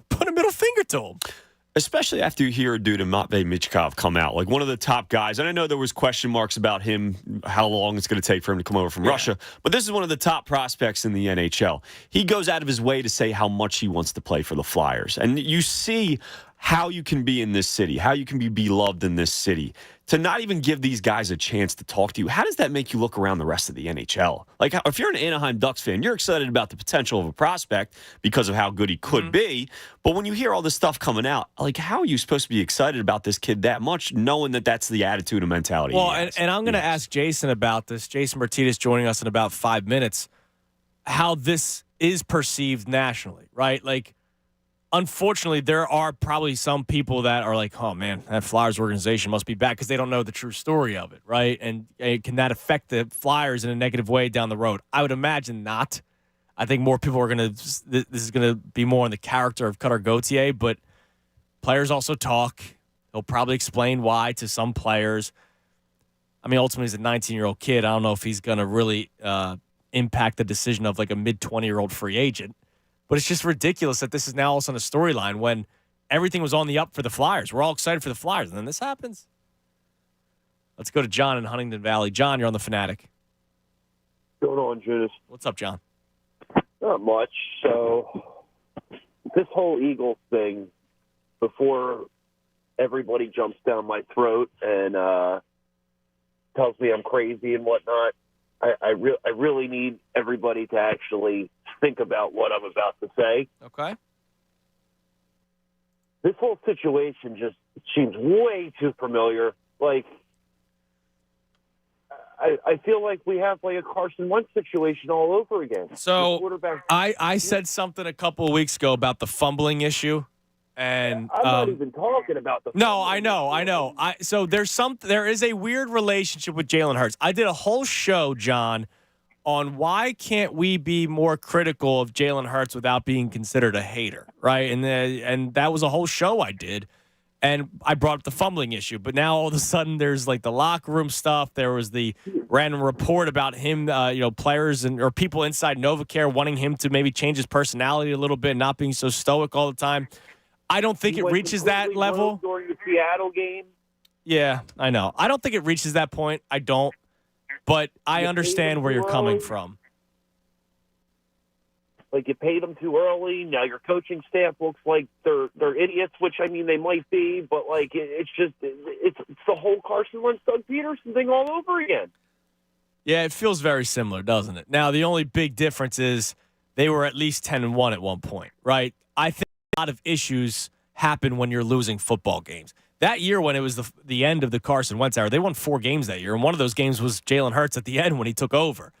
putting a middle finger to them. Especially after you hear a dude in Matvei Michkov come out, like one of the top guys. And I know there was question marks about him, how long it's going to take for him to come over from Russia. But this is one of the top prospects in the NHL. He goes out of his way to say how much he wants to play for the Flyers. And you see how you can be in this city, how you can be beloved in this city. To not even give these guys a chance to talk to you, how does that make you look around the rest of the NHL? Like, if you're an Anaheim Ducks fan, you're excited about the potential of a prospect because of how good he could be. But when you hear all this stuff coming out, like, how are you supposed to be excited about this kid that much, knowing that that's the attitude and mentality? Well, and I'm going to ask Jason about this. Jason Martius joining us in about 5 minutes, how this is perceived nationally, right? Like, unfortunately, there are probably some people that are like, oh, man, that Flyers organization must be bad because they don't know the true story of it, right? And can that affect the Flyers in a negative way down the road? I would imagine not. I think more people are going to – this is going to be more in the character of Cutter Gauthier, but players also talk. He'll probably explain why to some players. I mean, ultimately, he's a 19-year-old kid. I don't know if he's going to really impact the decision of like a mid-20-year-old free agent. But it's just ridiculous that this is now also on a storyline when everything was on the up for the Flyers. We're all excited for the Flyers, and then this happens. Let's go to John in Huntington Valley. John, you're on the Fanatic. What's going on, Judas? What's up, John? Not much. So this whole Eagles thing, before everybody jumps down my throat and tells me I'm crazy and whatnot, I really need everybody to actually think about what I'm about to say. Okay. This whole situation just seems way too familiar. Like, I feel like we have like a Carson Wentz situation all over again. So I said something a couple of weeks ago about the fumbling issue. And I'm not even talking about the. No, I know. So there is a weird relationship with Jalen Hurts. I did a whole show, John, on why can't we be more critical of Jalen Hurts without being considered a hater, right? And that was a whole show I did, and I brought up the fumbling issue. But now all of a sudden there's like the locker room stuff. There was the random report about him, players or people inside NovaCare wanting him to maybe change his personality a little bit, not being so stoic all the time. I don't think it reaches that level. During the Seattle game? Yeah, I know. I don't think it reaches that point. I don't. But I understand where you're coming from. Like, you paid them too early. Now your coaching staff looks like they're idiots, which, I mean, they might be. But, like, it's the whole Carson Wentz, Doug Peterson thing all over again. Yeah, it feels very similar, doesn't it? Now, the only big difference is they were at least 10-1 at one point, right? I think a lot of issues happen when you're losing football games. That year when it was the end of the Carson Wentz era, they won 4 games that year, and one of those games was Jalen Hurts at the end when he took over.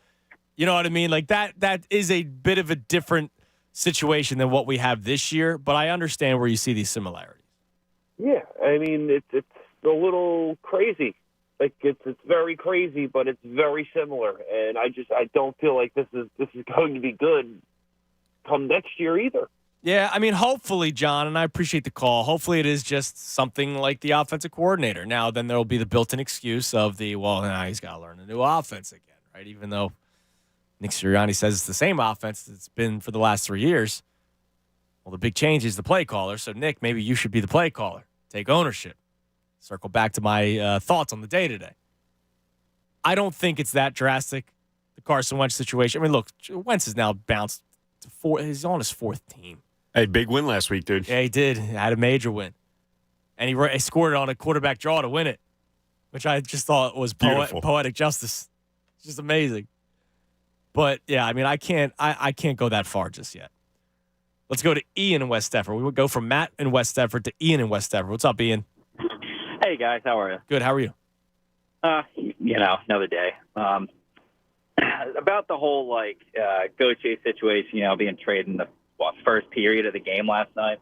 You know what I mean? Like that is a bit of a different situation than what we have this year, but I understand where you see these similarities. Yeah, I mean, it's a little crazy. Like, it's very crazy, but it's very similar, and I don't feel like this is going to be good come next year either. Yeah, I mean, hopefully, John, and I appreciate the call. Hopefully it is just something like the offensive coordinator. Now, then there will be the built-in excuse of now he's got to learn a new offense again, right? Even though Nick Sirianni says it's the same offense it's been for the last 3 years. Well, the big change is the play caller. So, Nick, maybe you should be the play caller. Take ownership. Circle back to my thoughts on the day today. I don't think it's that drastic, the Carson Wentz situation. I mean, look, Wentz has now bounced to 4. He's on his 4th team. Hey, big win last week, dude. Yeah, he did. He had a major win. And he scored it on a quarterback draw to win it, which I just thought was poetic justice. It's just amazing. But, yeah, I mean, I can't go that far just yet. Let's go to Ian in West Defford. We would go from Matt in West Defford to Ian in West Defford. What's up, Ian? Hey, guys. How are you? Good. How are you? Another day. About the whole, Gauthier situation, being traded in the first period of the game last night.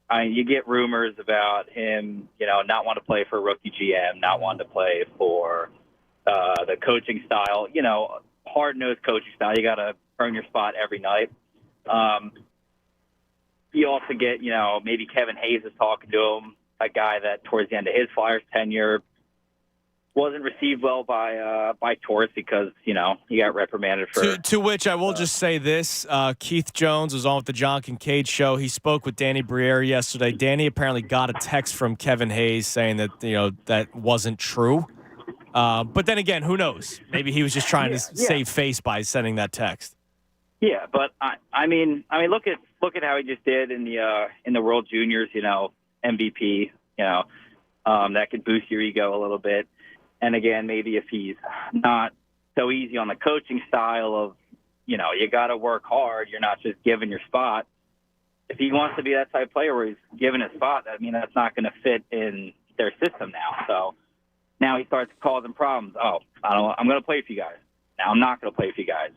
I mean, you get rumors about him, not want to play for a rookie GM, not want to play for the coaching style, hard-nosed coaching style. You got to earn your spot every night. You also get, maybe Kevin Hayes is talking to him, a guy that towards the end of his Flyers tenure wasn't received well by Torts because, he got reprimanded for... To which I will just say this. Keith Jones was on with the John Kincaid show. He spoke with Danny Briere yesterday. Danny apparently got a text from Kevin Hayes saying that, that wasn't true. But then again, who knows? Maybe he was just trying to save face by sending that text. Yeah, but I mean, look at how he just did in the World Juniors, MVP, that could boost your ego a little bit. And again, maybe if he's not so easy on the coaching style of, you got to work hard, you're not just given your spot. If he wants to be that type of player where he's given a spot, that's not going to fit in their system now. So now he starts causing problems. Oh, I'm going to play for you guys. Now I'm not going to play for you guys.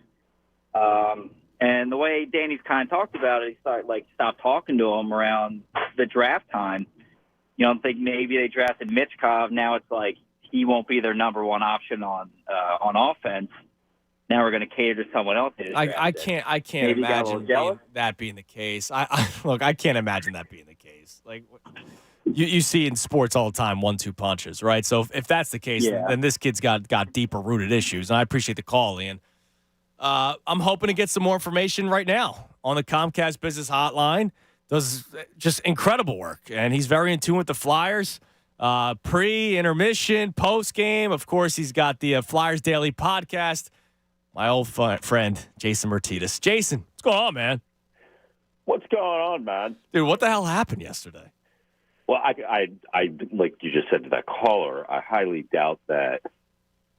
And the way Danny's kind of talked about it, he stopped talking to him around the draft time. I think maybe they drafted Mitchkov. Now it's like he won't be their number one option on offense. Now we're going to cater to someone else. I can't imagine that being the case. I can't imagine that being the case. Like you see in sports all the time, 1-2 punches, right? So if that's the case, then this kid's got deeper rooted issues. And I appreciate the call, Ian. I'm hoping to get some more information right now on the Comcast Business Hotline. Does just incredible work, and he's very in tune with the Flyers. Pre-intermission, post-game. Of course, he's got the Flyers Daily podcast. My old friend, Jason Martius. Jason, what's going on, man? What's going on, man? Dude, what the hell happened yesterday? Well, I like you just said to that caller, I highly doubt that,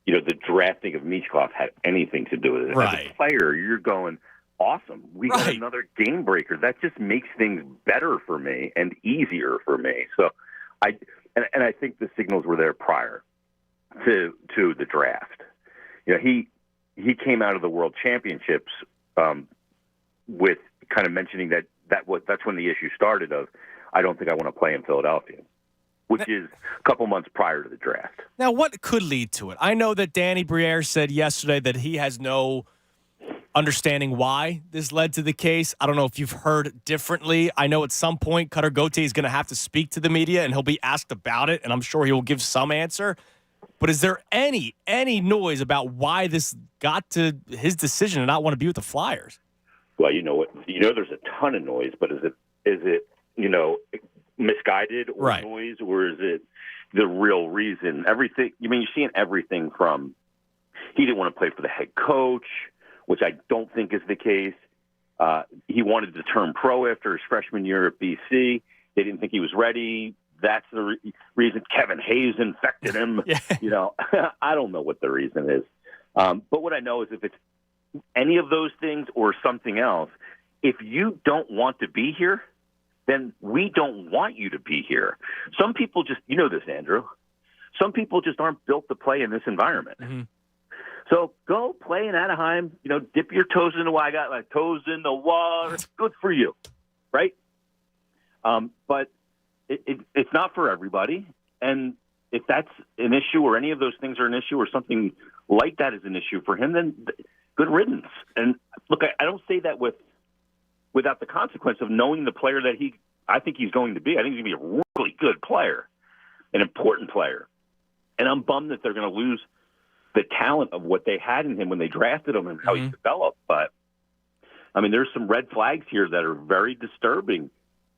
the drafting of Michkov had anything to do with it. Right. As a player, you're going, awesome. We got another game breaker. That just makes things better for me and easier for me. So I think the signals were there prior to the draft. He came out of the World Championships with kind of mentioning that's when the issue started of, I don't think I want to play in Philadelphia, which is a couple months prior to the draft. Now, what could lead to it? I know that Danny Briere said yesterday that he has no understanding why this led to the case. I don't know if you've heard differently. I know at some point Cutter Gauthier is going to have to speak to the media, and he'll be asked about it, and I'm sure he will give some answer. But is there any noise about why this got to his decision to not want to be with the Flyers? Well, there's a ton of noise, but is it misguided or noise, or is it the real reason? Everything. You're seeing everything from he didn't want to play for the head coach, which I don't think is the case. He wanted to turn pro after his freshman year at BC. They didn't think he was ready. That's the reason Kevin Hayes infected him. I don't know what the reason is. But what I know is if it's any of those things or something else, if you don't want to be here, then we don't want you to be here. Some people just, this, Andrew, some people just aren't built to play in this environment. Mm-hmm. So go play in Anaheim, dip your toes in the water. I got my toes in the water. Good for you, right? But it's not for everybody. And if that's an issue or any of those things are an issue or something like that is an issue for him, then good riddance. And look, I don't say that without the consequence of knowing the player that I think he's going to be. I think he's going to be a really good player, an important player. And I'm bummed that they're going to lose the talent of what they had in him when they drafted him and how he developed. But, there's some red flags here that are very disturbing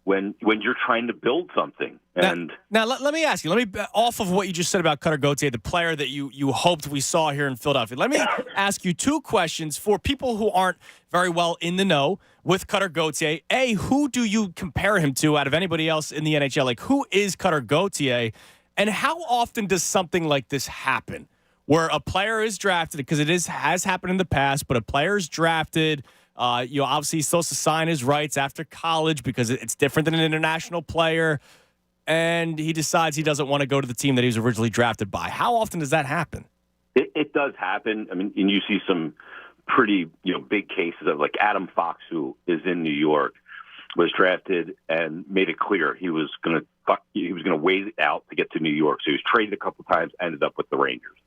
when you're trying to build something. And now let me ask you, off of what you just said about Cutter Gauthier, the player that you hoped we saw here in Philadelphia, let me ask you two questions for people who aren't very well in the know with Cutter Gauthier. A, who do you compare him to out of anybody else in the NHL? Like, who is Cutter Gauthier? And how often does something like this happen where a player is drafted, because has happened in the past, but a player is drafted, obviously he's supposed to sign his rights after college because it's different than an international player, and he decides he doesn't want to go to the team that he was originally drafted by. How often does that happen? It does happen. And you see some pretty big cases of like Adam Fox, who is in New York, was drafted and made it clear he was going to wait it out to get to New York. So he was traded a couple times, ended up with the Rangers.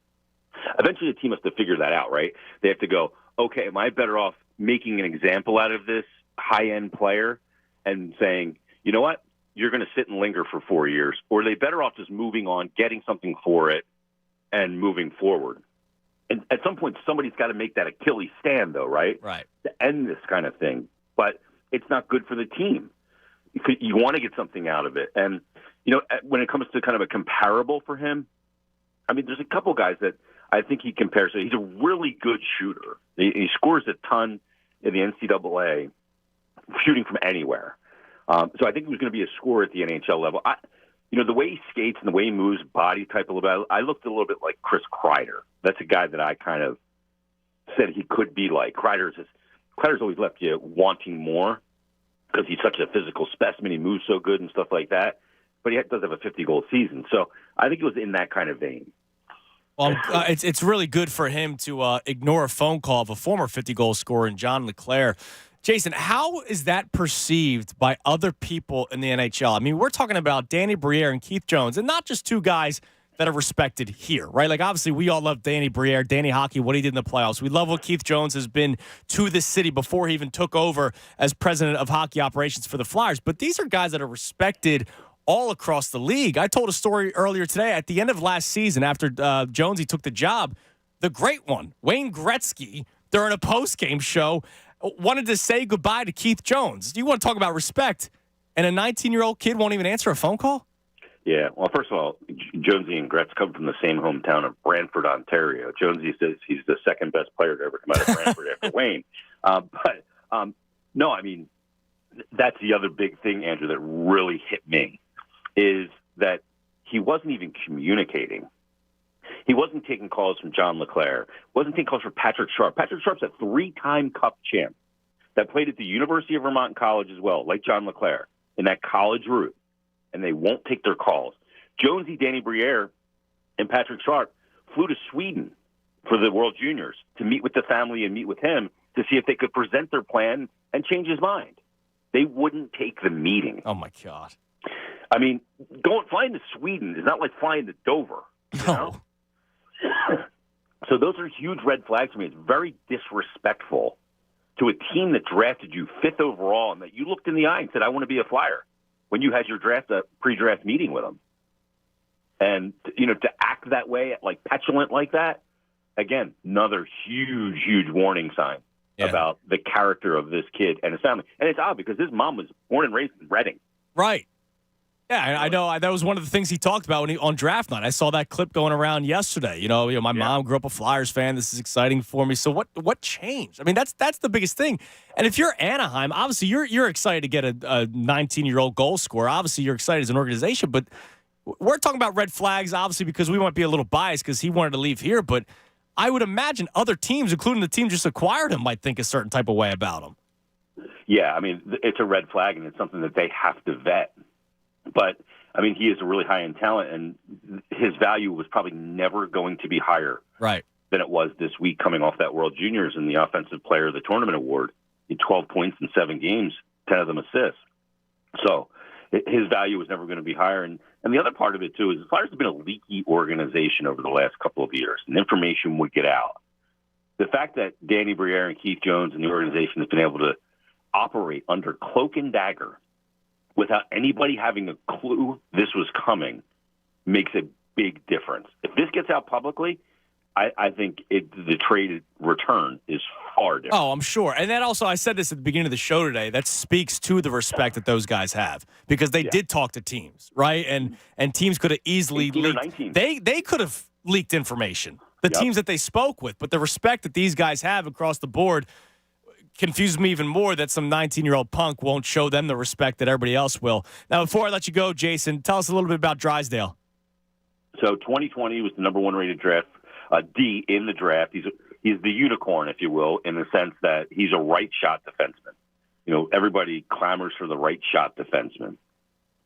Eventually, the team has to figure that out, right? They have to go, okay, am I better off making an example out of this high-end player and saying, you know what, you're going to sit and linger for 4 years, or are they better off just moving on, getting something for it, and moving forward? And at some point, somebody's got to make that Achilles stand, though, right? Right. To end this kind of thing. But it's not good for the team. You want to get something out of it. And, when it comes to kind of a comparable for him, I mean, there's a couple guys that I think he compares to. He's a really good shooter. He scores a ton in the NCAA, shooting from anywhere. So I think he was going to be a scorer at the NHL level. The way he skates and the way he moves, body type a little bit, I looked a little bit like Chris Kreider. That's a guy that I kind of said he could be like. Kreider's always left you wanting more because he's such a physical specimen. He moves so good and stuff like that. But he does have a 50-goal season. So I think it was in that kind of vein. Well, it's really good for him to ignore a phone call of a former 50-goal scorer in John LeClair. Jason, how is that perceived by other people in the NHL? I mean, we're talking about Danny Briere and Keith Jones, and not just two guys that are respected here, right? Like, obviously, we all love Danny Briere, Danny Hockey, what he did in the playoffs. We love what Keith Jones has been to this city before he even took over as president of hockey operations for the Flyers. But these are guys that are respected all across the league. I told a story earlier today. At the end of last season, after Jonesy took the job, the great one, Wayne Gretzky, during a post-game show, wanted to say goodbye to Keith Jones. You want to talk about respect, and a 19-year-old kid won't even answer a phone call? Yeah, well, first of all, Jonesy and Gretz come from the same hometown of Brantford, Ontario. Jonesy says he's the second best player to ever come out of Brantford after Wayne. No, I mean, that's the other big thing, Andrew, that really hit me, is that he wasn't even communicating. He wasn't taking calls from John LeClair, wasn't taking calls from Patrick Sharp. Patrick Sharp's a 3-time Cup champ that played at the University of Vermont College as well, like John LeClair, in that college route, and they won't take their calls. Jonesy, Danny Briere, and Patrick Sharp flew to Sweden for the World Juniors to meet with the family and meet with him to see if they could present their plan and change his mind. They wouldn't take the meeting. Oh, my God. I mean, flying to Sweden is not like flying to Dover. You know? So those are huge red flags for me. It's very disrespectful to a team that drafted you 5th overall and that you looked in the eye and said, I want to be a Flyer, when you had your pre-draft meeting with them. And, to act that way, like petulant like that, again, another huge, huge warning sign about the character of this kid and his family. And it's odd because his mom was born and raised in Reading. Right. Yeah, I know. That was one of the things he talked about on draft night. I saw that clip going around yesterday. My mom grew up a Flyers fan. This is exciting for me. So what changed? I mean, that's the biggest thing. And if you're Anaheim, obviously you're excited to get a 19-year-old goal scorer. Obviously, you're excited as an organization. But we're talking about red flags, obviously, because we might be a little biased because he wanted to leave here. But I would imagine other teams, including the team just acquired him, might think a certain type of way about him. Yeah, I mean, it's a red flag, and it's something that they have to vet. But, I mean, he is a really high-end talent, and his value was probably never going to be higher than it was this week coming off that World Juniors and the Offensive Player of the Tournament award. He had 12 points in 7 games, 10 of them assists. So his value was never going to be higher. And the other part of it, too, is the Flyers have been a leaky organization over the last couple of years, and information would get out. The fact that Danny Briere and Keith Jones and the organization has been able to operate under cloak and dagger without anybody having a clue this was coming makes a big difference. If this gets out publicly, I think the trade return is far different. Oh, I'm sure. And then also, I said this at the beginning of the show today, that speaks to the respect that those guys have because they did talk to teams, right? And teams could have easily leaked. They could have leaked information, the teams that they spoke with, but the respect that these guys have across the board confuses me even more that some 19-year-old punk won't show them the respect that everybody else will. Now, before I let you go, Jason, tell us a little bit about Drysdale. So 2020 was the number 1 rated draft, D in the draft. He's the unicorn, if you will, in the sense that he's a right shot defenseman. Everybody clamors for the right shot defenseman.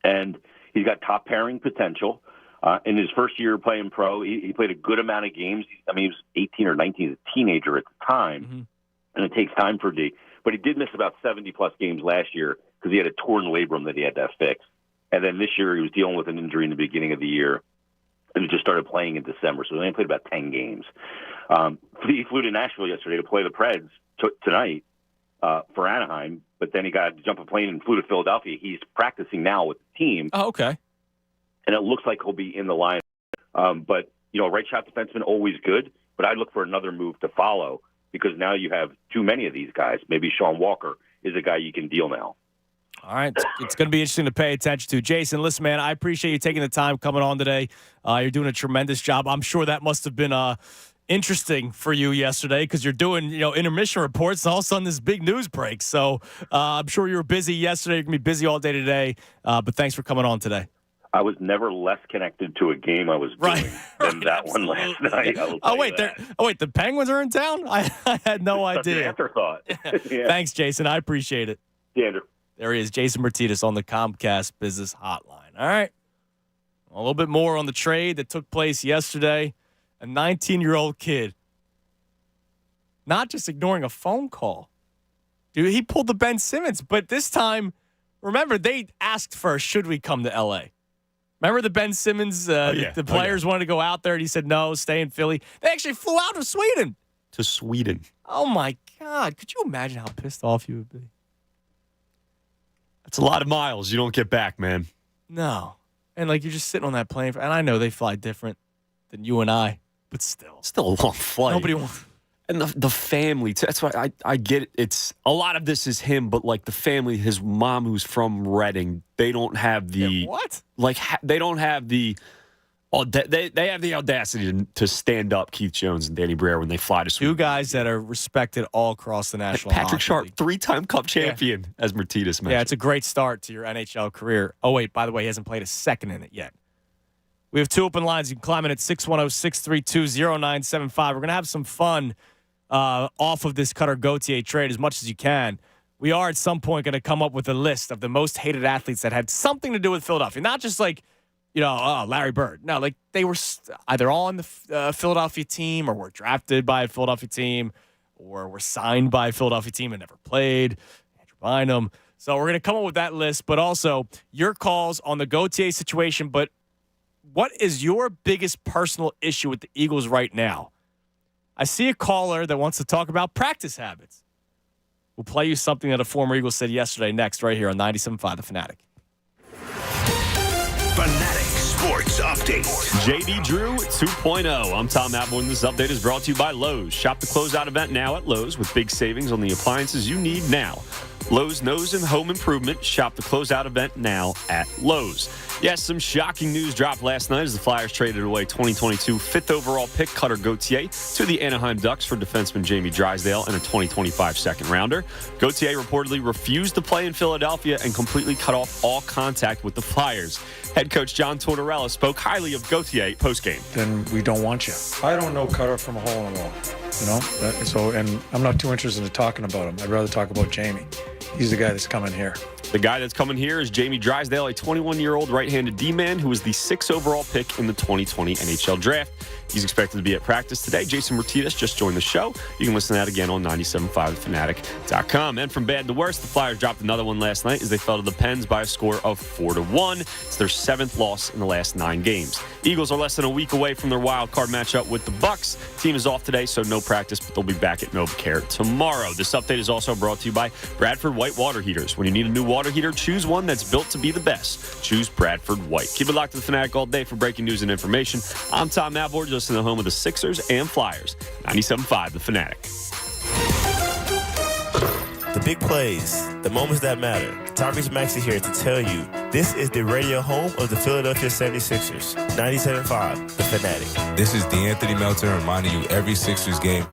And he's got top pairing potential. In his first year playing pro, he played a good amount of games. I mean, he was 18 or 19 as a teenager at the time. Mm-hmm. and it takes time for D. But he did miss about 70-plus games last year because he had a torn labrum that he had to fix. And then this year he was dealing with an injury in the beginning of the year, and he just started playing in December. So he only played about 10 games. He flew to Nashville yesterday to play the Preds tonight for Anaheim, but then he got to jump a plane and flew to Philadelphia. He's practicing now with the team. Oh, okay. And it looks like he'll be in the line. But, right shot defenseman, always good, but I look for another move to follow because now you have too many of these guys. Maybe Sean Walker is a guy you can deal now. All right. It's going to be interesting to pay attention to. Jason, listen, man, I appreciate you taking the time coming on today. You're doing a tremendous job. I'm sure that must have been interesting for you yesterday because you're doing, intermission reports. And all of a sudden, this big news breaks. So I'm sure you were busy yesterday. You're going to be busy all day today. But thanks for coming on today. I was never less connected to a game I was doing than that one last night. Wait, the Penguins are in town? I had no idea. An afterthought. Yeah. Thanks, Jason. I appreciate it. Yeah, Andrew. There he is, Jason Martius on the Comcast Business Hotline. All right. A little bit more on the trade that took place yesterday. A 19-year-old kid not just ignoring a phone call. Dude, he pulled the Ben Simmons. But this time, remember, they asked first, should we come to L.A.? Remember the Ben Simmons, the players wanted to go out there, and he said, no, stay in Philly. They actually flew out to Sweden. To Sweden. Oh, my God. Could you imagine how pissed off you would be? That's a lot of miles you don't get back, man. No. And, you're just sitting on that plane. And I know they fly different than you and I, but still. Still a long flight. Nobody wants. And the family, too. That's why I get it. It's a lot of this is him, but the family, his mom who's from Reading, they don't have the what? They don't have the they have the audacity to stand up Keith Jones and Danny Briere when they fly to Sweden. Two guys that are respected all across the National Patrick Hockey Sharp, League. 3-time Cup champion, as Martinez mentioned. Yeah, it's a great start to your NHL career. Oh wait, by the way, he hasn't played a second in it yet. We have two open lines. You can climb in at 610-632-0975. We're going to have some fun off of this Cutter Gauthier trade as much as you can. We are at some point going to come up with a list of the most hated athletes that had something to do with Philadelphia. Not just Larry Bird. No, they were either all on the Philadelphia team or were drafted by a Philadelphia team or were signed by a Philadelphia team and never played. Andrew Bynum. So we're going to come up with that list, but also your calls on the Gauthier situation. But what is your biggest personal issue with the Eagles right now? I see a caller that wants to talk about practice habits. We'll play you something that a former Eagle said yesterday next right here on 97.5 The Fanatic. Fanatic Sports Update. JD Drew 2.0. I'm Tom Appleton. This update is brought to you by Lowe's. Shop the closeout event now at Lowe's with big savings on the appliances you need now. Lowe's knows in home improvement. Shop the closeout event now at Lowe's. Yes, some shocking news dropped last night as the Flyers traded away 2022 fifth overall pick Cutter Gauthier to the Anaheim Ducks for defenseman Jamie Drysdale and a 2025 second rounder. Gauthier reportedly refused to play in Philadelphia and completely cut off all contact with the Flyers. Head coach John Tortorella spoke highly of Gauthier postgame. Then we don't want you. I don't know Cutter from a hole in a wall, and I'm not too interested in talking about him. I'd rather talk about Jamie. He's the guy that's coming here. The guy that's coming here is Jamie Drysdale, a 21-year-old right-handed D-man who was the 6th overall pick in the 2020 NHL Draft. He's expected to be at practice today. Jason Martius just joined the show. You can listen to that again on 97.5thefanatic.com. And from bad to worse, the Flyers dropped another one last night as they fell to the Pens by a score of 4-1. It's their 7th loss in the last 9 games. Eagles are less than a week away from their wild card matchup with the Bucks. Team is off today, so no practice, but they'll be back at NovaCare tomorrow. This update is also brought to you by Bradford White Water Heaters. When you need a new water heater, choose one that's built to be the best. Choose Bradford White. Keep it locked to the Fanatic all day for breaking news and information. I'm Tom Appleton, just in the home of the Sixers and Flyers. 97.5 The Fanatic. The big plays, the moments that matter. Tyrese Maxey here to tell you this is the radio home of the Philadelphia 76ers. 97.5 The Fanatic. This is DeAnthony Melton reminding you every Sixers game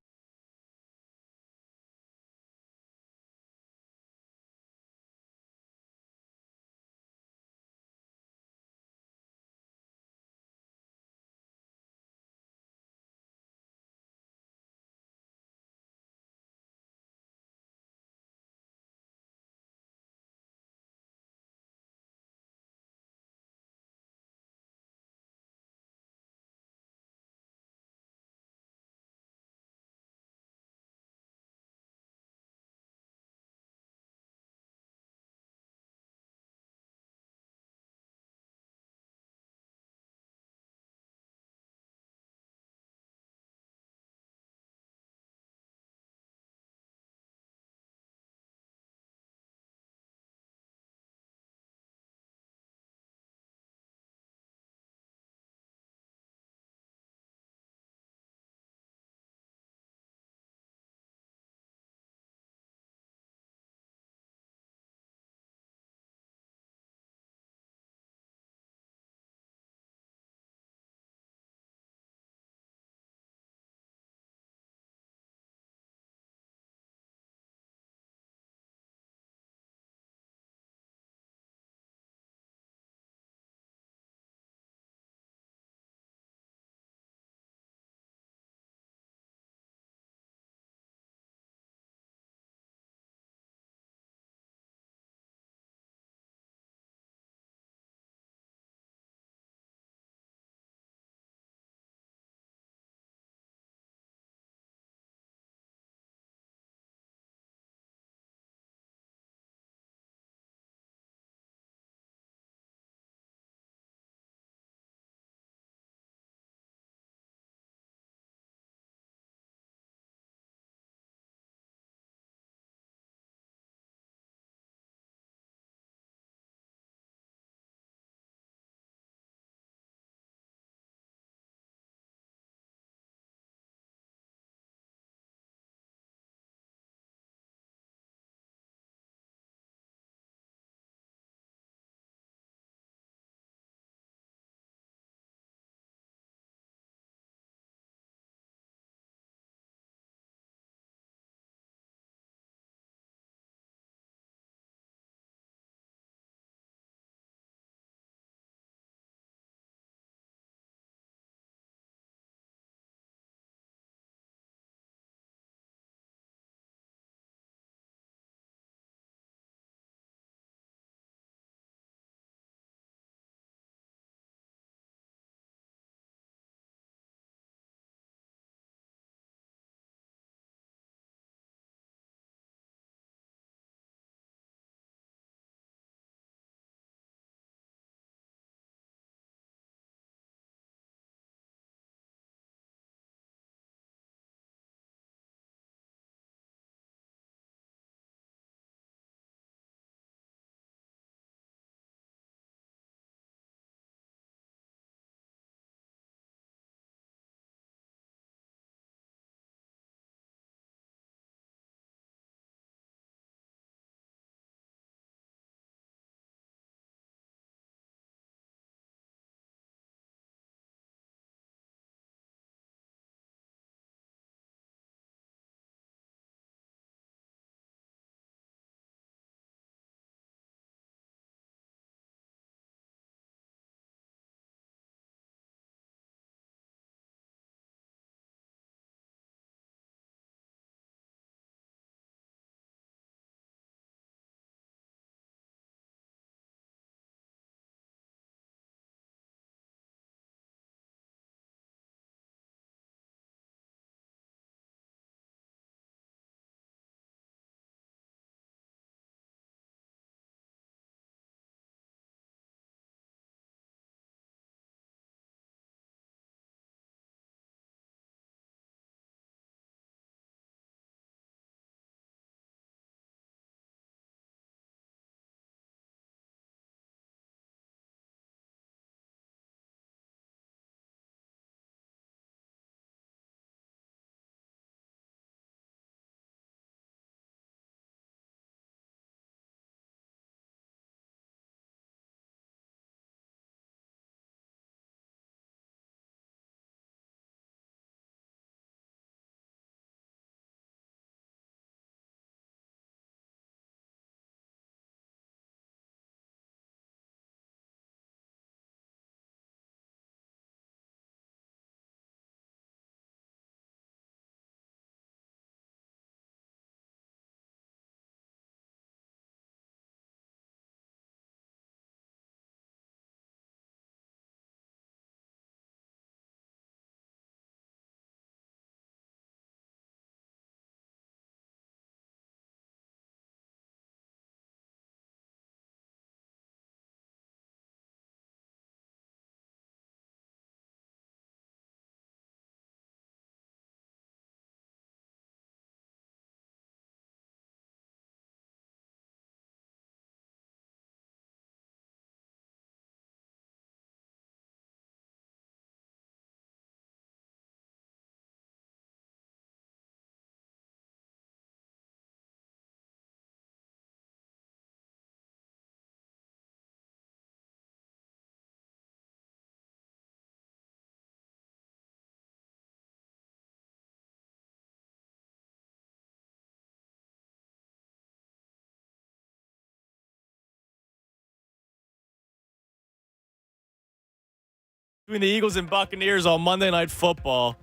between the Eagles and Buccaneers on Monday Night Football.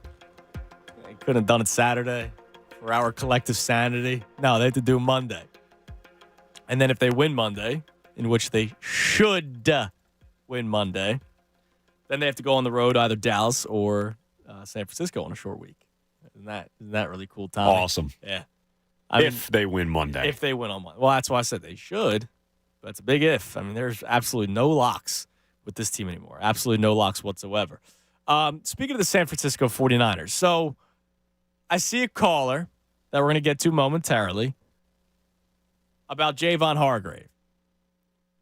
They couldn't have done it Saturday for our collective sanity. No, they had to do Monday. And then if they win Monday, in which they should win Monday, then they have to go on the road, either Dallas or San Francisco on a short week. Isn't that really cool, Tommy? Awesome. Yeah. If they win Monday. If they win on Monday. Well, that's why I said they should. But it's a big if. I mean, there's absolutely no locks with this team anymore. Absolutely no locks whatsoever. Speaking of the San Francisco 49ers, so I see a caller that we're going to get to momentarily about Javon Hargrave.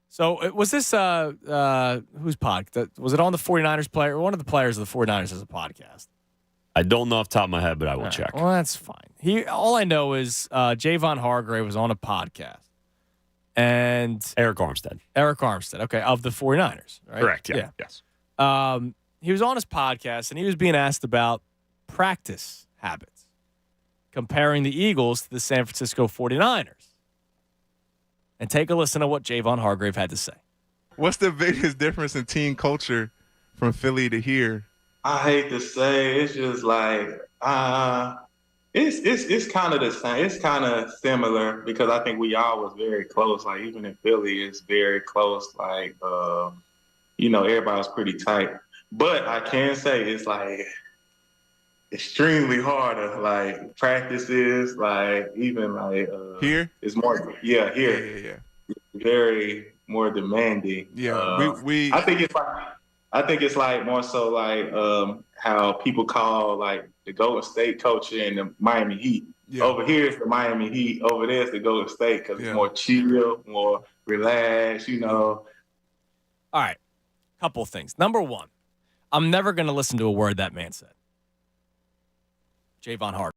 So was this whose podcast? Was it on the 49ers player? One of the players of the 49ers has a podcast. I don't know off the top of my head, but I will check. Well, that's fine. All I know is Javon Hargrave was on a podcast. And Eric Armstead. Okay, of the 49ers, right? Correct, yeah. Yes. He was on his podcast, and he was being asked about practice habits, comparing the Eagles to the San Francisco 49ers. And take a listen to what Javon Hargrave had to say. What's the biggest difference in team culture from Philly to here? I hate to say, it's just like it's kind of the same. It's kind of similar because I think we all was very close. Like even in Philly, it's very close. Like everybody was pretty tight. But I can say it's like extremely harder. Like practices, like even like here, it's more. Yeah, here. Yeah. Very more demanding. Yeah, we. I think it's like more so like how people call like the Golden State coach and the Miami Heat. Yeah. Over here it's the Miami Heat. Over there it's the Golden State because it's more chill, more relaxed, All right. Couple of things. Number one, I'm never going to listen to a word that man said. Javon Hargrave.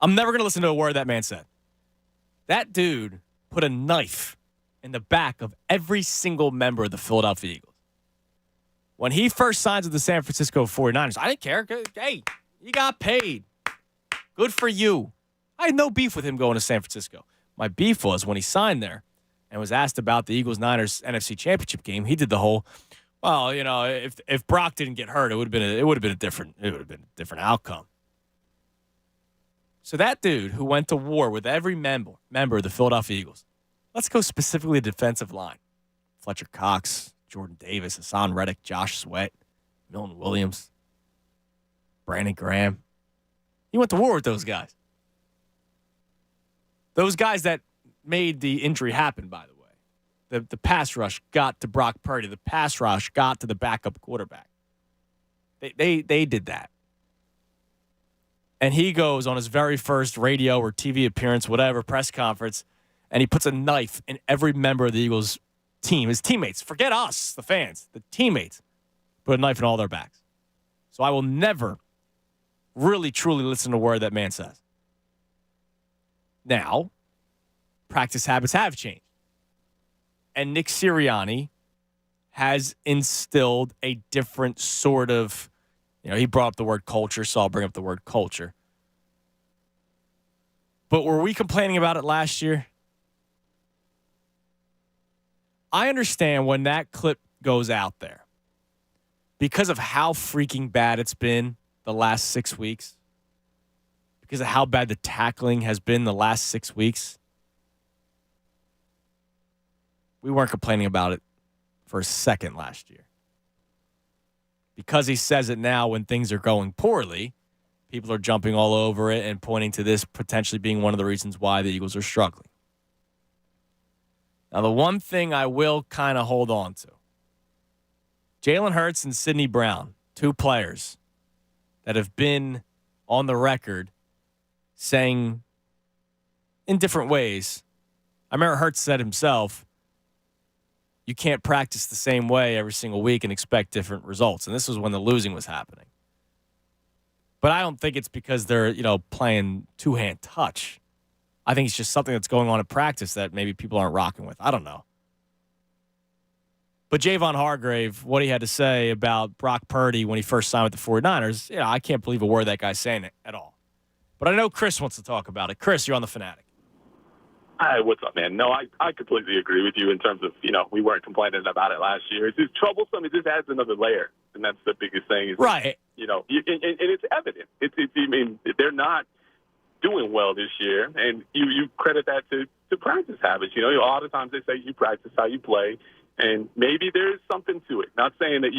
I'm never going to listen to a word that man said. That dude put a knife in the back of every single member of the Philadelphia Eagles. When he first signed with the San Francisco 49ers, I didn't care. Hey, you got paid. Good for you. I had no beef with him going to San Francisco. My beef was when he signed there and was asked about the Eagles-Niners NFC Championship game, he did the whole, well, if Brock didn't get hurt, it would have been a different outcome. So that dude who went to war with every member of the Philadelphia Eagles, let's go specifically to defensive line. Fletcher Cox, Jordan Davis, Hassan Reddick, Josh Sweat, Milton Williams, Brandon Graham. He went to war with those guys. Those guys that made the injury happen, by the way. The pass rush got to Brock Purdy. The pass rush got to the backup quarterback. They did that. And he goes on his very first radio or TV appearance, whatever, press conference, and he puts a knife in every member of the Eagles team. His teammates, forget us, the fans, the teammates, put a knife in all their backs. So I will never really, truly listen to a word that man says. Now, practice habits have changed. And Nick Sirianni has instilled a different sort of, he brought up the word culture, so I'll bring up the word culture. But were we complaining about it last year? I understand when that clip goes out there because of how freaking bad it's been the last 6 weeks, because of how bad the tackling has been the last 6 weeks. We weren't complaining about it for a second last year. Because he says it now when things are going poorly, people are jumping all over it and pointing to this potentially being one of the reasons why the Eagles are struggling. Now, the one thing I will kind of hold on to, Jalen Hurts and Sidney Brown, two players that have been on the record saying in different ways. I remember Hurts said himself, you can't practice the same way every single week and expect different results. And this was when the losing was happening. But I don't think it's because they're, playing two-hand touch. I think it's just something that's going on at practice that maybe people aren't rocking with. I don't know. But Javon Hargrave, what he had to say about Brock Purdy when he first signed with the 49ers, I can't believe a word that guy's saying it at all. But I know Chris wants to talk about it. Chris, you're on the Fanatic. Hi, what's up, man? No, I completely agree with you in terms of, we weren't complaining about it last year. It's just troublesome. It just adds another layer, and that's the biggest thing. Is right. And it's evident. I mean, they're not doing well this year, and you credit that to practice habits. A lot of times they say you practice how you play, and maybe there's something to it. Not saying that,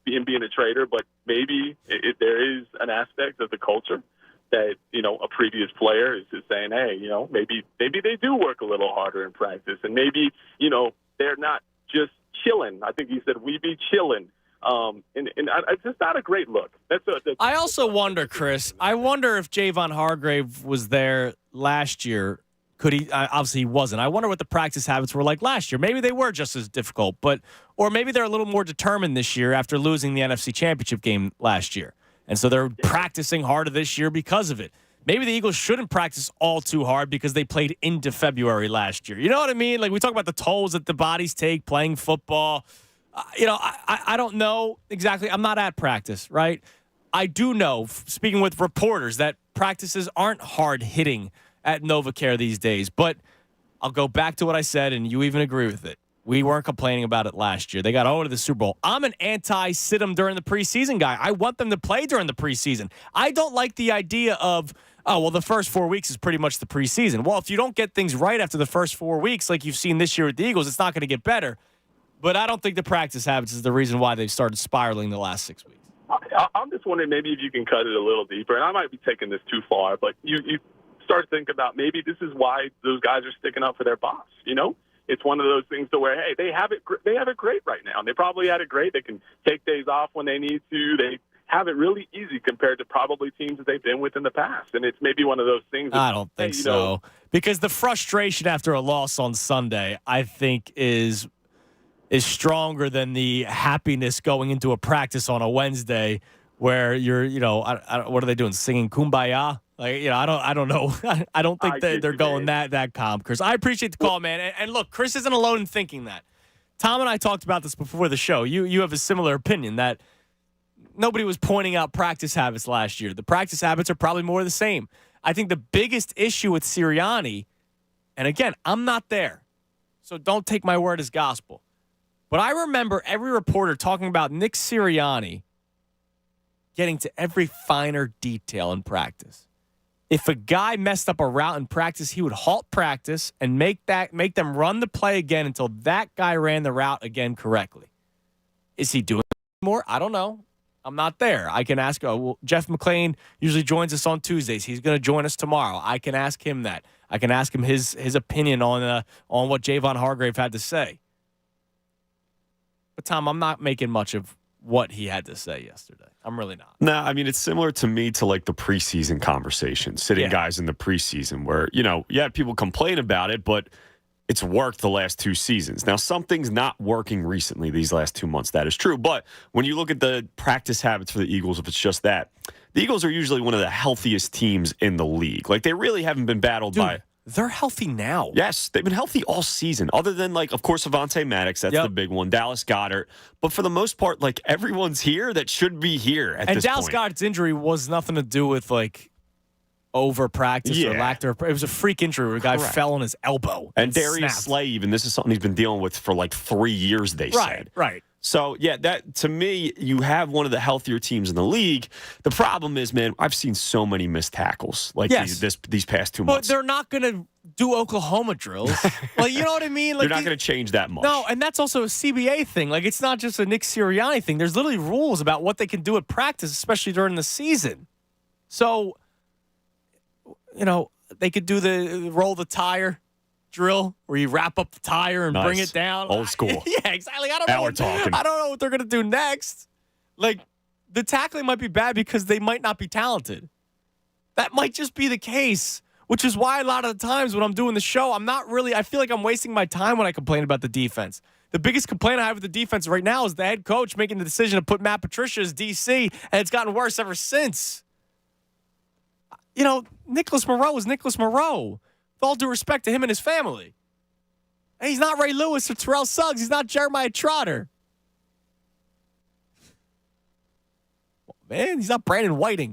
being a trader, but maybe there is an aspect of the culture that, a previous player is just saying, hey, maybe they do work a little harder in practice, and maybe, they're not just chilling. I think he said, we be chilling. It's just not a great look. I also wonder, Chris, if Javon Hargrave was there last year. Could he? Obviously, he wasn't. I wonder what the practice habits were like last year. Maybe they were just as difficult, or maybe they're a little more determined this year after losing the NFC Championship game last year. And so they're practicing harder this year because of it. Maybe the Eagles shouldn't practice all too hard because they played into February last year. You know what I mean? Like, we talk about the tolls that the bodies take playing football. I don't know exactly. I'm not at practice, right? I do know, speaking with reporters, that practices aren't hard hitting at NovaCare these days. But I'll go back to what I said, and you even agree with it. We weren't complaining about it last year. They got over to the Super Bowl. I'm an anti-sit them during the preseason guy. I want them to play during the preseason. I don't like the idea of, the first 4 weeks is pretty much the preseason. Well, if you don't get things right after the first 4 weeks, like you've seen this year with the Eagles, it's not going to get better. But I don't think the practice habits is the reason why they've started spiraling the last 6 weeks. I'm just wondering maybe if you can cut it a little deeper, and I might be taking this too far, but you start to think about maybe this is why those guys are sticking up for their boss, It's one of those things to where, hey, they have it great right now. And they probably had it great. They can take days off when they need to. They have it really easy compared to probably teams that they've been with in the past. And it's maybe one of those things. I don't think so. Because the frustration after a loss on Sunday, I think, is stronger than the happiness going into a practice on a Wednesday where you're, what are they doing? Singing Kumbaya? Like, I don't know. I don't think they're going that calm, Chris. I appreciate the call, man. And look, Chris isn't alone in thinking that. Tom and I talked about this before the show. You have a similar opinion that nobody was pointing out practice habits last year. The practice habits are probably more the same. I think the biggest issue with Sirianni, and again, I'm not there, so don't take my word as gospel, but I remember every reporter talking about Nick Sirianni getting to every finer detail in practice. If a guy messed up a route in practice, he would halt practice and make them run the play again until that guy ran the route again correctly. Is he doing more? I don't know. I'm not there. I can ask. Jeff McClain usually joins us on Tuesdays. He's going to join us tomorrow. I can ask him that. I can ask him his opinion on what Javon Hargrave had to say. But Tom, I'm not making much of what he had to say yesterday. I'm really not. No, I mean, it's similar to me to like the preseason conversation, sitting guys in the preseason where, people complain about it, but it's worked the last 2 seasons. Now, something's not working recently these last 2 months. That is true. But when you look at the practice habits for the Eagles, if it's just that, the Eagles are usually one of the healthiest teams in the league. Like, they really haven't been battled by... They're healthy now. Yes, they've been healthy all season, other than, of course, Avonte Maddox. That's the big one. Dallas Goedert. But for the most part, everyone's here that should be here at this point. And Dallas Goedert's injury was nothing to do with, over practice or lack of. It was a freak injury where a guy fell on his elbow. And Darius Slay, even, this is something he's been dealing with for 3 years, they said. Right. So, that, to me, you have one of the healthier teams in the league. The problem is, man, I've seen so many missed tackles these past 2 months. But they're not going to do Oklahoma drills. You know what I mean? They're not going to change that much. No, and that's also a CBA thing. It's not just a Nick Sirianni thing. There's literally rules about what they can do at practice, especially during the season. So, they could do the roll the tire drill where you wrap up the tire and bring it down. Old school. Yeah, exactly. I don't know what they're going to do next. The tackling might be bad because they might not be talented. That might just be the case, which is why a lot of the times when I'm doing the show, I feel like I'm wasting my time when I complain about the defense. The biggest complaint I have with the defense right now is the head coach making the decision to put Matt Patricia as DC, and it's gotten worse ever since. Nicholas Moreau is Nicholas Moreau. With all due respect to him and his family. And he's not Ray Lewis or Terrell Suggs. He's not Jeremiah Trotter. Man, he's not Brandon Whiting.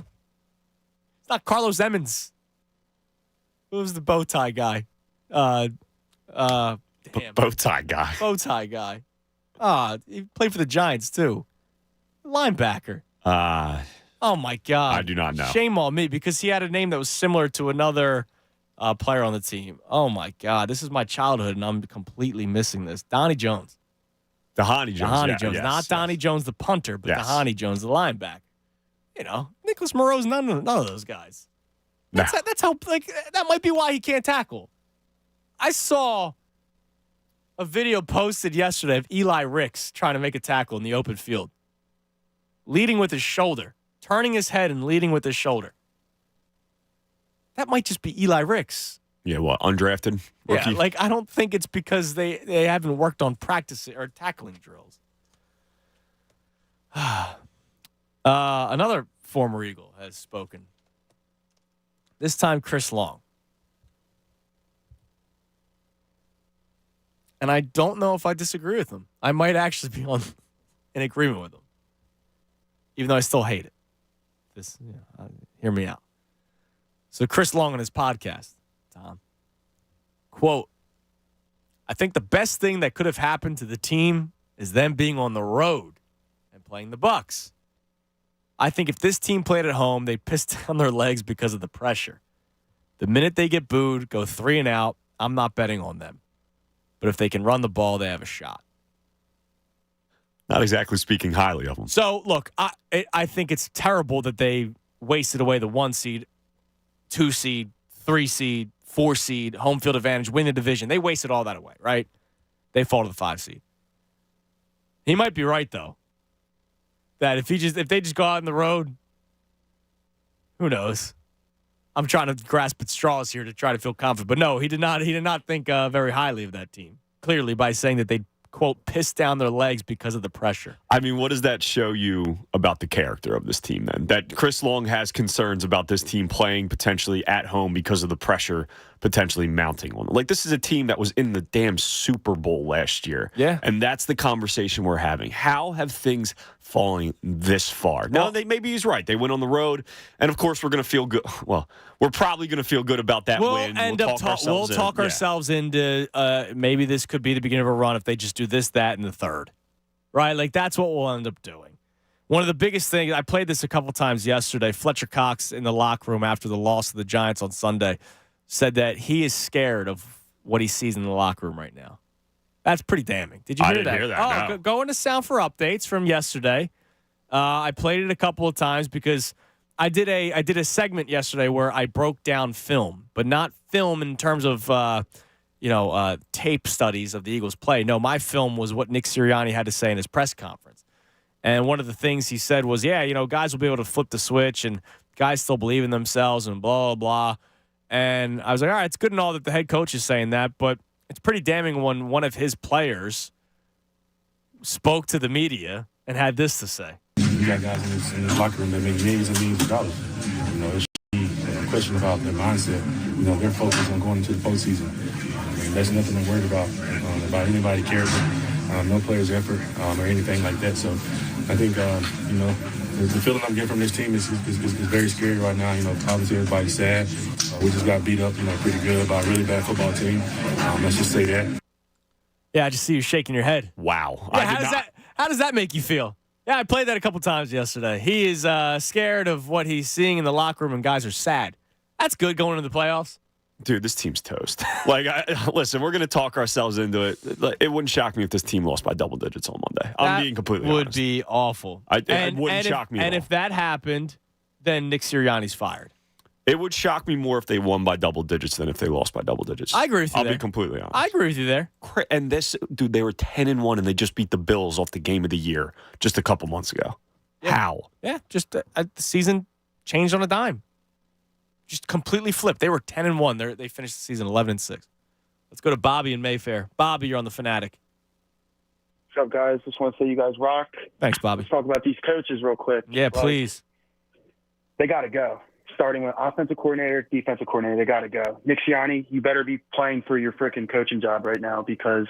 He's not Carlos Emmons. Who was the bow tie guy? Damn. Bow tie guy. Bow tie guy. He played for the Giants, too. Linebacker. Oh, my God. I do not know. Shame on me because he had a name that was similar to another player on the team. Oh, my God. This is my childhood, and I'm completely missing this. Donnie Jones. Dhani Jones. Not Donnie Jones, the punter, but Yes. Dhani Jones, the linebacker. You know, Nicholas Moreau's none of those guys. That's how, like, that might be why he can't tackle. I saw a video posted yesterday of Eli Ricks trying to make a tackle in the open field, leading with his shoulder, turning his head and leading with his shoulder. That might just be Eli Ricks. Yeah, what, undrafted rookie? Yeah, like I don't think it's because they haven't worked on practice or tackling drills. Another former Eagle has spoken. This time, Chris Long. And I don't know if I disagree with him. I might actually be in agreement with him, even though I still hate it. Hear me out. So Chris Long on his podcast, Tom, quote, I think the best thing that could have happened to the team is them being on the road and playing the Bucs. I think if this team played at home, they pissed down their legs because of the pressure. The minute they get booed, go 3 and out, I'm not betting on them. But if they can run the ball, they have a shot. Not exactly speaking highly of them. So, look, I think it's terrible that they wasted away the 1 seed, 2 seed, 3 seed, 4 seed, home field advantage, win the division. They wasted all that away, right? They fall to the 5 seed. He might be right, though. That if they just go out on the road, who knows? I'm trying to grasp at straws here to try to feel confident. But no, he did not think very highly of that team. Clearly by saying that they'd, quote, piss down their legs because of the pressure. I mean, what does that show you about the character of this team then? That Chris Long has concerns about this team playing potentially at home because of the pressure potentially mounting on them. Like, this is a team that was in the damn Super Bowl last year. Yeah. And that's the conversation we're having. How have things fallen this far? Now, maybe he's right. They went on the road, and of course we're going to feel good. Well, we're probably going to feel good about that win. We'll talk ourselves into maybe this could be the beginning of a run if they just do this, that, and the third. Right? Like, that's what we'll end up doing. One of the biggest things, I played this a couple times yesterday. Fletcher Cox in the locker room after the loss of the Giants on Sunday said that he is scared of what he sees in the locker room right now. That's pretty damning. Did you hear that? I didn't hear that, no. Go into Sound for updates from yesterday. I played it a couple of times because I did a segment yesterday where I broke down film, but not film in terms of tape studies of the Eagles play. No, my film was what Nick Sirianni had to say in his press conference. And one of the things he said was, guys will be able to flip the switch and guys still believe in themselves and blah, blah, blah. And I was like, all right, it's good and all that the head coach is saying that, but it's pretty damning when one of his players spoke to the media and had this to say. You got guys in this locker room that make millions and millions of dollars. It should be a question about their mindset. Their focus on going into the postseason. There's nothing I'm worried about anybody's character, no player's effort, or anything like that. So I think, the feeling I'm getting from this team is very scary right now. Obviously everybody's sad. We just got beat up, pretty good by a really bad football team. Let's just say that. Yeah, I just see you shaking your head. Wow. Yeah, how does that make you feel? Yeah, I played that a couple times yesterday. He is scared of what he's seeing in the locker room, and guys are sad. That's good going into the playoffs. Dude, this team's toast. Listen, we're going to talk ourselves into it. It wouldn't shock me if this team lost by double digits on Monday. I'm being completely honest. Would be awful. It wouldn't shock me at all. And if that happened, then Nick Sirianni's fired. It would shock me more if they won by double digits than if they lost by double digits. I agree with you I'll there. be completely honest. I agree with you there. And they were 10-1 and they just beat the Bills off the game of the year just a couple months ago. Yeah. How? Yeah, just the season changed on a dime. Just completely flipped. They were 10-1. They finished the season 11-6. Let's go to Bobby in Mayfair. Bobby, you're on the Fanatic. What's up, guys? Just want to say you guys rock. Thanks, Bobby. Let's talk about these coaches real quick. Yeah, please. They got to go. Starting with offensive coordinator, defensive coordinator, they got to go. Nick Sirianni, you better be playing for your freaking coaching job right now because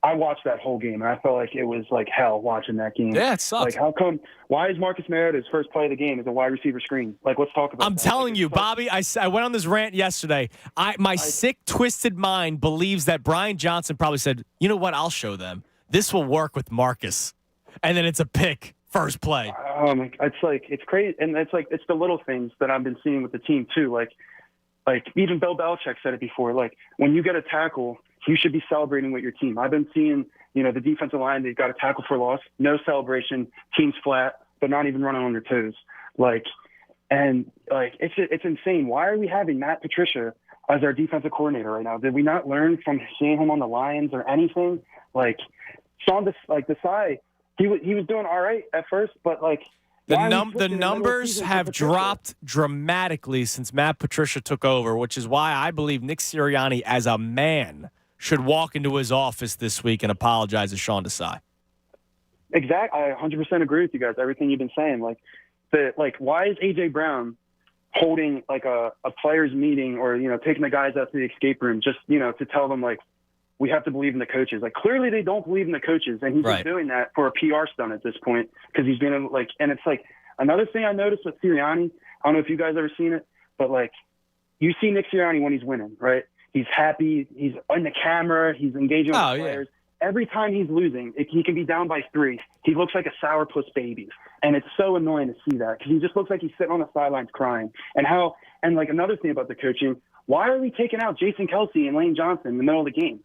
I watched that whole game, and I felt like it was like hell watching that game. Yeah, it sucks. Like, how come? Why is Marcus Mariota, his first play of the game, is a wide receiver screen? Like, let's talk about I'm that. telling you, Bobby, I went on this rant yesterday. My sick, twisted mind believes that Brian Johnson probably said, you know what, I'll show them. This will work with Marcus. And then it's a pick, first play. It's crazy. And it's the little things that I've been seeing with the team, too. Like even Bill Belichick said it before. Like, when you get a tackle, you should be celebrating with your team. I've been seeing, the defensive line, they've got a tackle for loss, no celebration, team's flat, but not even running on their toes. It's insane. Why are we having Matt Patricia as our defensive coordinator right now? Did we not learn from seeing him on the Lions or anything? Sean Desai, he was doing all right at first, but the numbers have dropped dramatically since Matt Patricia took over, which is why I believe Nick Sirianni, as a man, should walk into his office this week and apologize to Sean Desai. Exactly. I 100% agree with you guys, everything you've been saying. Why is A.J. Brown holding a players meeting or, taking the guys out to the escape room just, to tell them, we have to believe in the coaches. Clearly they don't believe in the coaches, and he's just doing that for a PR stunt at this point because he's been and it's another thing I noticed with Sirianni, I don't know if you guys ever seen it, but you see Nick Sirianni when he's winning, right? He's happy. He's on the camera. He's engaging with the players. Every time he's losing, he can be down by 3. He looks like a sourpuss baby. And it's so annoying to see that because he just looks like he's sitting on the sidelines crying. And another thing about the coaching, why are we taking out Jason Kelsey and Lane Johnson in the middle of the game?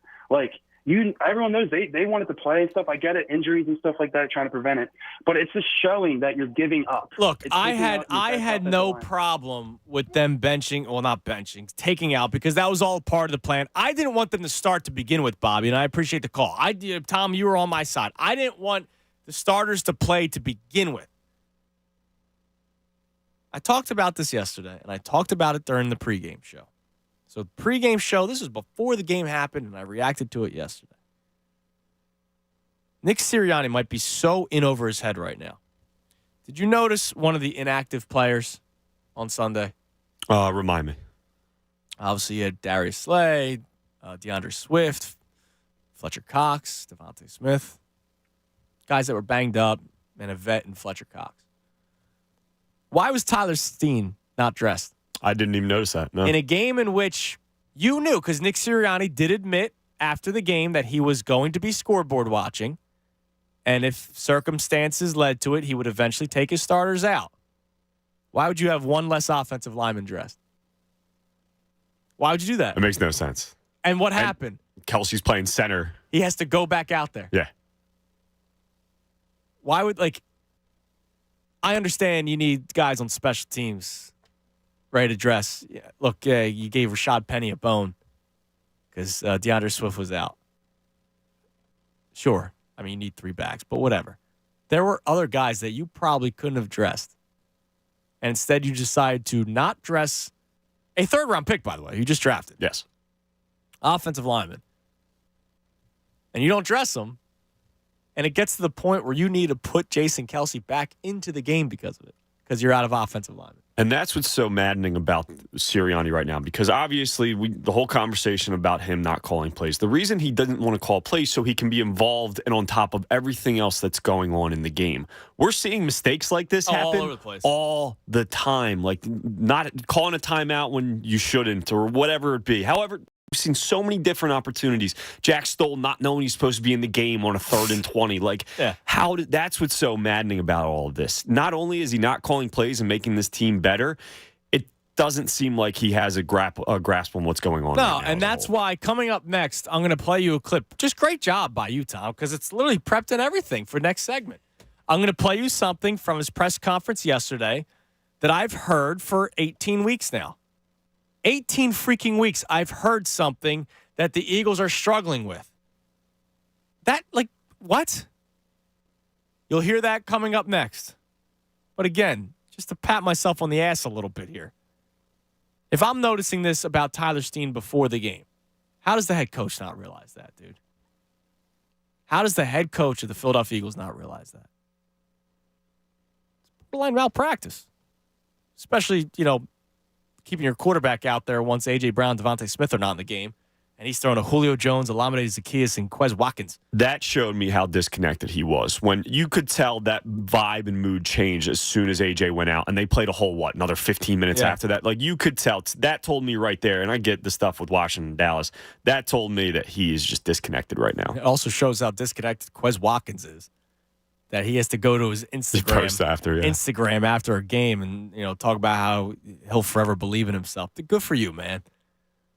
Everyone knows they wanted to play and stuff. I get it, injuries and stuff like that, trying to prevent it. But it's just showing that you're giving up. Look, I had no problem with them taking out because that was all part of the plan. I didn't want them to start to begin with, Bobby, and I appreciate the call. Tom, you were on my side. I didn't want the starters to play to begin with. I talked about this yesterday, and I talked about it during the pregame show. So the pregame show, this was before the game happened, and I reacted to it yesterday. Nick Sirianni might be so in over his head right now. Did you notice one of the inactive players on Sunday? Remind me. Obviously, you had Darius Slay, DeAndre Swift, Fletcher Cox, Devontae Smith. Guys that were banged up, and a vet in Fletcher Cox. Why was Tyler Steen not dressed? I didn't even notice that. No. In a game in which you knew, because Nick Sirianni did admit after the game that he was going to be scoreboard watching, and if circumstances led to it, he would eventually take his starters out. Why would you have one less offensive lineman dressed? Why would you do that? It makes no sense. And what happened? Kelsey's playing center. He has to go back out there. Yeah. Why would, I understand you need guys on special teams ready to dress. Yeah, look, you gave Rashad Penny a bone because DeAndre Swift was out. Sure. I mean, you need 3 backs, but whatever. There were other guys that you probably couldn't have dressed. And instead, you decided to not dress a 3rd-round pick, by the way, you just drafted. Yes. Offensive lineman. And you don't dress them. And it gets to the point where you need to put Jason Kelsey back into the game because of it, because you're out of offensive linemen. And that's what's so maddening about Sirianni right now, because obviously the whole conversation about him not calling plays, the reason he doesn't want to call plays so he can be involved and on top of everything else that's going on in the game. We're seeing mistakes like this happen all over the place, all the time, not calling a timeout when you shouldn't or whatever it be. However, we've seen so many different opportunities. Jack Stoll not knowing he's supposed to be in the game on a 3rd and 20. That's what's so maddening about all of this. Not only is he not calling plays and making this team better, it doesn't seem like he has a grasp on what's going on. No, and that's why coming up next, I'm going to play you a clip. Just great job by you, Tom, because it's literally prepped and everything for next segment. I'm going to play you something from his press conference yesterday that I've heard for 18 weeks now. 18 freaking weeks, I've heard something that the Eagles are struggling with. What? You'll hear that coming up next. But again, just to pat myself on the ass a little bit here. If I'm noticing this about Tyler Steen before the game, how does the head coach not realize that, dude? How does the head coach of the Philadelphia Eagles not realize that? It's borderline malpractice. Especially, keeping your quarterback out there once A.J. Brown, Devontae Smith are not in the game. And he's throwing to Julio Jones, Olamide Zaccheaus, and Quez Watkins. That showed me how disconnected he was. When you could tell that vibe and mood changed as soon as AJ went out, and they played a whole, another 15 minutes after that. Like, you could tell. That told me right there, and I get the stuff with Washington and Dallas. That told me that he is just disconnected right now. It also shows how disconnected Quez Watkins is. That he has to go to his Instagram after a game and talk about how he'll forever believe in himself. Good for you, man.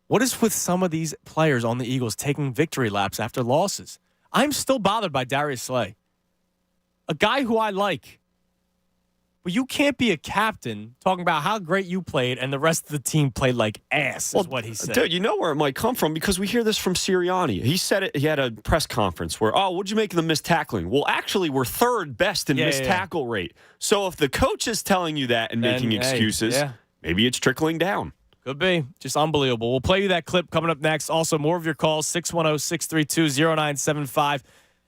What is with some of these players on the Eagles taking victory laps after losses? I'm still bothered by Darius Slay, a guy who I like. But you can't be a captain talking about how great you played and the rest of the team played like ass, is what he said. Dude, you know where it might come from because we hear this from Sirianni. He said it. He had a press conference where, what'd you make of the missed tackling? Well, actually, we're third best in missed tackle rate. So if the coach is telling you that and making excuses, maybe it's trickling down. Could be. Just unbelievable. We'll play you that clip coming up next. Also, more of your calls, 610-632-0975.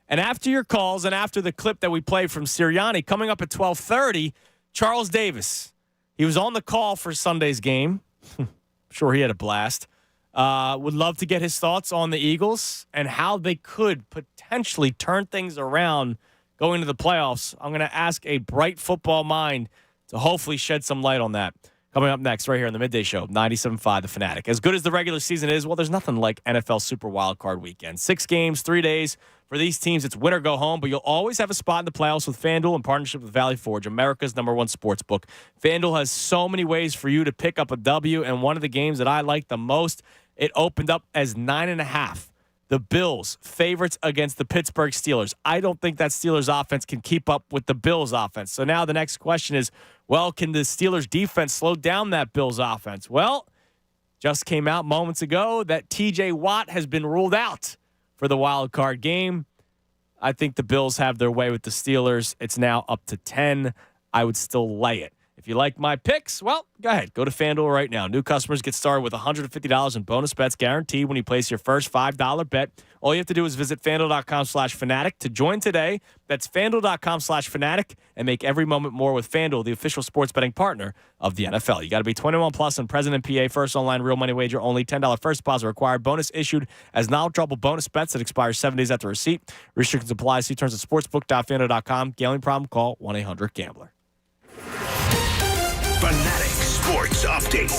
And after your calls and after the clip that we played from Sirianni, coming up at 12:30, Charles Davis. He was on the call for Sunday's game. I'm sure he had a blast. Would love to get his thoughts on the Eagles and how they could potentially turn things around going to the playoffs. I'm going to ask a bright football mind to hopefully shed some light on that. Coming up next, right here on the Midday Show, 97.5 The Fanatic. As good as the regular season is, well, there's nothing like NFL Super Wildcard Weekend. 6 games, 3 days. For these teams, it's win or go home, but you'll always have a spot in the playoffs with FanDuel in partnership with Valley Forge, America's #1 sports book. FanDuel has so many ways for you to pick up a W, and one of the games that I like the most, it opened up as 9.5. The Bills, favorites against the Pittsburgh Steelers. I don't think that Steelers offense can keep up with the Bills offense. So now the next question is, well, can the Steelers defense slow down that Bills offense? Well, just came out moments ago that TJ Watt has been ruled out for the wild card game. I think the Bills have their way with the Steelers. It's now up to 10. I would still lay it. If you like my picks, well, go ahead. Go to FanDuel right now. New customers get started with $150 in bonus bets guaranteed when you place your first $5 bet. All you have to do is visit FanDuel.com/Fanatic to join today. That's FanDuel.com/Fanatic and make every moment more with FanDuel, the official sports betting partner of the NFL. You got to be 21 plus and present in PA. First online real money wager only. $10 first deposit required. Bonus issued as non-withdrawable bonus bets that expire 7 days after receipt. Restrictions apply. See terms at sportsbook.fanduel.com. Gambling problem? Call 1-800-GAMBLER. Fanatic Sports Update.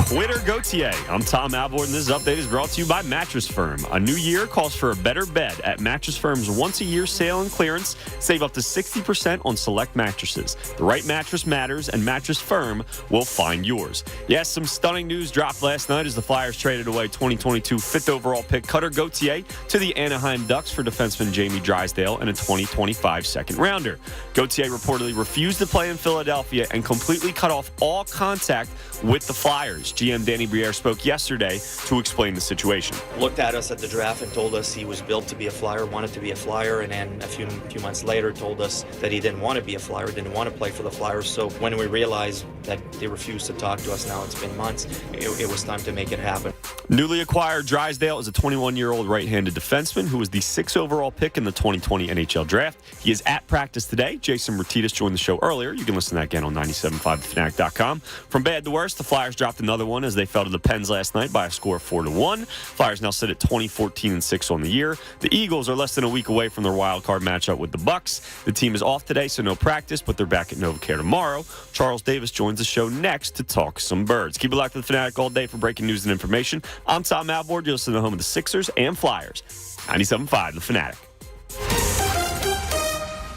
Quitter Gautier. I'm Tom Alvord, and this update is brought to you by Mattress Firm. A new year calls for a better bed. At Mattress Firm's once-a-year sale and clearance, save up to 60% on select mattresses. The right mattress matters, and Mattress Firm will find yours. Yes, some stunning news dropped last night as the Flyers traded away 2022 5th overall pick Cutter Gautier to the Anaheim Ducks for defenseman Jamie Drysdale and a 2025 second-rounder. Gautier reportedly refused to play in Philadelphia and completely cut off all contact with the Flyers. GM Danny Briere spoke yesterday to explain the situation. Looked at us at the draft and told us he was built to be a Flyer, wanted to be a Flyer, and then a few months later told us that he didn't want to be a Flyer, didn't want to play for the Flyers. So when we realized that they refused to talk to us, now it's been months, it was time to make it happen. Newly acquired Drysdale is a 21-year-old right-handed defenseman who was the 6th overall pick in the 2020 NHL draft. He is at practice today. Jason Martius joined the show earlier. You can listen to that again on 97.5thefanatic.com. From bad to worse, the Flyers dropped another one as they fell to the Pens last night by a score of 4-1. Flyers now sit at 20-14-6 on the year. The Eagles are less than a week away from their wild card matchup with the Bucks. The team is off today, so no practice, but they're back at NovaCare tomorrow. Charles Davis joins the show next to talk some birds. Keep it locked to the Fanatic all day for breaking news and information. I'm Tom Alvord. You're listening to the home of the Sixers and Flyers. 97.5 The Fanatic.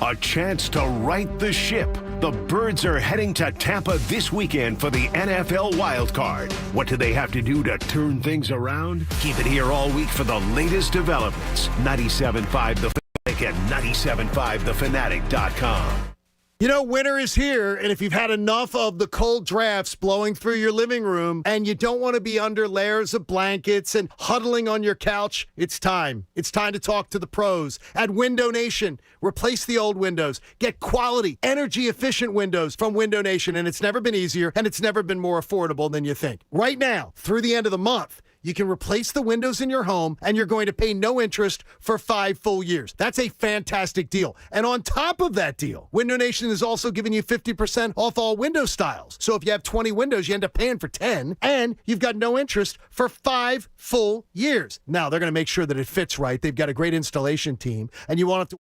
A chance to right the ship. The Birds are heading to Tampa this weekend for the NFL Wild Card. What do they have to do to turn things around? Keep it here all week for the latest developments. 97.5 The Fanatic at 97.5thefanatic.com. You know, winter is here, and if you've had enough of the cold drafts blowing through your living room and you don't want to be under layers of blankets and huddling on your couch, it's time. It's time to talk to the pros at Window Nation. Replace the old windows. Get quality, energy-efficient windows from Window Nation, and it's never been easier, and it's never been more affordable than you think. Right now, through the end of the month, You can replace the windows in your home, and you're going to pay no interest for 5 full years. That's a fantastic deal. And on top of that deal, Window Nation is also giving you 50% off all window styles. So if you have 20 windows, you end up paying for 10, and you've got no interest for 5 full years. Now, they're going to make sure that it fits right. They've got a great installation team, and you won't have to.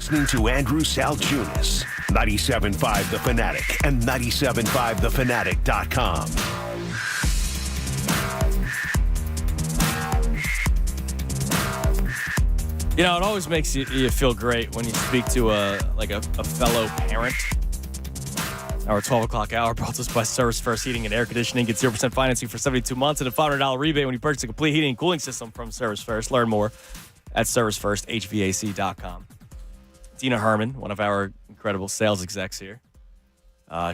Listening to Andrew Salchunas, 97.5 The Fanatic and 97.5thefanatic.com. You know, it always makes you feel great when you speak to a fellow parent. Our 12 o'clock hour brought to us by Service First Heating and Air Conditioning. Get 0% financing for 72 months and a $500 rebate when you purchase a complete heating and cooling system from Service First. Learn more at servicefirsthvac.com. Dina Herman, one of our incredible sales execs here.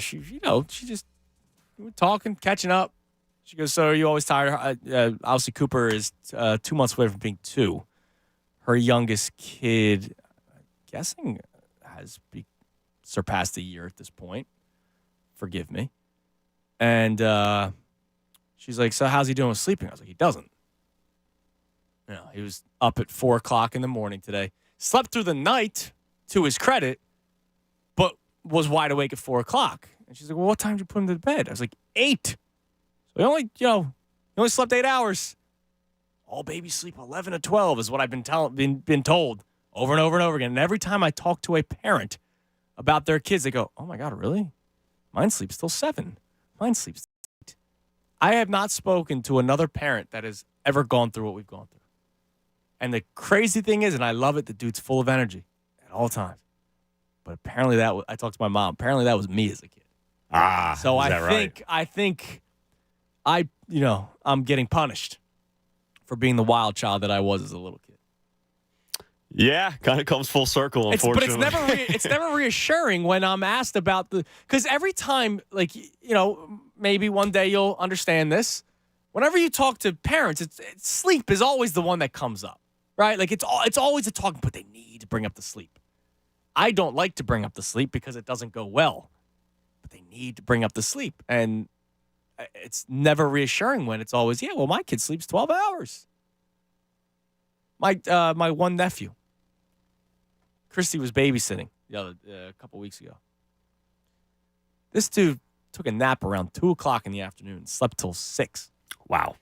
She just, we were talking, catching up. She goes, so are you always tired? Obviously, Cooper is 2 months away from being 2. Her youngest kid, I'm guessing, has surpassed a year at this point. Forgive me. And she's like, so how's he doing with sleeping? I was like, he doesn't. He was up at 4 o'clock in the morning today. Slept through the night, to his credit, but was wide awake at 4 o'clock. And she's like, well, what time did you put him to bed? I was like, 8. So he only slept 8 hours. All babies sleep 11 to 12 is what I've been told over and over and over again. And every time I talk to a parent about their kids, they go, oh, my God, really? Mine sleeps till 7. Mine sleeps till 8. I have not spoken to another parent that has ever gone through what we've gone through. And the crazy thing is, and I love it, the dude's full of energy at all times. But apparently I talked to my mom. Apparently that was me as a kid. So I think I'm getting punished for being the wild child that I was as a little kid. Yeah, kind of comes full circle, unfortunately. But it's never reassuring when I'm asked about because every time, maybe one day you'll understand this. Whenever you talk to parents, it's sleep is always the one that comes up, right? Like it's always a talking, but they need to bring up the sleep. I don't like to bring up the sleep because it doesn't go well, but they need to bring up the sleep. And it's never reassuring when it's always, my kid sleeps 12 hours. My one nephew, Christy, was babysitting a couple weeks ago. This dude took a nap around 2 o'clock in the afternoon, slept till 6. Wow.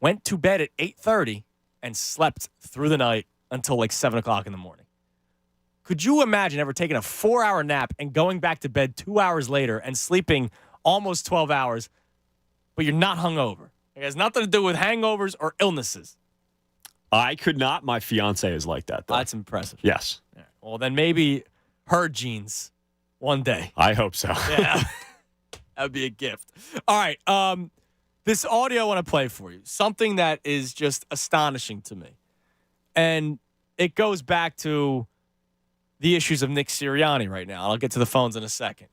Went to bed at 8:30 and slept through the night until like 7 o'clock in the morning. Could you imagine ever taking a 4-hour nap and going back to bed 2 hours later and sleeping almost 12 hours, but you're not hungover? It has nothing to do with hangovers or illnesses. I could not. My fiance is like that, though. That's impressive. Yes. Yeah. Well, then maybe her genes one day. I hope so. Yeah. That would be a gift. All right. This audio I want to play for you. Something that is just astonishing to me. And it goes back to the issues of Nick Sirianni right now. I'll get to the phones in a second.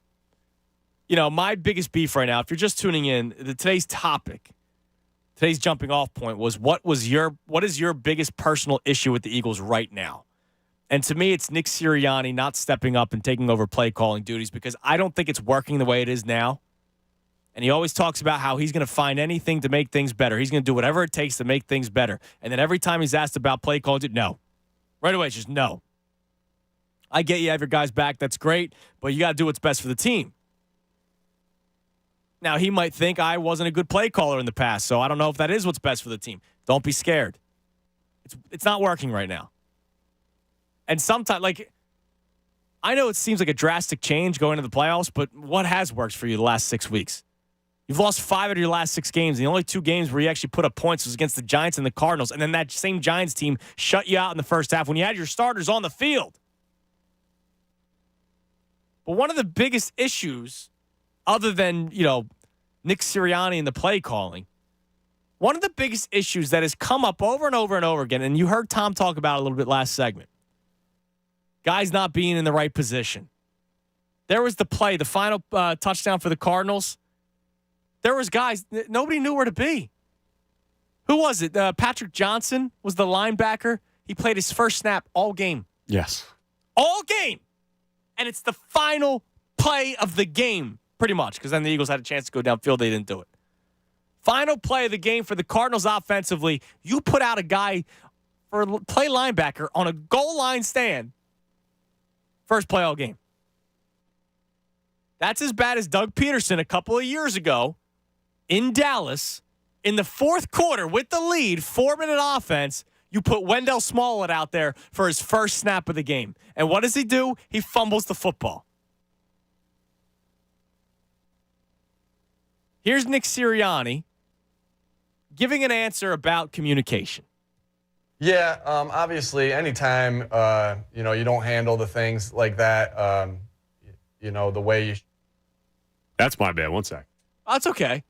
My biggest beef right now, if you're just tuning in, today's jumping off point was what is your biggest personal issue with the Eagles right now? And to me, it's Nick Sirianni not stepping up and taking over play calling duties because I don't think it's working the way it is now. And he always talks about how he's going to find anything to make things better. He's going to do whatever it takes to make things better. And then every time he's asked about play calling, no. Right away, it's just no. I get you have your guys back. That's great. But you got to do what's best for the team. Now, he might think I wasn't a good play caller in the past, so I don't know if that is what's best for the team. Don't be scared. It's not working right now. And sometimes, I know it seems like a drastic change going into the playoffs, but what has worked for you the last 6 weeks? You've lost 5 out of your last 6 games. The only 2 games where you actually put up points was against the Giants and the Cardinals, and then that same Giants team shut you out in the first half when you had your starters on the field. But one of the biggest issues, other than, Nick Sirianni and the play calling, one of the biggest issues that has come up over and over and over again, and you heard Tom talk about it a little bit last segment, guys not being in the right position. There was the final touchdown for the Cardinals. There was guys, nobody knew where to be. Who was it? Patrick Johnson was the linebacker. He played his first snap all game. Yes. All game. And it's the final play of the game, pretty much, because then the Eagles had a chance to go downfield. They didn't do it. Final play of the game for the Cardinals offensively. You put out a guy for play linebacker on a goal line stand. First play all game. That's as bad as Doug Peterson a couple of years ago in Dallas in the fourth quarter with the lead, 4-minute offense. You put Wendell Smollett out there for his first snap of the game. And what does he do? He fumbles the football. Here's Nick Sirianni giving an answer about communication. Yeah, obviously, anytime, you don't handle the things like that, the way you That's my bad. One sec. Oh, that's okay.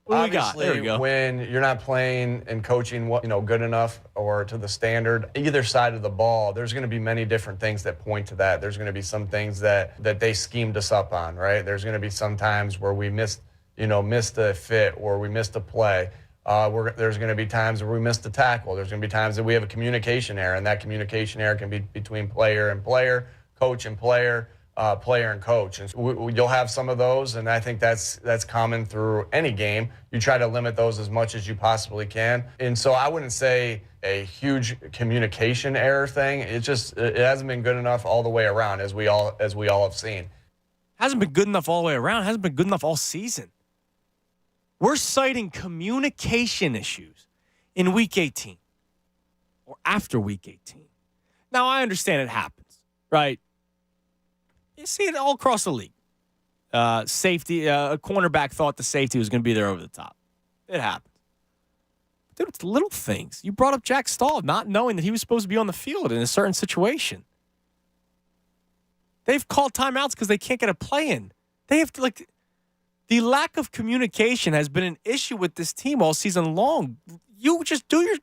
What do we got? There we obviously, go. when you're not playing and coaching good enough or to the standard, either side of the ball, there's going to be many different things that point to that. There's going to be some things that they schemed us up on, right? There's going to be some times where we missed a fit or we missed a play. There's going to be times where we missed a tackle. There's going to be times that we have a communication error, and that communication error can be between player and player, coach and player, player and coach. And so you'll have some of those, and I think that's common through any game. You try to limit those as much as you possibly can. And so I wouldn't say a huge communication error thing. It hasn't been good enough all the way around, as we all have seen. Hasn't been good enough all the way around. Hasn't been good enough all season. We're citing communication issues in Week 18 or after Week 18. Now, I understand it happens, right? You see it all across the league. Safety, a cornerback thought the safety was going to be there over the top. It happens. Dude, it's little things. You brought up Jack Stahl not knowing that he was supposed to be on the field in a certain situation. They've called timeouts because they can't get a play in. They have to, the lack of communication has been an issue with this team all season long. You just do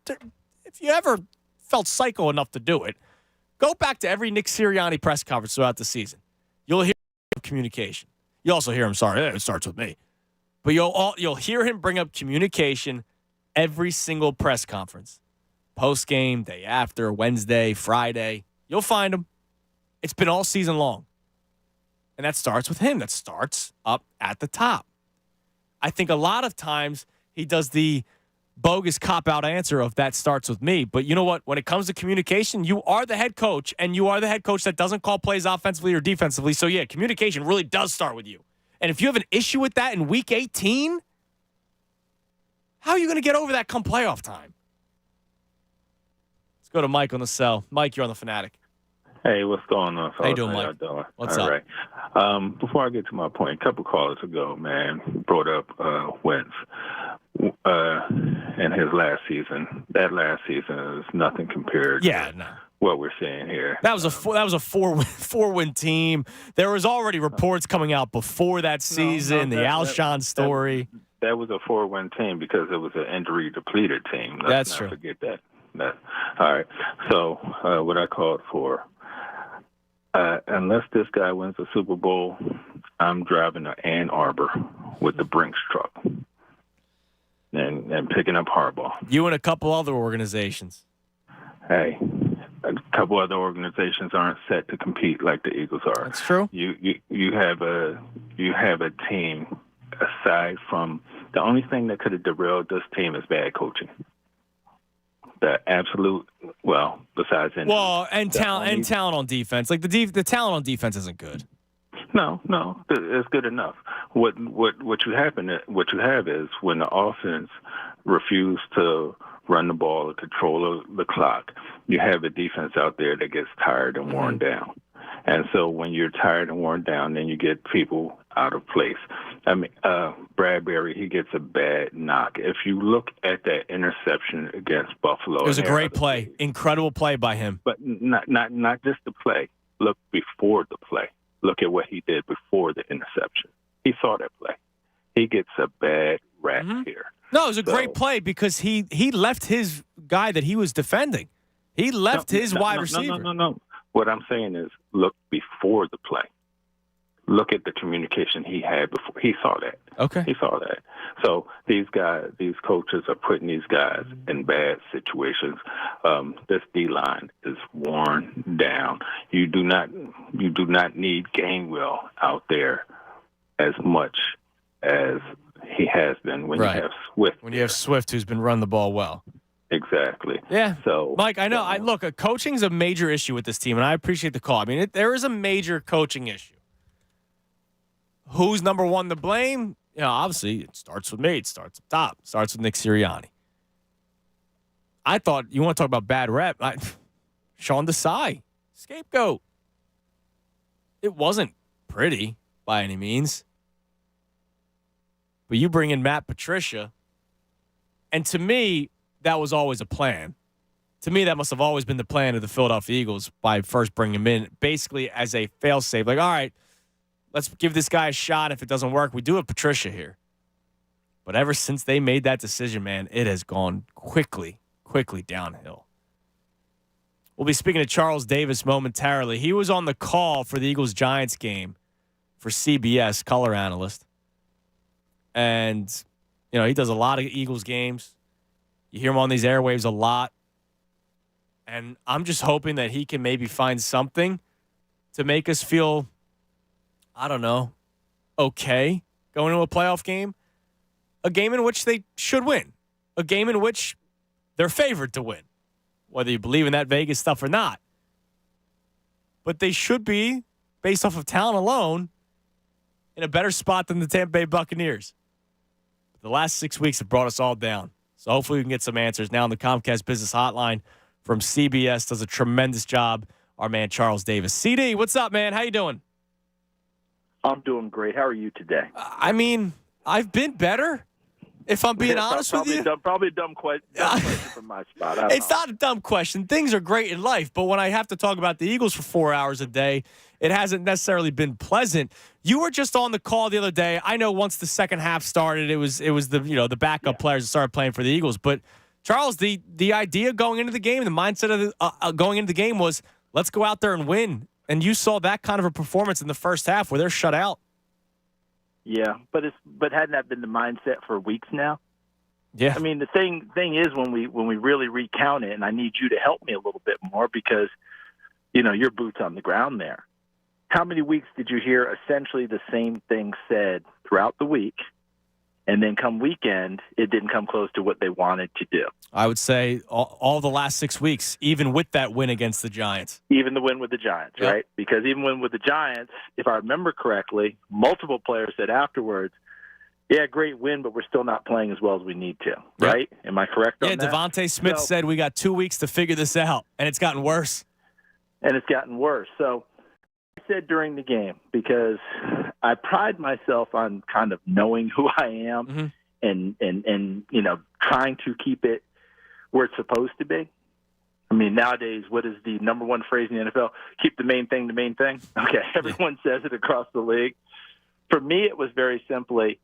if you ever felt psycho enough to do it, go back to every Nick Sirianni press conference throughout the season. You'll hear communication. You also hear him, it starts with me. But you'll hear him bring up communication every single press conference. Post-game, day after, Wednesday, Friday. You'll find him. It's been all season long. And that starts with him. That starts up at the top. I think a lot of times he does the bogus cop-out answer of that starts with me. But you know what? When it comes to communication, you are the head coach, and you are the head coach that doesn't call plays offensively or defensively. So, yeah, communication really does start with you. And if you have an issue with that in Week 18, how are you going to get over that come playoff time? Let's go to Mike on the cell. Mike, you're on the Fanatic. Hey, what's going on? How you doing, Mike? What's up? All right. Before I get to my point, a couple callers ago, man, brought up Wentz and his last season. That last season is nothing compared to what we're seeing here. That was a four-win team. There was already reports coming out before that season, the Alshon story. That was a 4-win team because it was an injury-depleted team. Let's not forget that. All right. So what I called for, unless this guy wins the Super Bowl, I'm driving to Ann Arbor with the Brinks truck and picking up Harbaugh. You and a couple other organizations. Hey, a couple other organizations aren't set to compete like the Eagles are. That's true. You have a team aside from the only thing that could have derailed this team is bad coaching. The absolute, besides injury. And talent on defense. Like the talent on defense isn't good. No, it's good enough. What you have is when the offense refused to run the ball or control the clock, you have a defense out there that gets tired and worn down. And so when you're tired and worn down, then you get people out of place. I mean, Bradbury, he gets a bad knock. If you look at that interception against Buffalo, it was a great play, incredible play by him. But not just the play. Look before the play. Look at what he did before the interception. He saw that play. He gets a bad rap here. No, it was a great play because he left his guy that he was defending. He left his wide receiver. No. What I'm saying is look before the play. Look at the communication he had before. He saw that. Okay. He saw that. So these coaches are putting these guys in bad situations. This D-line is worn down. You do not need Gainwell out there as much as he has been when you have Swift. When you have Swift, who's been running the ball well. Exactly. Yeah. So, Mike, I know. Look, coaching's a major issue with this team, and I appreciate the call. I mean, there is a major coaching issue. Who's number one to blame? Obviously, it starts with me. It starts up top. It starts with Nick Sirianni. I thought you want to talk about bad rep. Sean Desai, scapegoat. It wasn't pretty by any means. But you bring in Matt Patricia, and to me, that was always a plan. To me, that must have always been the plan of the Philadelphia Eagles by first bringing him in, basically as a fail-safe. Like, all right, let's give this guy a shot. If it doesn't work, we do have Patricia here. But ever since they made that decision, man, it has gone quickly downhill. We'll be speaking to Charles Davis momentarily. He was on the call for the Eagles-Giants game for CBS, color analyst. And, you know, he does a lot of Eagles games. You hear him on these airwaves a lot. And I'm just hoping that he can maybe find something to make us feel, I don't know, okay going to a playoff game. A game in which they should win. A game in which they're favored to win. Whether you believe in that Vegas stuff or not. But they should be, based off of talent alone, in a better spot than the Tampa Bay Buccaneers. The last 6 weeks have brought us all down. So hopefully we can get some answers. Now on the Comcast Business Hotline from CBS does a tremendous job. Our man Charles Davis. CD, what's up, man? How you doing? I'm doing great. How are you today? I mean, I've been better, if I'm being honest with you. Probably a dumb question from my spot. It's not a dumb question. Things are great in life, but when I have to talk about the Eagles for 4 hours a day, it hasn't necessarily been pleasant. You were just on the call the other day. I know once the second half started, it was the backup players that started playing for the Eagles. But Charles, the idea going into the game, the mindset of going into the game was let's go out there and win. And you saw that kind of a performance in the first half where they're shut out. Yeah, but hadn't that been the mindset for weeks now? Yeah. I mean, the thing is when we really recount it, and I need you to help me a little bit more because, you know, your boots on the ground there. How many weeks did you hear essentially the same thing said throughout the week, and then come weekend, it didn't come close to what they wanted to do? I would say all the last 6 weeks, even with that win against the Giants. Even the win with the Giants, Yep. right? Because even when with the Giants, if I remember correctly, multiple players said afterwards, yeah, great win, but we're still not playing as well as we need to, right? Am I correct on that? Yeah, Devontae Smith said we got 2 weeks to figure this out, and it's gotten worse. And it's gotten worse. So I said during the game, because I pride myself on kind of knowing who I am and you know, trying to keep it where it's supposed to be. I mean, nowadays, what is the number one phrase in the NFL? Keep the main thing the main thing. Okay, everyone says it across the league. For me, it was very simply,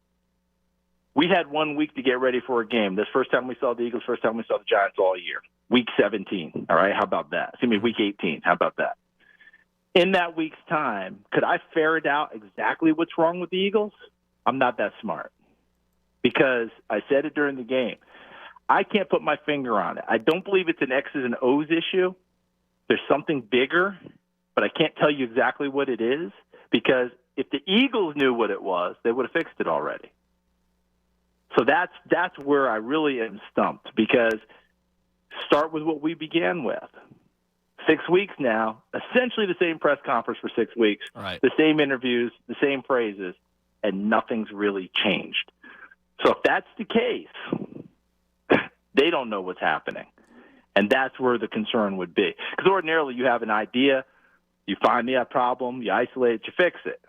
we had 1 week to get ready for a game. This first time we saw the Eagles, first time we saw the Giants all year. Week 17, all right? How about that? Excuse me, week 18. How about that? In that week's time, could I ferret out exactly what's wrong with the Eagles? I'm not that smart because I said it during the game. I can't put my finger on it. I don't believe it's an X's and O's issue. There's something bigger, but I can't tell you exactly what it is because if the Eagles knew what it was, they would have fixed it already. So that's where I really am stumped because start with what we began with. 6 weeks now, essentially the same press conference for 6 weeks, right. The same interviews, the same phrases, and nothing's really changed. So if that's the case, they don't know what's happening. And that's where the concern would be. Because ordinarily you have an idea, you find the problem, you isolate it, you fix it.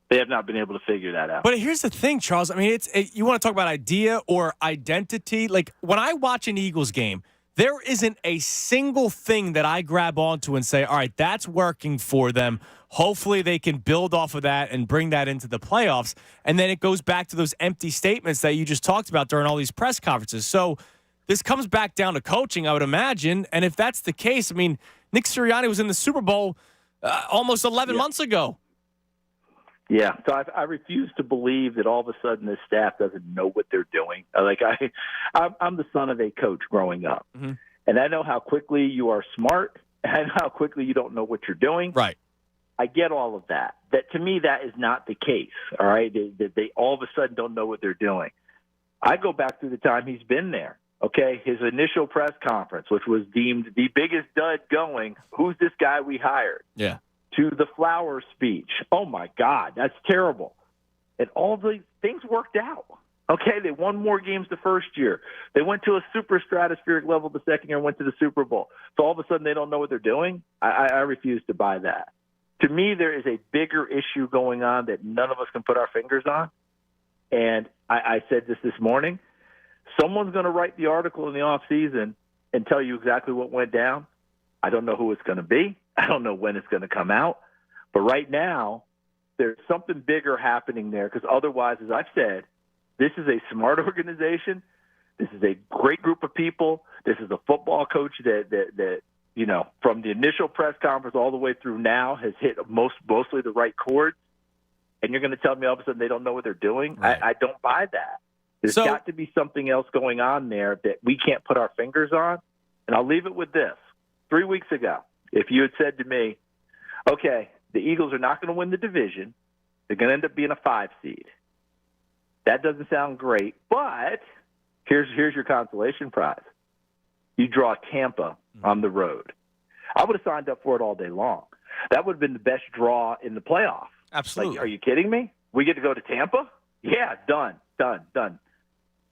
They have not been able to figure that out. But here's the thing, Charles. I mean, you want to talk about idea or identity. Like, when I watch an Eagles game, there isn't a single thing that I grab onto and say, all right, that's working for them. Hopefully they can build off of that and bring that into the playoffs. And then it goes back to those empty statements that you just talked about during all these press conferences. So this comes back down to coaching, I would imagine. And if that's the case, I mean, Nick Sirianni was in the Super Bowl almost 11 months ago. Yeah, so I refuse to believe that all of a sudden this staff doesn't know what they're doing. I'm the son of a coach growing up, and I know how quickly you are smart and how quickly you don't know what you're doing. Right. I get all of that. That to me, that is not the case. All right, they all of a sudden don't know what they're doing. I go back through the time he's been there. Okay, his initial press conference, which was deemed the biggest dud going. Who's this guy we hired? Yeah. To the flower speech. Oh, my God, that's terrible. And all these things worked out. Okay, they won more games the first year. They went to a super stratospheric level the second year and went to the Super Bowl. So all of a sudden they don't know what they're doing? I refuse to buy that. To me, there is a bigger issue going on that none of us can put our fingers on. And I said this morning. Someone's going to write the article in the off season and tell you exactly what went down. I don't know who it's going to be. I don't know when it's going to come out. But right now, there's something bigger happening there because otherwise, as I've said, this is a smart organization. This is a great group of people. This is a football coach that from the initial press conference all the way through now has hit mostly the right chords. And you're going to tell me all of a sudden they don't know what they're doing? Right. I don't buy that. There's got to be something else going on there that we can't put our fingers on. And I'll leave it with this. 3 weeks ago, if you had said to me, okay, the Eagles are not going to win the division. They're going to end up being a 5 seed. That doesn't sound great, but here's your consolation prize. You draw Tampa on the road. I would have signed up for it all day long. That would have been the best draw in the playoff. Absolutely. Like, are you kidding me? We get to go to Tampa? Yeah, done.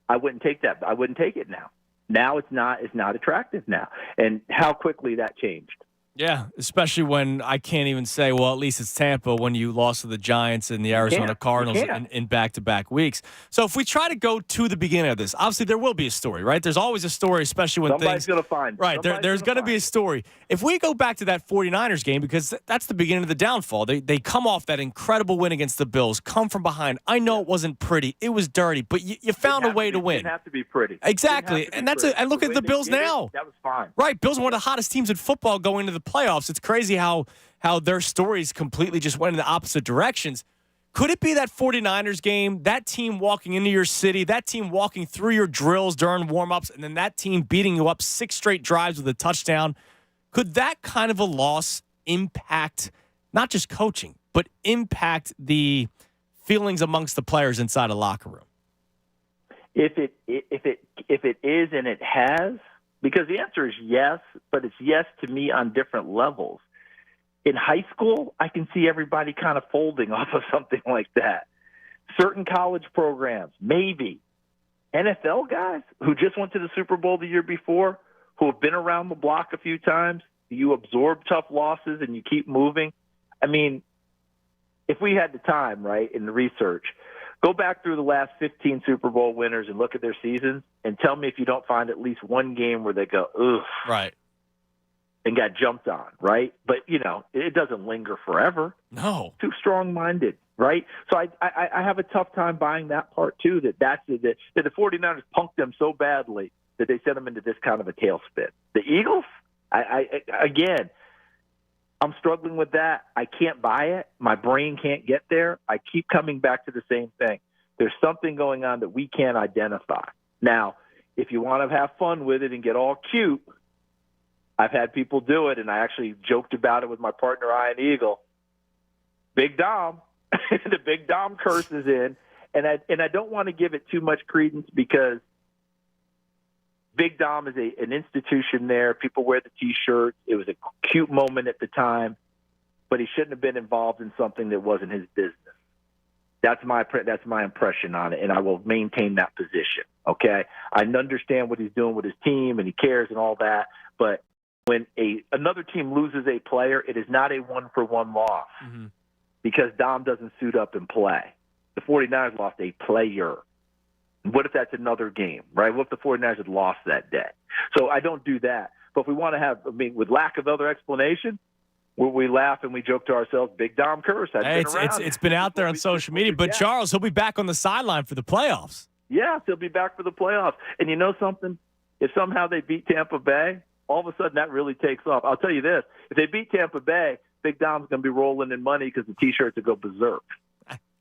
I wouldn't take that. I wouldn't take it now. Now it's not attractive now. And how quickly that changed. Yeah, especially when I can't even say, well, at least it's Tampa when you lost to the Giants and the Arizona Cardinals in back-to-back weeks. So if we try to go to the beginning of this, obviously there will be a story, right? There's always a story, especially when somebody's going to find it. Right, there's going to be a story. If we go back to that 49ers game, because that's the beginning of the downfall. They come off that incredible win against the Bills, come from behind. I know it wasn't pretty. It was dirty, but you found a way to win. It didn't have to be pretty. Exactly, and and look at the Bills now. That was fine. Right, Bills are one of the hottest teams in football going into the playoffs. It's crazy how their stories completely just went in the opposite directions. Could it be that 49ers game, that team walking into your city, that team walking through your drills during warmups, and then that team beating you up 6 straight drives with a touchdown? Could that kind of a loss impact not just coaching, but impact the feelings amongst the players inside a locker room? If it is, and it has, because the answer is yes, but it's yes to me on different levels. In high school, I can see everybody kind of folding off of something like that. Certain college programs, maybe. NFL guys who just went to the Super Bowl the year before, who have been around the block a few times, you absorb tough losses and you keep moving. I mean, if we had the time, right, in the research, go back through the last 15 Super Bowl winners and look at their seasons and tell me if you don't find at least one game where they go, ugh. Right. And got jumped on, right? But, it doesn't linger forever. No. Too strong-minded, right? So I have a tough time buying that part, too, that the 49ers punked them so badly that they sent them into this kind of a tailspin. The Eagles, again, I'm struggling with that. I can't buy it. My brain can't get there. I keep coming back to the same thing. There's something going on that we can't identify. Now, if you want to have fun with it and get all cute, I've had people do it, and I actually joked about it with my partner, Ian Eagle. Big Dom, the Big Dom curse is in, and I don't want to give it too much credence because Big Dom is an institution there. People wear the T-shirts. It was a cute moment at the time, but he shouldn't have been involved in something that wasn't his business. That's my impression on it, and I will maintain that position, okay? I understand what he's doing with his team, and he cares and all that, but when another team loses a player, it is not a one-for-one loss because Dom doesn't suit up and play. The 49ers lost a player. What if that's another game, right? What if the 49ers had lost that day? So I don't do that. But if we want to have, with lack of other explanation, where we laugh and we joke to ourselves, Big Dom curse. It's been out there on social media. But, Charles, he'll be back on the sideline for the playoffs. Yes, he'll be back for the playoffs. And you know something? If somehow they beat Tampa Bay, all of a sudden that really takes off. I'll tell you this. If they beat Tampa Bay, Big Dom's going to be rolling in money because the T-shirts will go berserk.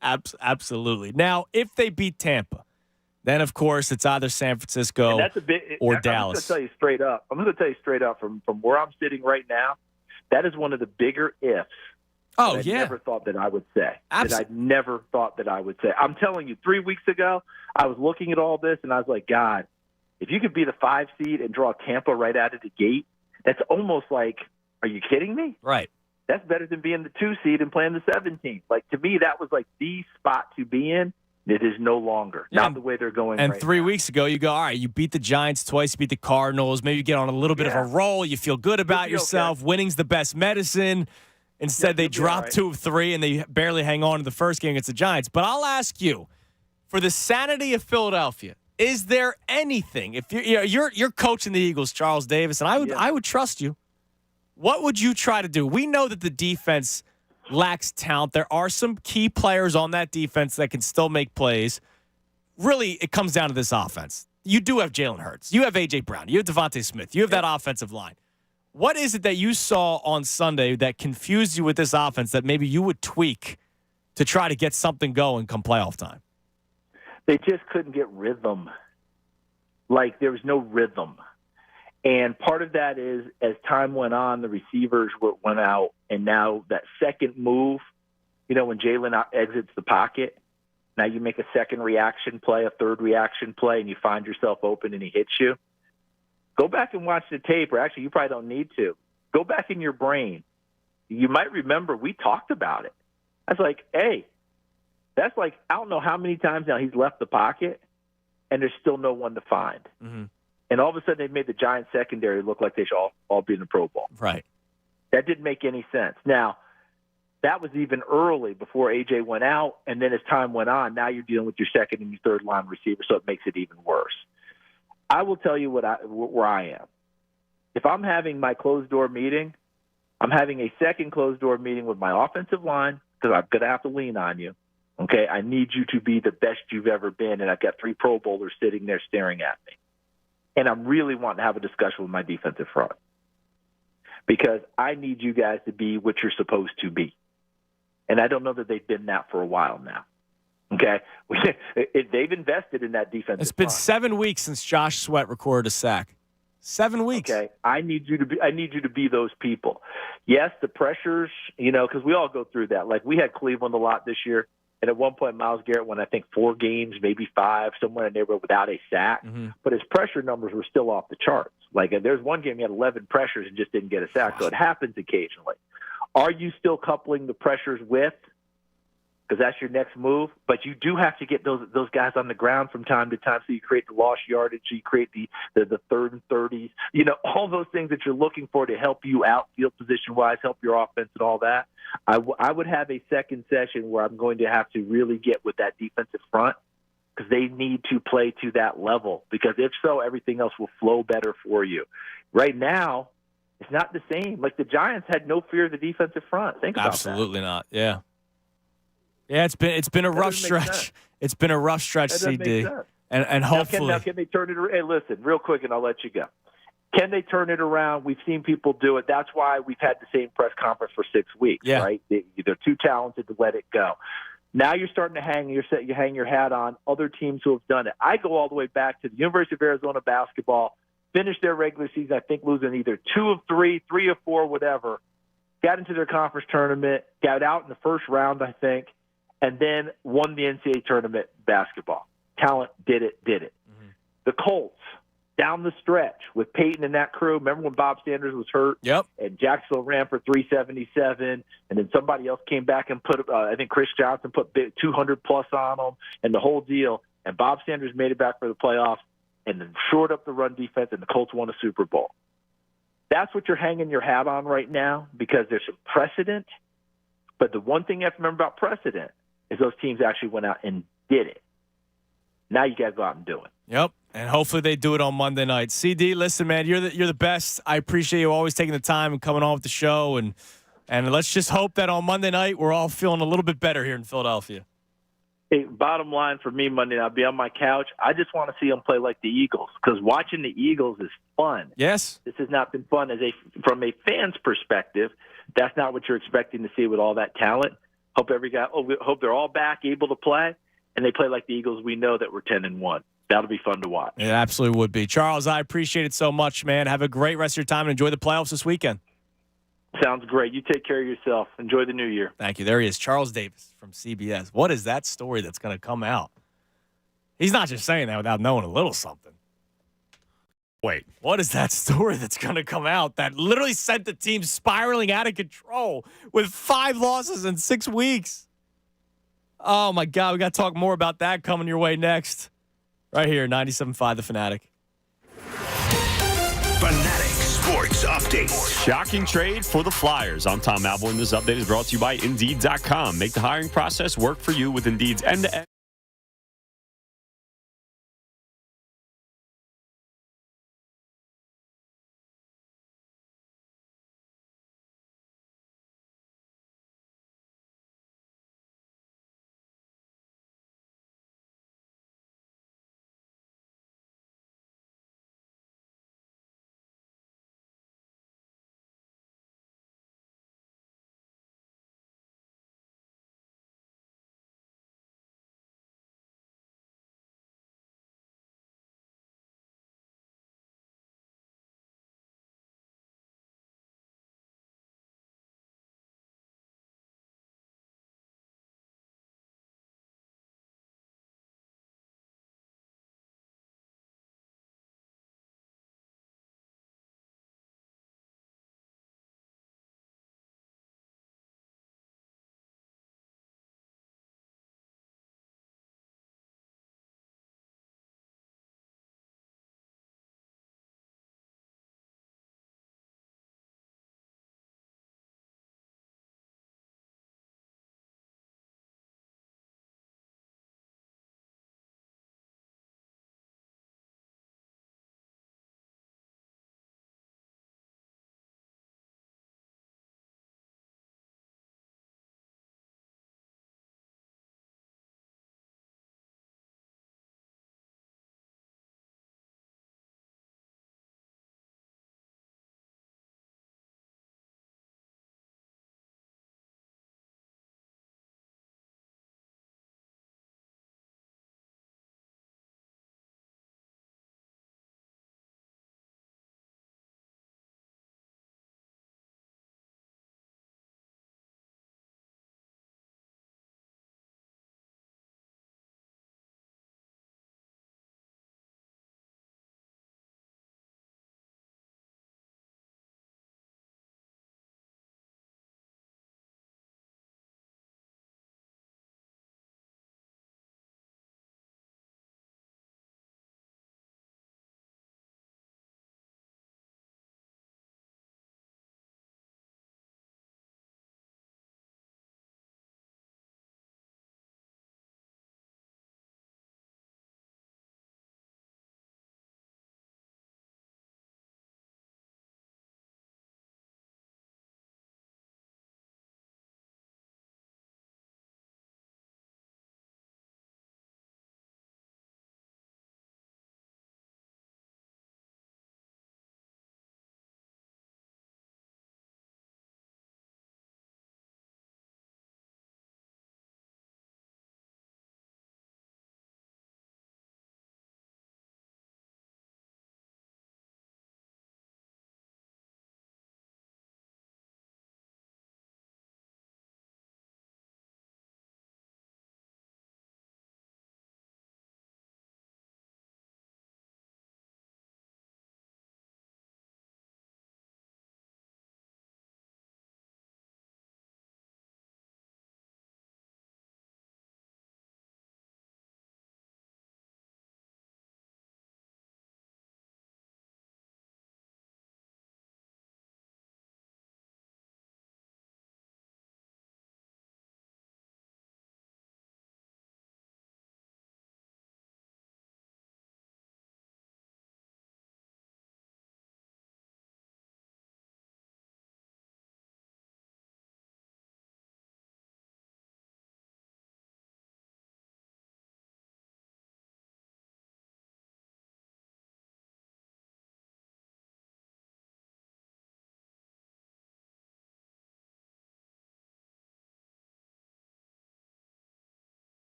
Absolutely. Now, if they beat Tampa, then, of course, it's either San Francisco or Dallas. I'm going to tell you straight up from where I'm sitting right now, that is one of the bigger ifs. Oh, I never thought that I would say. That I never thought that I would say. I'm telling you, 3 weeks ago, I was looking at all this, and I was like, God, if you could be the 5 seed and draw Tampa right out of the gate, that's almost like, are you kidding me? Right. That's better than being the 2 seed and playing the 17. Like, to me, that was like the spot to be in. It is no longer. Not the way they're going And right 3 now. weeks ago, you go, all right, you beat the Giants twice, you beat the Cardinals. Maybe you get on a little bit of a roll. You feel good about yourself. Okay. Winning's the best medicine. Instead, they drop 2 of 3, and they barely hang on to the first game against the Giants. But I'll ask you, for the sanity of Philadelphia, Is there anything, if you're coaching the Eagles, Charles Davis, and I would trust you, what would you try to do? We know that the defense lacks talent. There are some key players on that defense that can still make plays. Really, it comes down to this offense. You do have Jalen Hurts. You have A.J. Brown. You have Devontae Smith. You have that offensive line. What is it that you saw on Sunday that confused you with this offense that maybe you would tweak to try to get something going come playoff time? They just couldn't get rhythm. Like, there was no rhythm. And part of that is, as time went on, the receivers went out, and now that second move, when Jalen exits the pocket, now you make a second reaction play, a third reaction play, and you find yourself open and he hits you. Go back and watch the tape, or actually you probably don't need to. Go back in your brain. You might remember we talked about it. I was like, hey, that's like, I don't know how many times now he's left the pocket, and there's still no one to find. Mm-hmm. And all of a sudden they made the Giants secondary look like they should all be in the Pro Bowl. Right. That didn't make any sense. Now, that was even early before A.J. went out, and then as time went on, now you're dealing with your second and your third line receiver, so it makes it even worse. I will tell you where I am. If I'm having my closed-door meeting, I'm having a second closed-door meeting with my offensive line because I'm going to have to lean on you. Okay, I need you to be the best you've ever been, and I've got 3 Pro Bowlers sitting there staring at me. And I'm really wanting to have a discussion with my defensive front because I need you guys to be what you're supposed to be. And I don't know that they've been that for a while now. Okay? They've invested in that defensive It's been front. 7 weeks since Josh Sweat recorded a sack. 7 weeks. Okay, I need you to be those people. Yes, the pressures, because we all go through that. Like, we had Cleveland a lot this year. And at one point, Myles Garrett won, I think, 4 games, maybe 5, somewhere in there without a sack. Mm-hmm. But his pressure numbers were still off the charts. Like, there's one game he had 11 pressures and just didn't get a sack. So it happens occasionally. Are you still coupling the pressures with? Because that's your next move. But you do have to get those guys on the ground from time to time so you create the lost yardage, so you create the third and 30s. All those things that you're looking for to help you out field position-wise, help your offense and all that. I would have a second session where I'm going to have to really get with that defensive front because they need to play to that level. Because if so, everything else will flow better for you. Right now, it's not the same. Like, the Giants had no fear of the defensive front. Think about Absolutely not. Yeah. Yeah, it's been a rough stretch. It's been a rough stretch, CD. And hopefully. Now, can they turn it around? Hey, listen, real quick, and I'll let you go. Can they turn it around? We've seen people do it. That's why we've had the same press conference for 6 weeks, right? They're too talented to let it go. Now you're starting to hang your hat on other teams who have done it. I go all the way back to the University of Arizona basketball, finished their regular season, I think, losing either 2 of 3, 3 of 4, whatever, got into their conference tournament, got out in the first round, I think, and then won the NCAA tournament basketball. Talent did it. Mm-hmm. The Colts, down the stretch with Peyton and that crew. Remember when Bob Sanders was hurt? Yep. And Jacksonville ran for 377, and then somebody else came back and put, I think Chris Johnson put 200-plus on them, and the whole deal. And Bob Sanders made it back for the playoffs and then shored up the run defense, and the Colts won a Super Bowl. That's what you're hanging your hat on right now because there's some precedent. But the one thing you have to remember about precedent is those teams actually went out and did it. Now you got to go out and do it. Yep, and hopefully they do it on Monday night. CD, listen, man, you're the best. I appreciate you always taking the time and coming on with the show, and let's just hope that on Monday night we're all feeling a little bit better here in Philadelphia. Hey, bottom line for me Monday night, I'll be on my couch. I just want to see them play like the Eagles because watching the Eagles is fun. Yes. This has not been fun from a fan's perspective. That's not what you're expecting to see with all that talent. Hope they're all back, able to play, and they play like the Eagles. We know that we're 10-1. That'll be fun to watch. It absolutely would be. Charles, I appreciate it so much, man. Have a great rest of your time and enjoy the playoffs this weekend. Sounds great. You take care of yourself. Enjoy the new year. Thank you. There he is, Charles Davis from CBS. What is that story that's going to come out? He's not just saying that without knowing a little something. Wait, what is that story that's going to come out that literally sent the team spiraling out of control with 5 losses in 6 weeks? Oh, my God. We got to talk more about that coming your way next. Right here, 97.5 The Fanatic. Fanatic Sports Update. Shocking trade for the Flyers. I'm Tom Alboin. This update is brought to you by Indeed.com. Make the hiring process work for you with Indeed's end-to-end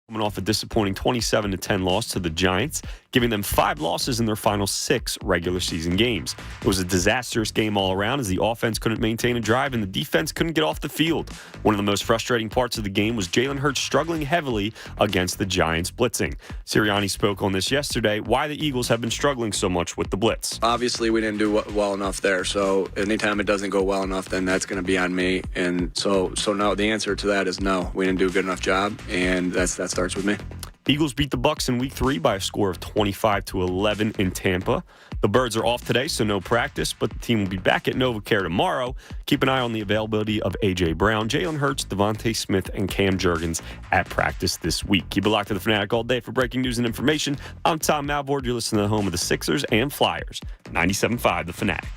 coming off a disappointing 27-10 loss to the Giants, giving them 5 losses in their final 6 regular season games. It was a disastrous game all around as the offense couldn't maintain a drive and the defense couldn't get off the field. One of the most frustrating parts of the game was Jalen Hurts struggling heavily against the Giants blitzing. Sirianni spoke on this yesterday, why the Eagles have been struggling so much with the blitz. Obviously, we didn't do well enough there, so anytime it doesn't go well enough, then that's going to be on me. And so no, the answer to that is no. We didn't do a good enough job, and that starts with me. Eagles beat the Bucs in Week 3 by a score of 25-11 in Tampa. The Birds are off today, so no practice, but the team will be back at NovaCare tomorrow. Keep an eye on the availability of A.J. Brown, Jalen Hurts, Devontae Smith, and Cam Jurgens at practice this week. Keep it locked to the Fanatic all day for breaking news and information. I'm Tom Malvord. You're listening to the home of the Sixers and Flyers, 97.5 The Fanatic.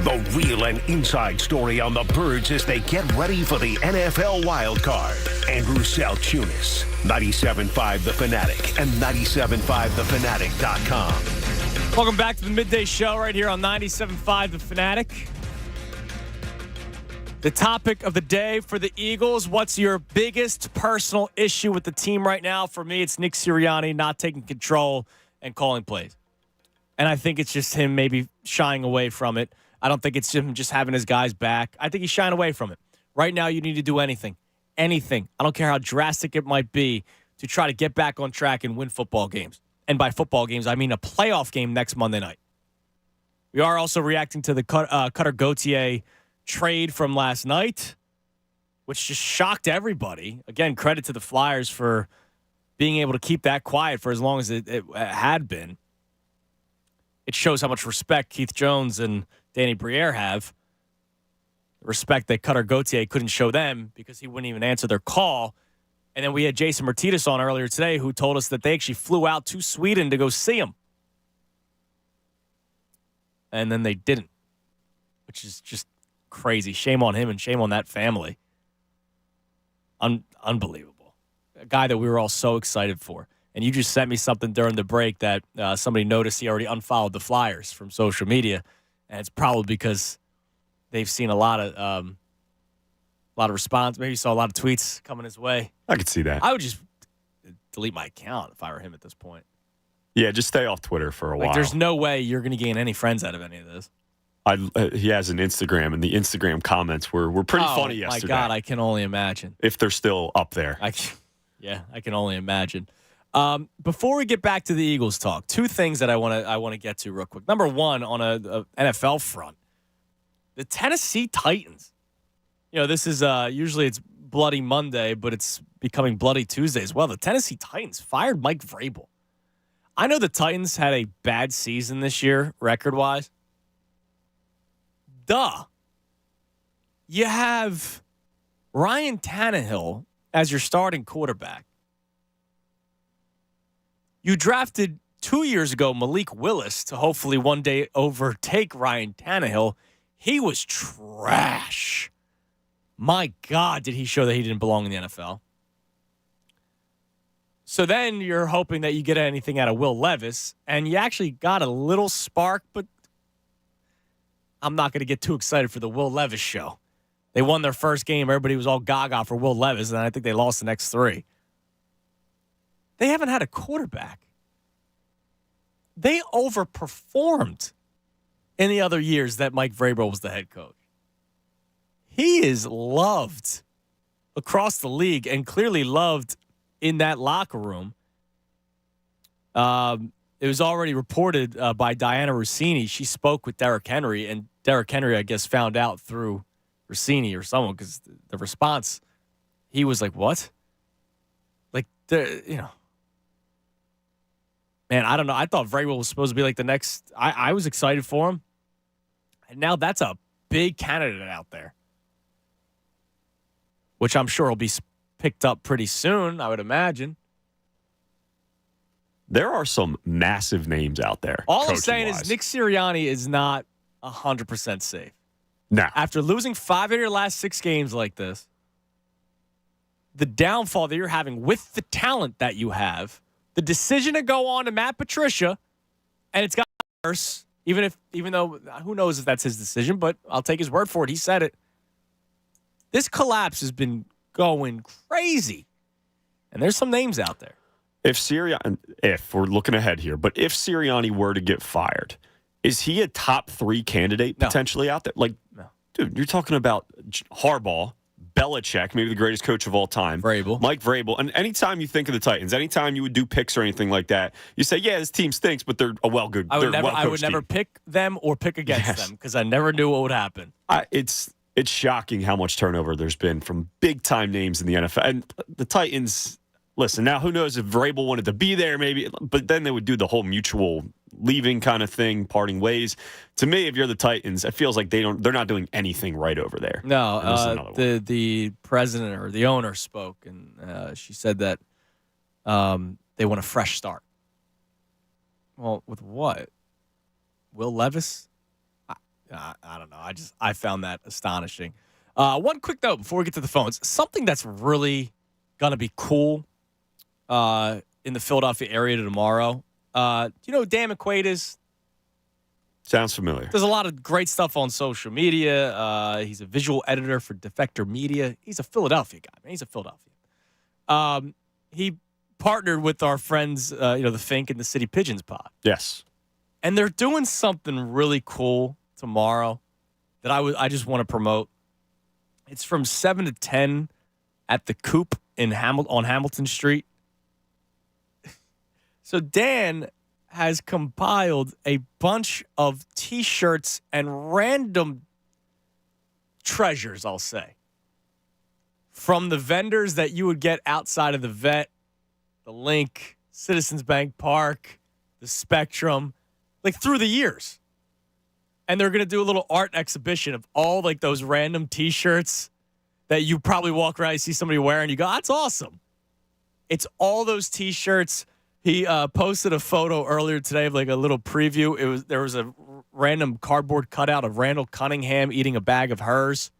The real and inside story on the Birds as they get ready for the NFL Wild Card. Andrew Saltunis, 97.5 The Fanatic and 97.5thefanatic.com. Welcome back to the Midday Show right here on 97.5 The Fanatic. The topic of the day for the Eagles, what's your biggest personal issue with the team right now? For me, it's Nick Sirianni not taking control and calling plays. And I think it's just him maybe shying away from it. I don't think it's him just having his guys back. I think he's shying away from it. Right now, you need to do anything. Anything. I don't care how drastic it might be to try to get back on track and win football games. And by football games, I mean a playoff game next Monday night. We are also reacting to the Cutter Gauthier trade from last night, which just shocked everybody. Again, credit to the Flyers for being able to keep that quiet for as long as it had been. It shows how much respect Keith Jones and Danny Briere have. Respect that Cutter Gauthier couldn't show them because he wouldn't even answer their call. And then we had Jason Martius on earlier today who told us that they actually flew out to Sweden to go see him. And then they didn't, which is just crazy. Shame on him and shame on that family. Unbelievable. A guy that we were all so excited for. And you just sent me something during the break that somebody noticed he already unfollowed the Flyers from social media. And it's probably because they've seen a lot of response. Maybe you saw a lot of tweets coming his way. I could see that. I would just delete my account if I were him at this point. Yeah, just stay off Twitter for a while. There's no way you're going to gain any friends out of any of this. He has an Instagram, and the Instagram comments were pretty funny yesterday. Oh, my God, I can only imagine. If they're still up there. I can only imagine. Before we get back to the Eagles talk, 2 things that I want to get to real quick. Number one, on a NFL front, the Tennessee Titans. You know, this is usually it's Bloody Monday, but it's becoming Bloody Tuesday as well. The Tennessee Titans fired Mike Vrabel. I know the Titans had a bad season this year, record-wise. You have Ryan Tannehill as your starting quarterback. You drafted 2 years ago Malik Willis to hopefully one day overtake Ryan Tannehill. He was trash. My God, did he show that he didn't belong in the NFL. So then you're hoping that you get anything out of Will Levis, and you actually got a little spark, but I'm not going to get too excited for the Will Levis show. They won their first game. Everybody was all gaga for Will Levis, and I think they lost the next 3. They haven't had a quarterback. They overperformed in the other years that Mike Vrabel was the head coach. He is loved across the league and clearly loved in that locker room. It was already reported by Diana Rossini. She spoke with Derrick Henry, and Derrick Henry, I guess, found out through Rossini or someone because the response, he was like, what? Like, man, I don't know. I thought Vrabel was supposed to be like the next. I was excited for him. And now that's a big candidate out there, which I'm sure will be picked up pretty soon, I would imagine. There are some massive names out there. All I'm saying is Nick Sirianni is not 100% safe. No. After losing 5 of your last 6 games like this, the downfall that you're having with the talent that you have, the decision to go on to Matt Patricia, and it's got worse, even though who knows if that's his decision, but I'll take his word for it. He said it. This collapse has been going crazy. And there's some names out there. If we're looking ahead here, but if Sirianni were to get fired, is he a top 3 candidate potentially out there? Like, dude, you're talking about Harbaugh, Belichick, maybe the greatest coach of all time, Mike Vrabel. And anytime you think of the Titans, anytime you would do picks or anything like that, you say, yeah, this team stinks, but they're a I would never pick them or pick against them because I never knew what would happen. It's shocking how much turnover there's been from big-time names in the NFL. And the Titans, listen, now who knows if Vrabel wanted to be there maybe, but then they would do the whole mutual leaving kind of thing, parting ways. To me, if you're the Titans, it feels like they're not doing anything right over there. No, the president or the owner spoke, and she said that they want a fresh start. Well, with what? Will Levis? I don't know. I found that astonishing. One quick note before we get to the phones. Something that's really going to be cool in the Philadelphia area tomorrow. Do you know who Dan McQuaid is? Sounds familiar. There's a lot of great stuff on social media. He's a visual editor for Defector Media. He's a Philadelphia guy, man. He's a Philadelphia. He partnered with our friends, the Fink and the City Pigeons pod. Yes. And they're doing something really cool tomorrow that I just want to promote. It's from 7 to 10 at the Coop on Hamilton Street. So Dan has compiled a bunch of T-shirts and random treasures, I'll say, from the vendors that you would get outside of the Vet, the Link, Citizens Bank Park, the Spectrum, like through the years. And they're going to do a little art exhibition of all like those random T-shirts that you probably walk around, you see somebody wearing, you go, that's awesome. It's all those T-shirts. He posted a photo earlier today of like a little preview. There was a random cardboard cutout of Randall Cunningham eating a bag of hers.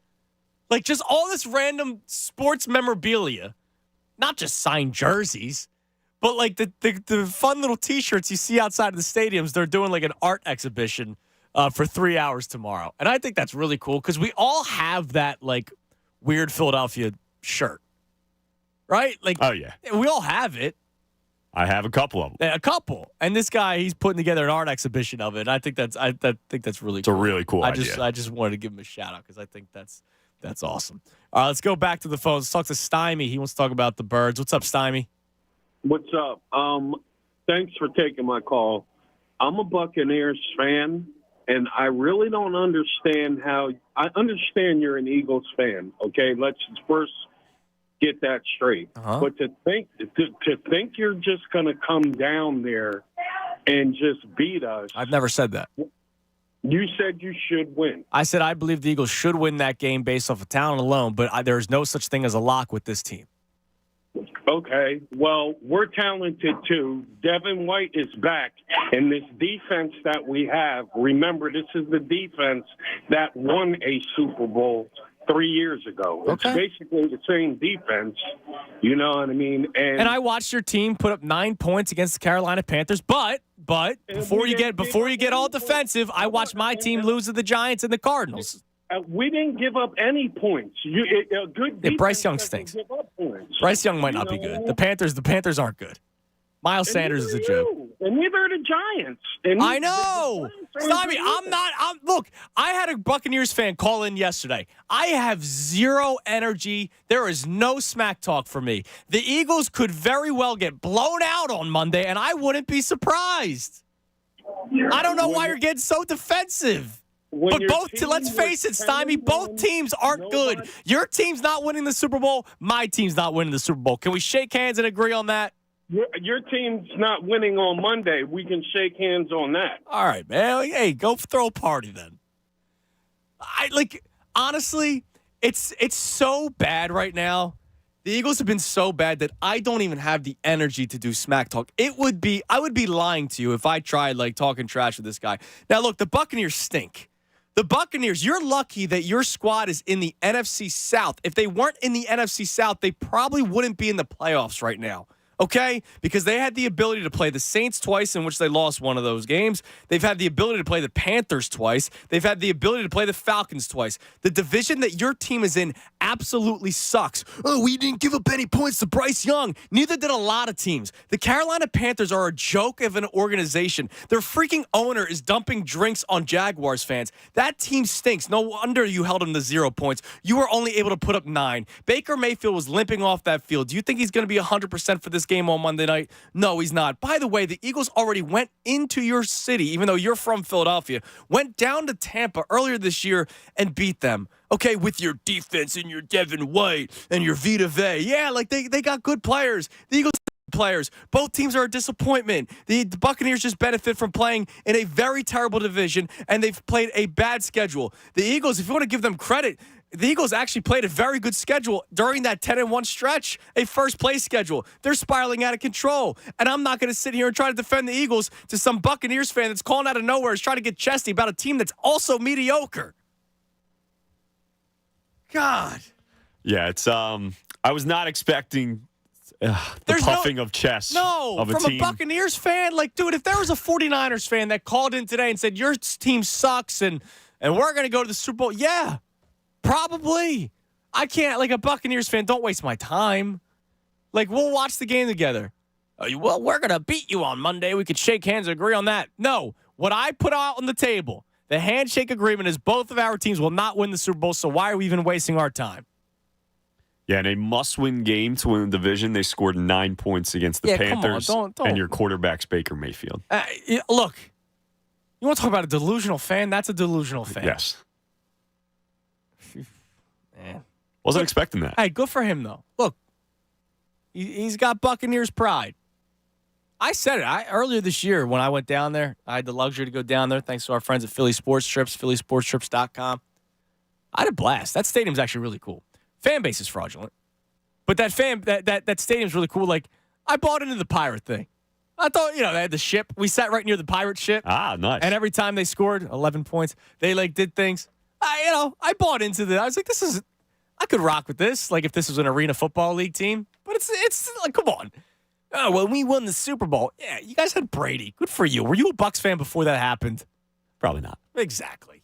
Like just all this random sports memorabilia, not just signed jerseys, but like the fun little T-shirts you see outside of the stadiums. They're doing like an art exhibition for 3 hours tomorrow. And I think that's really cool because we all have that like weird Philadelphia shirt, right? Like, oh yeah, we all have it. I have a couple of them. A couple. And this guy, he's putting together an art exhibition of it. I think that's really cool. It's a really cool idea. I just wanted to give him a shout out because I think that's awesome. All right, let's go back to the phones. Let's talk to Stymie. He wants to talk about the Birds. What's up, Stymie? What's up? Thanks for taking my call. I'm a Buccaneers fan, and I really don't understand how – I understand you're an Eagles fan, okay? Let's first get that straight. But to think you're just going to come down there and just beat us. I've never said that. You said you should win. I said I believe the Eagles should win that game based off of talent alone, but there is no such thing as a lock with this team. Okay, well, we're talented too. Devin White is back, and this defense that we have, remember, this is the defense that won a Super Bowl 3 years ago. Okay. It's basically the same defense, you know what I mean? And I watched your team put up 9 points against the Carolina Panthers, but before you get all defensive, I watched my team lose to the Giants and the Cardinals. We didn't give up any points. Bryce Young stinks. Bryce Young might not be good. The Panthers aren't good. Miles Sanders is a joke. And neither are the Giants. I know. Stymie, look, I had a Buccaneers fan call in yesterday. I have zero energy. There is no smack talk for me. The Eagles could very well get blown out on Monday, and I wouldn't be surprised. I don't know why you're getting so defensive. But let's face it, Stymie, both teams aren't good. Your team's not winning the Super Bowl. My team's not winning the Super Bowl. Can we shake hands and agree on that? Your team's not winning on Monday. We can shake hands on that. All right, man. Hey, go throw a party then. Honestly, it's so bad right now. The Eagles have been so bad that I don't even have the energy to do smack talk. I would be lying to you if I tried talking trash with this guy. Now, look, the Buccaneers stink. The Buccaneers, you're lucky that your squad is in the NFC South. If they weren't in the NFC South, they probably wouldn't be in the playoffs right now. okay? Because they had the ability to play the Saints twice, in which they lost one of those games. They've had the ability to play the Panthers twice. They've had the ability to play the Falcons twice. The division that your team is in absolutely sucks. Oh, we didn't give up any points to Bryce Young. Neither did a lot of teams. The Carolina Panthers are a joke of an organization. Their freaking owner is dumping drinks on Jaguars fans. That team stinks. No wonder you held them to 0 points. You were only able to put up 9. Baker Mayfield was limping off that field. Do you think he's going to be 100% for this game on Monday night? No, he's not. By the way, the Eagles already went into your city, even though you're from Philadelphia, went down to Tampa earlier this year and beat them. Okay, with your defense and your Devin White and your Vita Vea. Yeah, like they got good players. The Eagles players. Both teams are a disappointment. The Buccaneers just benefit from playing in a very terrible division, and they've played a bad schedule. The Eagles, if you want to give them credit, the Eagles actually played a very good schedule during that 10-1 stretch, a first-place schedule. They're spiraling out of control, and I'm not going to sit here and try to defend the Eagles to some Buccaneers fan that's calling out of nowhere, is trying to get chesty about a team that's also mediocre. God. Yeah, it's I was not expecting the puffing of chest of a from team. A Buccaneers fan, like, dude, if there was a 49ers fan that called in today and said your team sucks and we're going to go to the Super Bowl, yeah, probably. I can't, like, a Buccaneers fan, don't waste my time. Like, we'll watch the game together. Well, we're going to beat you on Monday. We could shake hands and agree on that. No, what I put out on the table, the handshake agreement is both of our teams will not win the Super Bowl, so why are we even wasting our time? Yeah, in a must-win game to win the division, they scored 9 points against the Panthers, don't. and your quarterback's Baker Mayfield. Look, you want to talk about a delusional fan? That's a delusional fan. Yes. Man. Wasn't expecting that. Hey, good for him, though. Look, he's got Buccaneers pride. I said it earlier this year when I went down there. I had the luxury to go down there thanks to our friends at Philly Sports Trips, phillysportstrips.com. I had a blast. That stadium's actually really cool. Fan base is fraudulent. But that stadium's really cool. Like, I bought into the pirate thing. I thought, they had the ship. We sat right near the pirate ship. Ah, nice. And every time they scored 11 points, they, like, did things. I bought into I was like, I could rock with this. Like, if this was an Arena Football League team. But it's like, come on. Oh, well, we won the Super Bowl. Yeah, you guys had Brady. Good for you. Were you a Bucs fan before that happened? Probably not. Exactly.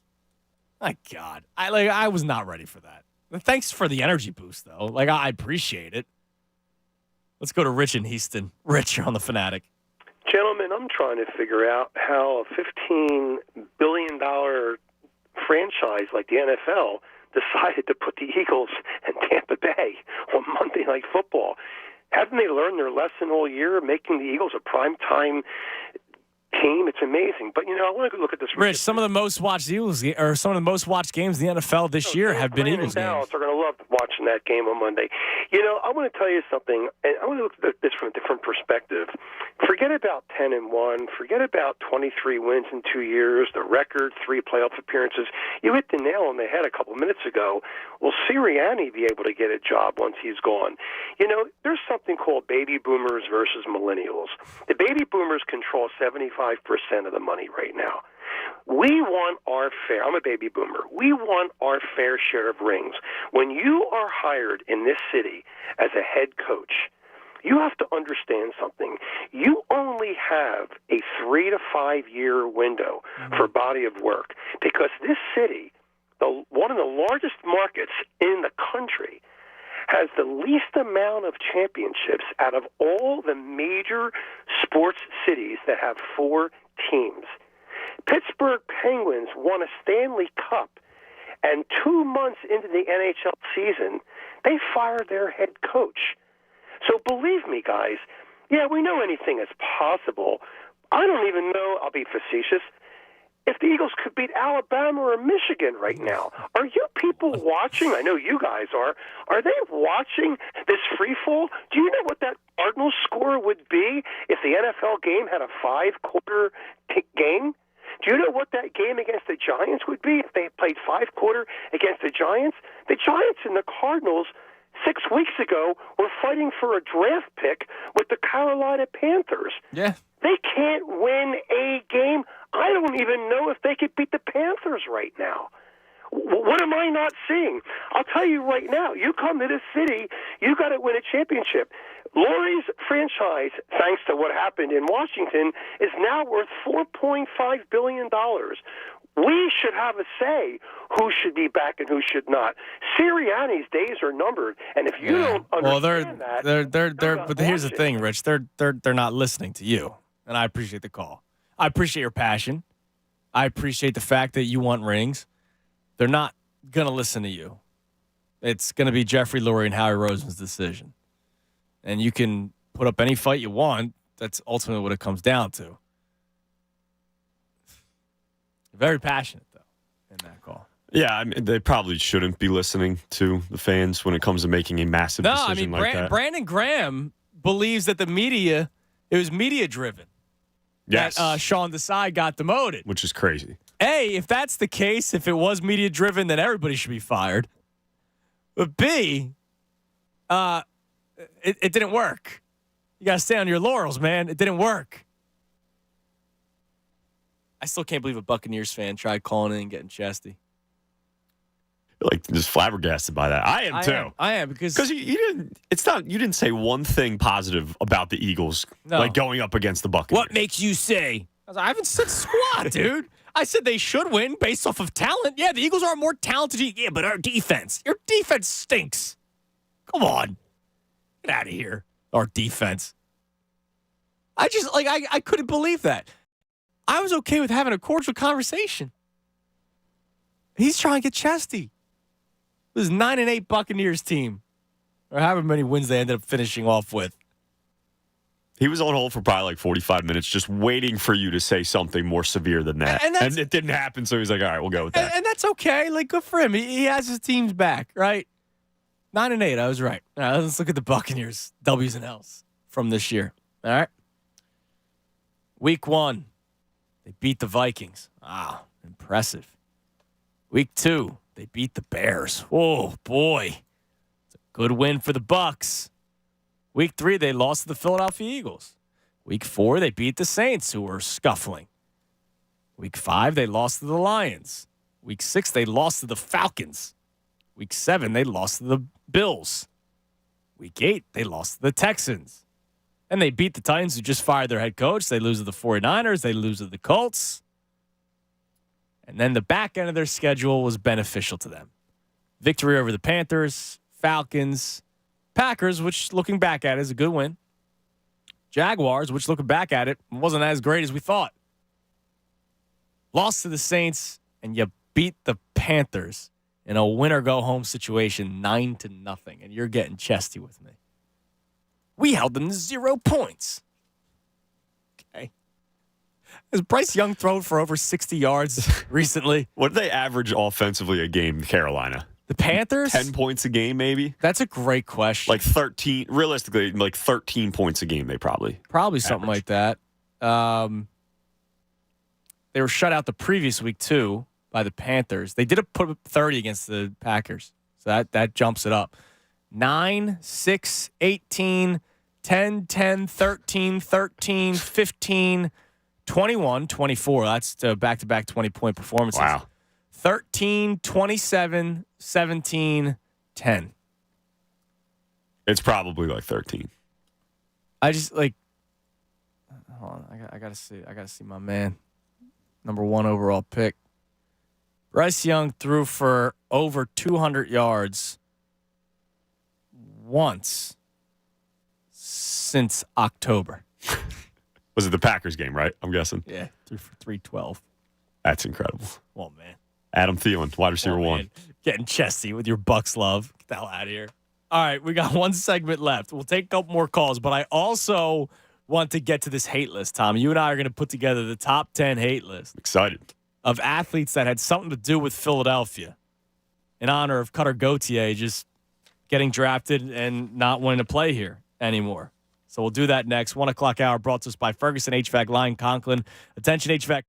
My God. I was not ready for that. Thanks for the energy boost, though. Like, I appreciate it. Let's go to Rich in Houston. Rich, you're on the Fanatic. Gentlemen, I'm trying to figure out how a $15 billion franchise like the NFL decided to put the Eagles and Tampa Bay on Monday Night Football. Haven't they learned their lesson all year, making the Eagles a primetime team? It's amazing. But, I want to look at this. Rich, some of the most watched Eagles or some of the most watched games in the NFL this year have been Eagles games. They're going to love watching that game on Monday. I want to tell you something, and I want to look at this from a different perspective. Forget about 10-1. Forget about 23 wins in 2 years, the record, 3 playoff appearances. You hit the nail on the head a couple minutes ago. Will Sirianni be able to get a job once he's gone? There's something called baby boomers versus millennials. The baby boomers control 75% of the money right now. We want our fair. I'm a baby boomer. We want our fair share of rings. When you are hired in this city as a head coach, you have to understand something. You only have a 3 to 5 year window for body of work because this city, one of the largest markets in the country, has the least amount of championships out of all the major sports cities that have 4 teams. Pittsburgh Penguins won a Stanley Cup, and 2 months into the NHL season, they fired their head coach. So believe me, guys, we know anything is possible. I don't even know, I'll be facetious, if the Eagles could beat Alabama or Michigan right now. Are you people watching? I know you guys are. Are they watching this freefall? Do you know what that Cardinals score would be if the NFL game had a 5-quarter game? Do you know what that game against the Giants would be if they played 5-quarter against the Giants? The Giants and the Cardinals 6 weeks ago were fighting for a draft pick with the Carolina Panthers. Yeah. They can't win a game. I don't even know if they could beat the Panthers right now. What am I not seeing? I'll tell you right now, you come to this city, you got to win a championship. Lurie's franchise, thanks to what happened in Washington, is now worth $4.5 billion. We should have a say who should be back and who should not. Sirianni's days are numbered, and if you don't understand but here's the thing, Rich. They're not listening to you, and I appreciate the call. I appreciate your passion. I appreciate the fact that you want rings. They're not gonna listen to you. It's gonna be Jeffrey Lurie and Howie Roseman's decision, and you can put up any fight you want. That's ultimately what it comes down to. Very passionate, though, in that call. Yeah, I mean, they probably shouldn't be listening to the fans when it comes to making a massive decision like that. Brandon Graham believes that it was media-driven. Yes. That Sean Desai got demoted. Which is crazy. A, if that's the case, if it was media-driven, then everybody should be fired. But B, it didn't work. You got to stay on your laurels, man. It didn't work. I still can't believe a Buccaneers fan tried calling in and getting chesty. Like just flabbergasted by that. I am too. I am because you didn't. It's not. You didn't say one thing positive about the Eagles, like going up against the Buccaneers. What makes you say? I haven't said squat, dude. I said they should win based off of talent. Yeah, the Eagles are a more talented. Yeah, but our defense. Your defense stinks. Come on, get out of here. Our defense. I just I couldn't believe that. I was okay with having a cordial conversation. He's trying to get chesty. It was 9-8 Buccaneers team, or however many wins they ended up finishing off with. He was on hold for probably like 45 minutes, just waiting for you to say something more severe than that. And it didn't happen, so he's like, all right, we'll go with that. And that's okay. Like, good for him. He has his team's back, right? 9-8, I was right. All right, let's look at the Buccaneers, W's and L's from this year. All right? Week 1. They beat the Vikings. Ah, impressive. Week 2, they beat the Bears. Oh, boy. It's a good win for the Bucs. Week 3, they lost to the Philadelphia Eagles. Week 4, they beat the Saints, who were scuffling. Week 5, they lost to the Lions. Week 6, they lost to the Falcons. Week 7, they lost to the Bills. Week 8, they lost to the Texans. And they beat the Titans, who just fired their head coach. They lose to the 49ers. They lose to the Colts. And then the back end of their schedule was beneficial to them. Victory over the Panthers, Falcons, Packers, which looking back at it is a good win. Jaguars, which looking back at it wasn't as great as we thought. Lost to the Saints, and you beat the Panthers in a win-or-go-home situation 9-0. And you're getting chesty with me. We held them to 0 points. Okay. Has Bryce Young thrown for over 60 yards recently? What do they average offensively a game, Carolina? The Panthers? 10 points a game, maybe? That's a great question. Like 13, realistically, like 13 points a game, they probably. Probably something like that. They were shut out the previous week, too, by the Panthers. They did put up 30 against the Packers, so that jumps it up. 9, 6, 18, 10, 10, 13, 13, 15, 21, 24. That's back-to-back 20-point performances. Wow. 13, 27, 17, 10. It's probably like 13. I just hold on. I gotta see my man. Number 1 overall pick. Bryce Young threw for over 200 yards once since October. Was it the Packers game, right? I'm guessing. Yeah, threw for 312. That's incredible. Oh, man. Adam Thielen, wide receiver 1. Getting chesty with your Bucks love. Get the hell out of here. All right, we got one segment left. We'll take a couple more calls, but I also want to get to this hate list, Tom. You and I are going to put together the top 10 hate list. Excited. Of athletes that had something to do with Philadelphia in honor of Cutter Gauthier just getting drafted and not wanting to play here anymore. So we'll do that next. 1 o'clock hour brought to us by Ferguson HVAC Line Conklin. Attention HVAC.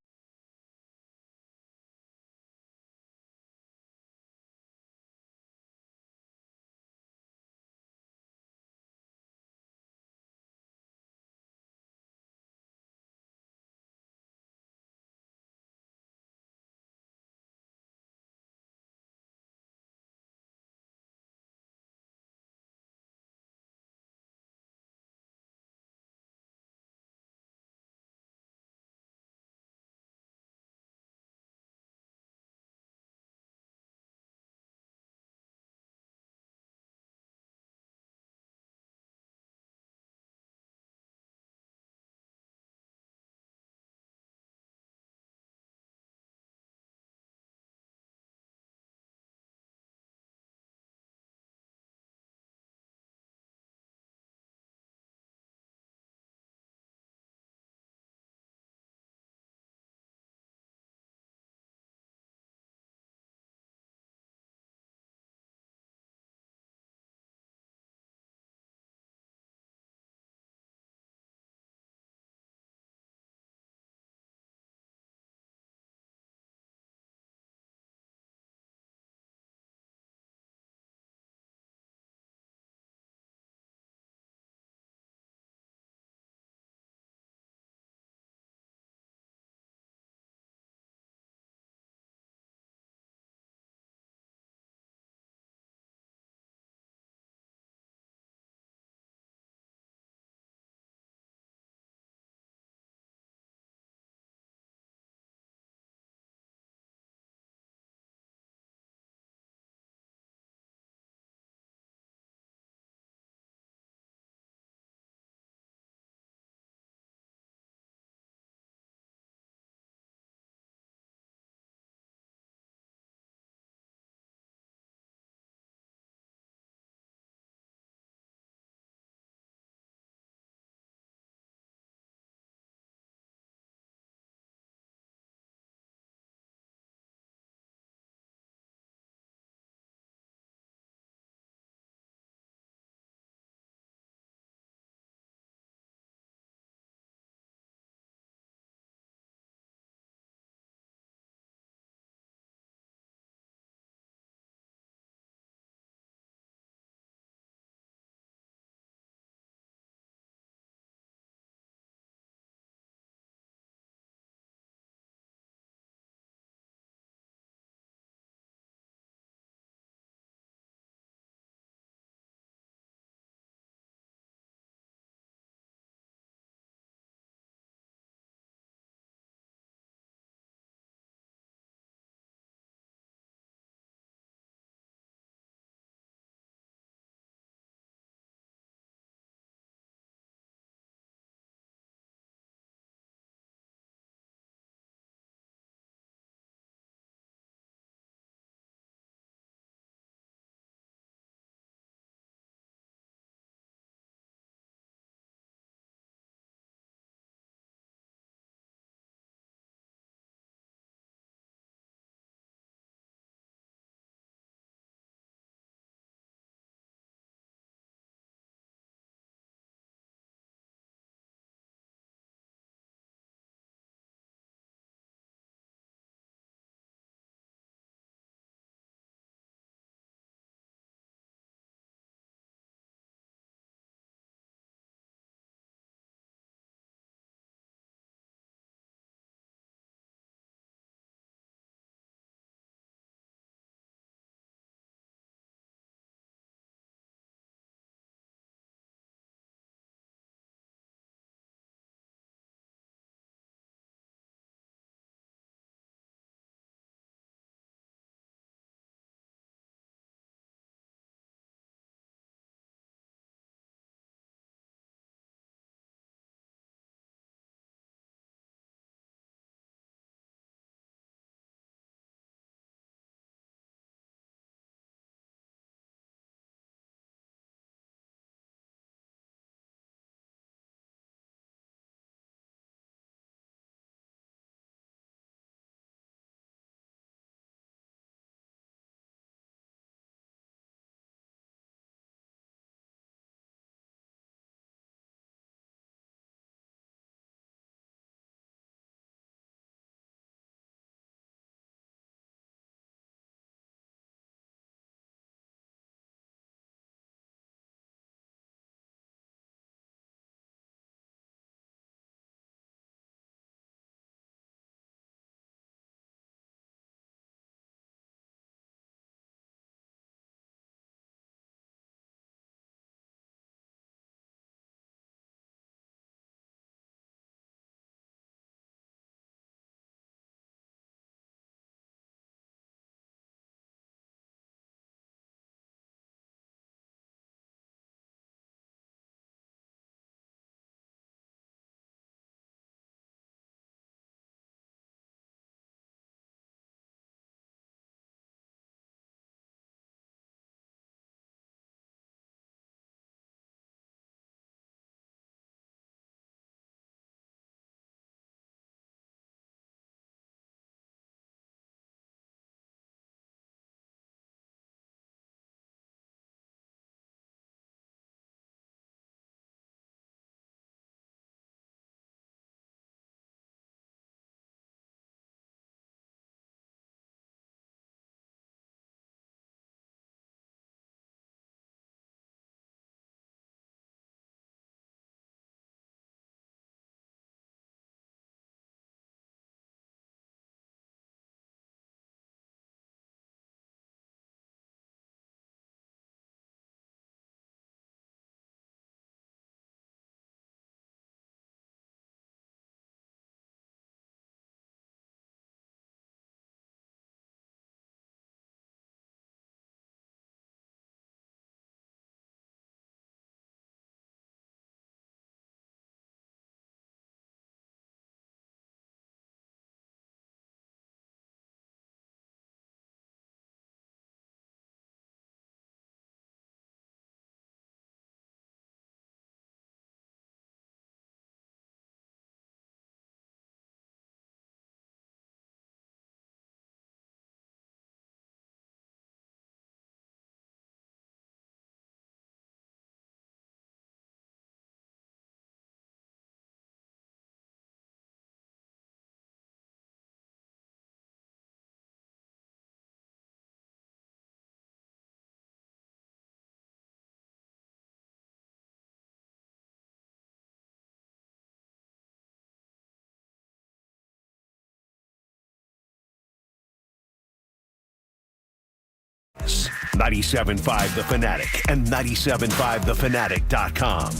97.5 The Fanatic and 97.5thefanatic.com.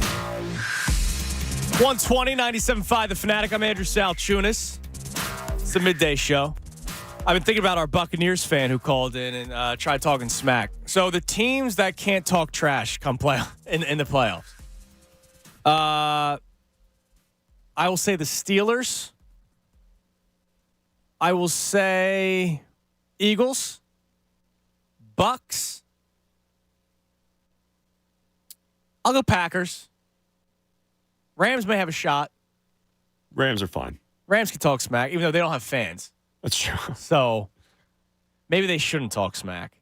120, 97.5 The Fanatic. I'm Andrew Salchunas. It's the midday show. I've been thinking about our Buccaneers fan who called in and tried talking smack. So the teams that can't talk trash come play in the playoffs. I will say the Steelers. I will say Eagles. Bucks. I'll go Packers. Rams may have a shot. Rams are fine. Rams can talk smack, even though they don't have fans. That's true. So maybe they shouldn't talk smack.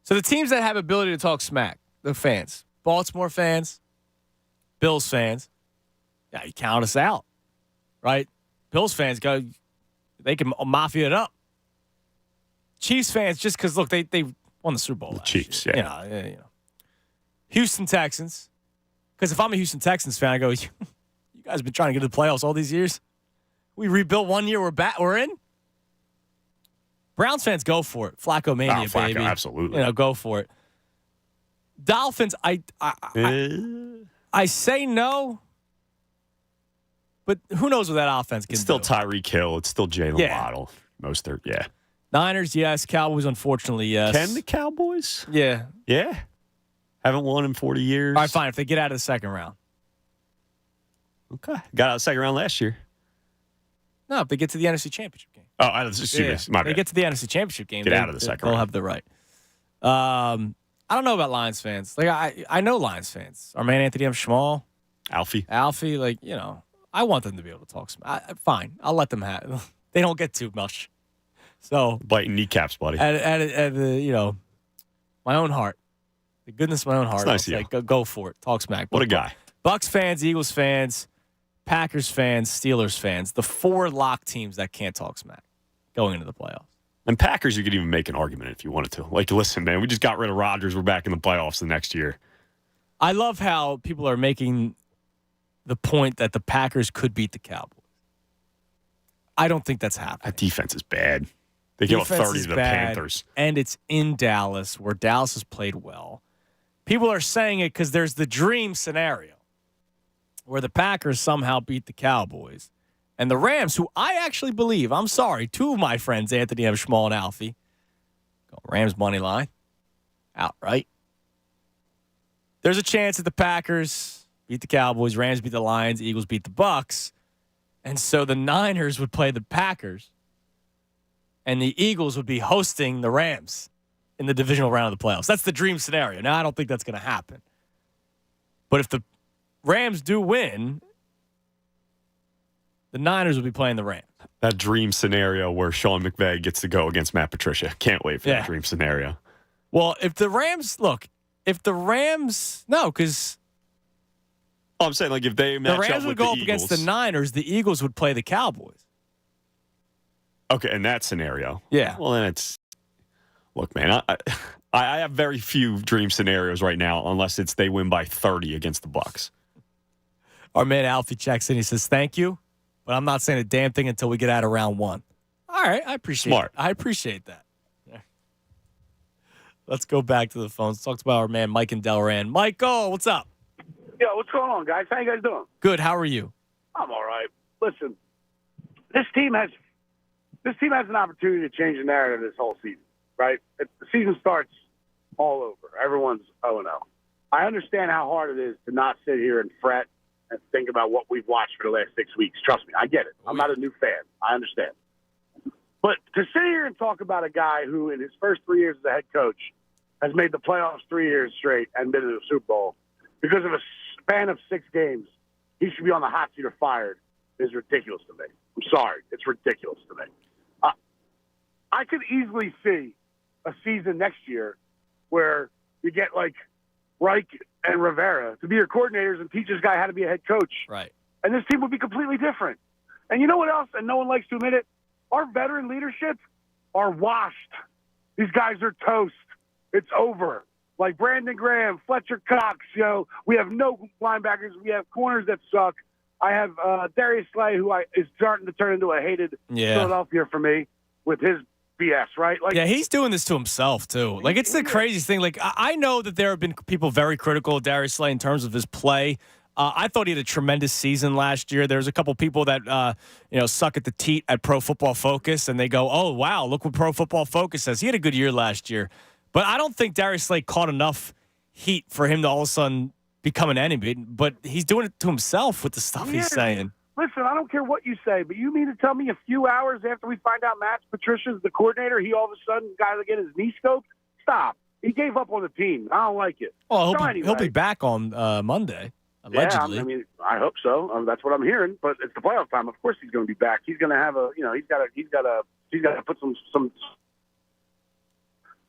So the teams that have ability to talk smack, the fans, Baltimore fans, Bills fans, yeah, you count us out, right? Bills fans they can mafia it up. Chiefs fans, just because look, they won the Super Bowl. The Chiefs, yeah. You know. Houston Texans, because if I'm a Houston Texans fan, I go, you guys have been trying to get to the playoffs all these years. We rebuilt 1 year, we're in. Browns fans, go for it. Flacco mania, Flacco, baby. absolutely. Go for it. Dolphins, I say no, but who knows what that offense can It's still do. Tyreek Hill. It's still Jalen Waddle. Yeah. Niners, yes. Cowboys, unfortunately, yes. Can the Cowboys? Yeah. Yeah. Haven't won in 40 years. All right, fine. If they get out of the second round. Okay. Got out of the second round last year. No, if they get to the NFC Championship game. Oh, excuse me. My bad. They get to the NFC Championship game. Get out of the second They'll round. have the right. I don't know about Lions fans. Like I know Lions fans. Our man Anthony M. Schmall. Alfie, I want them to be able to talk. Fine. I'll let them have. They don't get too much. So biting kneecaps, buddy. At the my own heart, the goodness of my own heart. It's nice I'll say, go for it. Talk smack. What a guy. Bucks fans, Eagles fans, Packers fans, Steelers fans. The 4 lock teams that can't talk smack going into the playoffs. And Packers, you could even make an argument if you wanted to. Like, listen, man, we just got rid of Rodgers. We're back in the playoffs the next year. I love how people are making the point that the Packers could beat the Cowboys. I don't think that's happening. That defense is bad. They give up 30 to the Panthers. And it's in Dallas, where Dallas has played well. People are saying it because there's the dream scenario where the Packers somehow beat the Cowboys. And the Rams, who I actually believe, I'm sorry, 2 of my friends, Anthony M. Schmall and Alfie, go Rams money line, outright. There's a chance that the Packers beat the Cowboys, Rams beat the Lions, Eagles beat the Bucks. And so the Niners would play the Packers, and the Eagles would be hosting the Rams in the divisional round of the playoffs. That's the dream scenario. Now, I don't think that's going to happen. But if the Rams do win, the Niners will be playing the Rams. That dream scenario where Sean McVay gets to go against Matt Patricia. Can't wait for that dream scenario. Well, if the Rams, because I'm saying, like, if they match the Rams up would with go the up Eagles, against the Niners, the Eagles would play the Cowboys. Okay, in that scenario. Yeah. Well, then it's, look, man, I have very few dream scenarios right now, unless it's they win by 30 against the Bucks. Our man Alfie checks in. He says, thank you, but I'm not saying a damn thing until we get out of round 1. All right, I appreciate it. I appreciate that. Yeah. Let's go back to the phones. Talk about our man Mike and Delran. Michael, what's up? Yo, what's going on, guys? How you guys doing? Good. How are you? I'm all right. Listen, this team has an opportunity to change the narrative this whole season, right? The season starts all over. Everyone's 0-0. I understand how hard it is to not sit here and fret and think about what we've watched for the last 6 weeks. Trust me, I get it. I'm not a new fan. I understand. But to sit here and talk about a guy who, in his first 3 years as a head coach, has made the playoffs 3 years straight and been in the Super Bowl because of a span of 6 games, he should be on the hot seat or fired, is ridiculous to me. I'm sorry. It's ridiculous to me. I could easily see a season next year where you get like Reich and Rivera to be your coordinators and teach this guy how to be a head coach. Right. And this team would be completely different. And you know what else? And no one likes to admit it. Our veteran leadership are washed. These guys are toast. It's over. Like Brandon Graham, Fletcher Cox, we have no linebackers. We have corners that suck. I have Darius Slay, who is starting to turn into a hated Philadelphia for me with his BS, right? Like, yeah, he's doing this to himself, too. Like, it's the craziest thing. Like, I know that there have been people very critical of Darius Slay in terms of his play. I thought he had a tremendous season last year. There's a couple people that, suck at the teat at Pro Football Focus, and they go, oh, wow, look what Pro Football Focus says. He had a good year last year. But I don't think Darius Slay caught enough heat for him to all of a sudden become an enemy. But he's doing it to himself with the stuff he's saying. Listen, I don't care what you say, but you mean to tell me a few hours after we find out Matt Patricia's the coordinator, he all of a sudden got to get his knee scoped? Stop. He gave up on the team. I don't like it. Well, he'll be back on Monday, allegedly. Yeah, I mean, I hope so. That's what I'm hearing. But it's the playoff time. Of course, he's going to be back. He's going to have he's got to put some.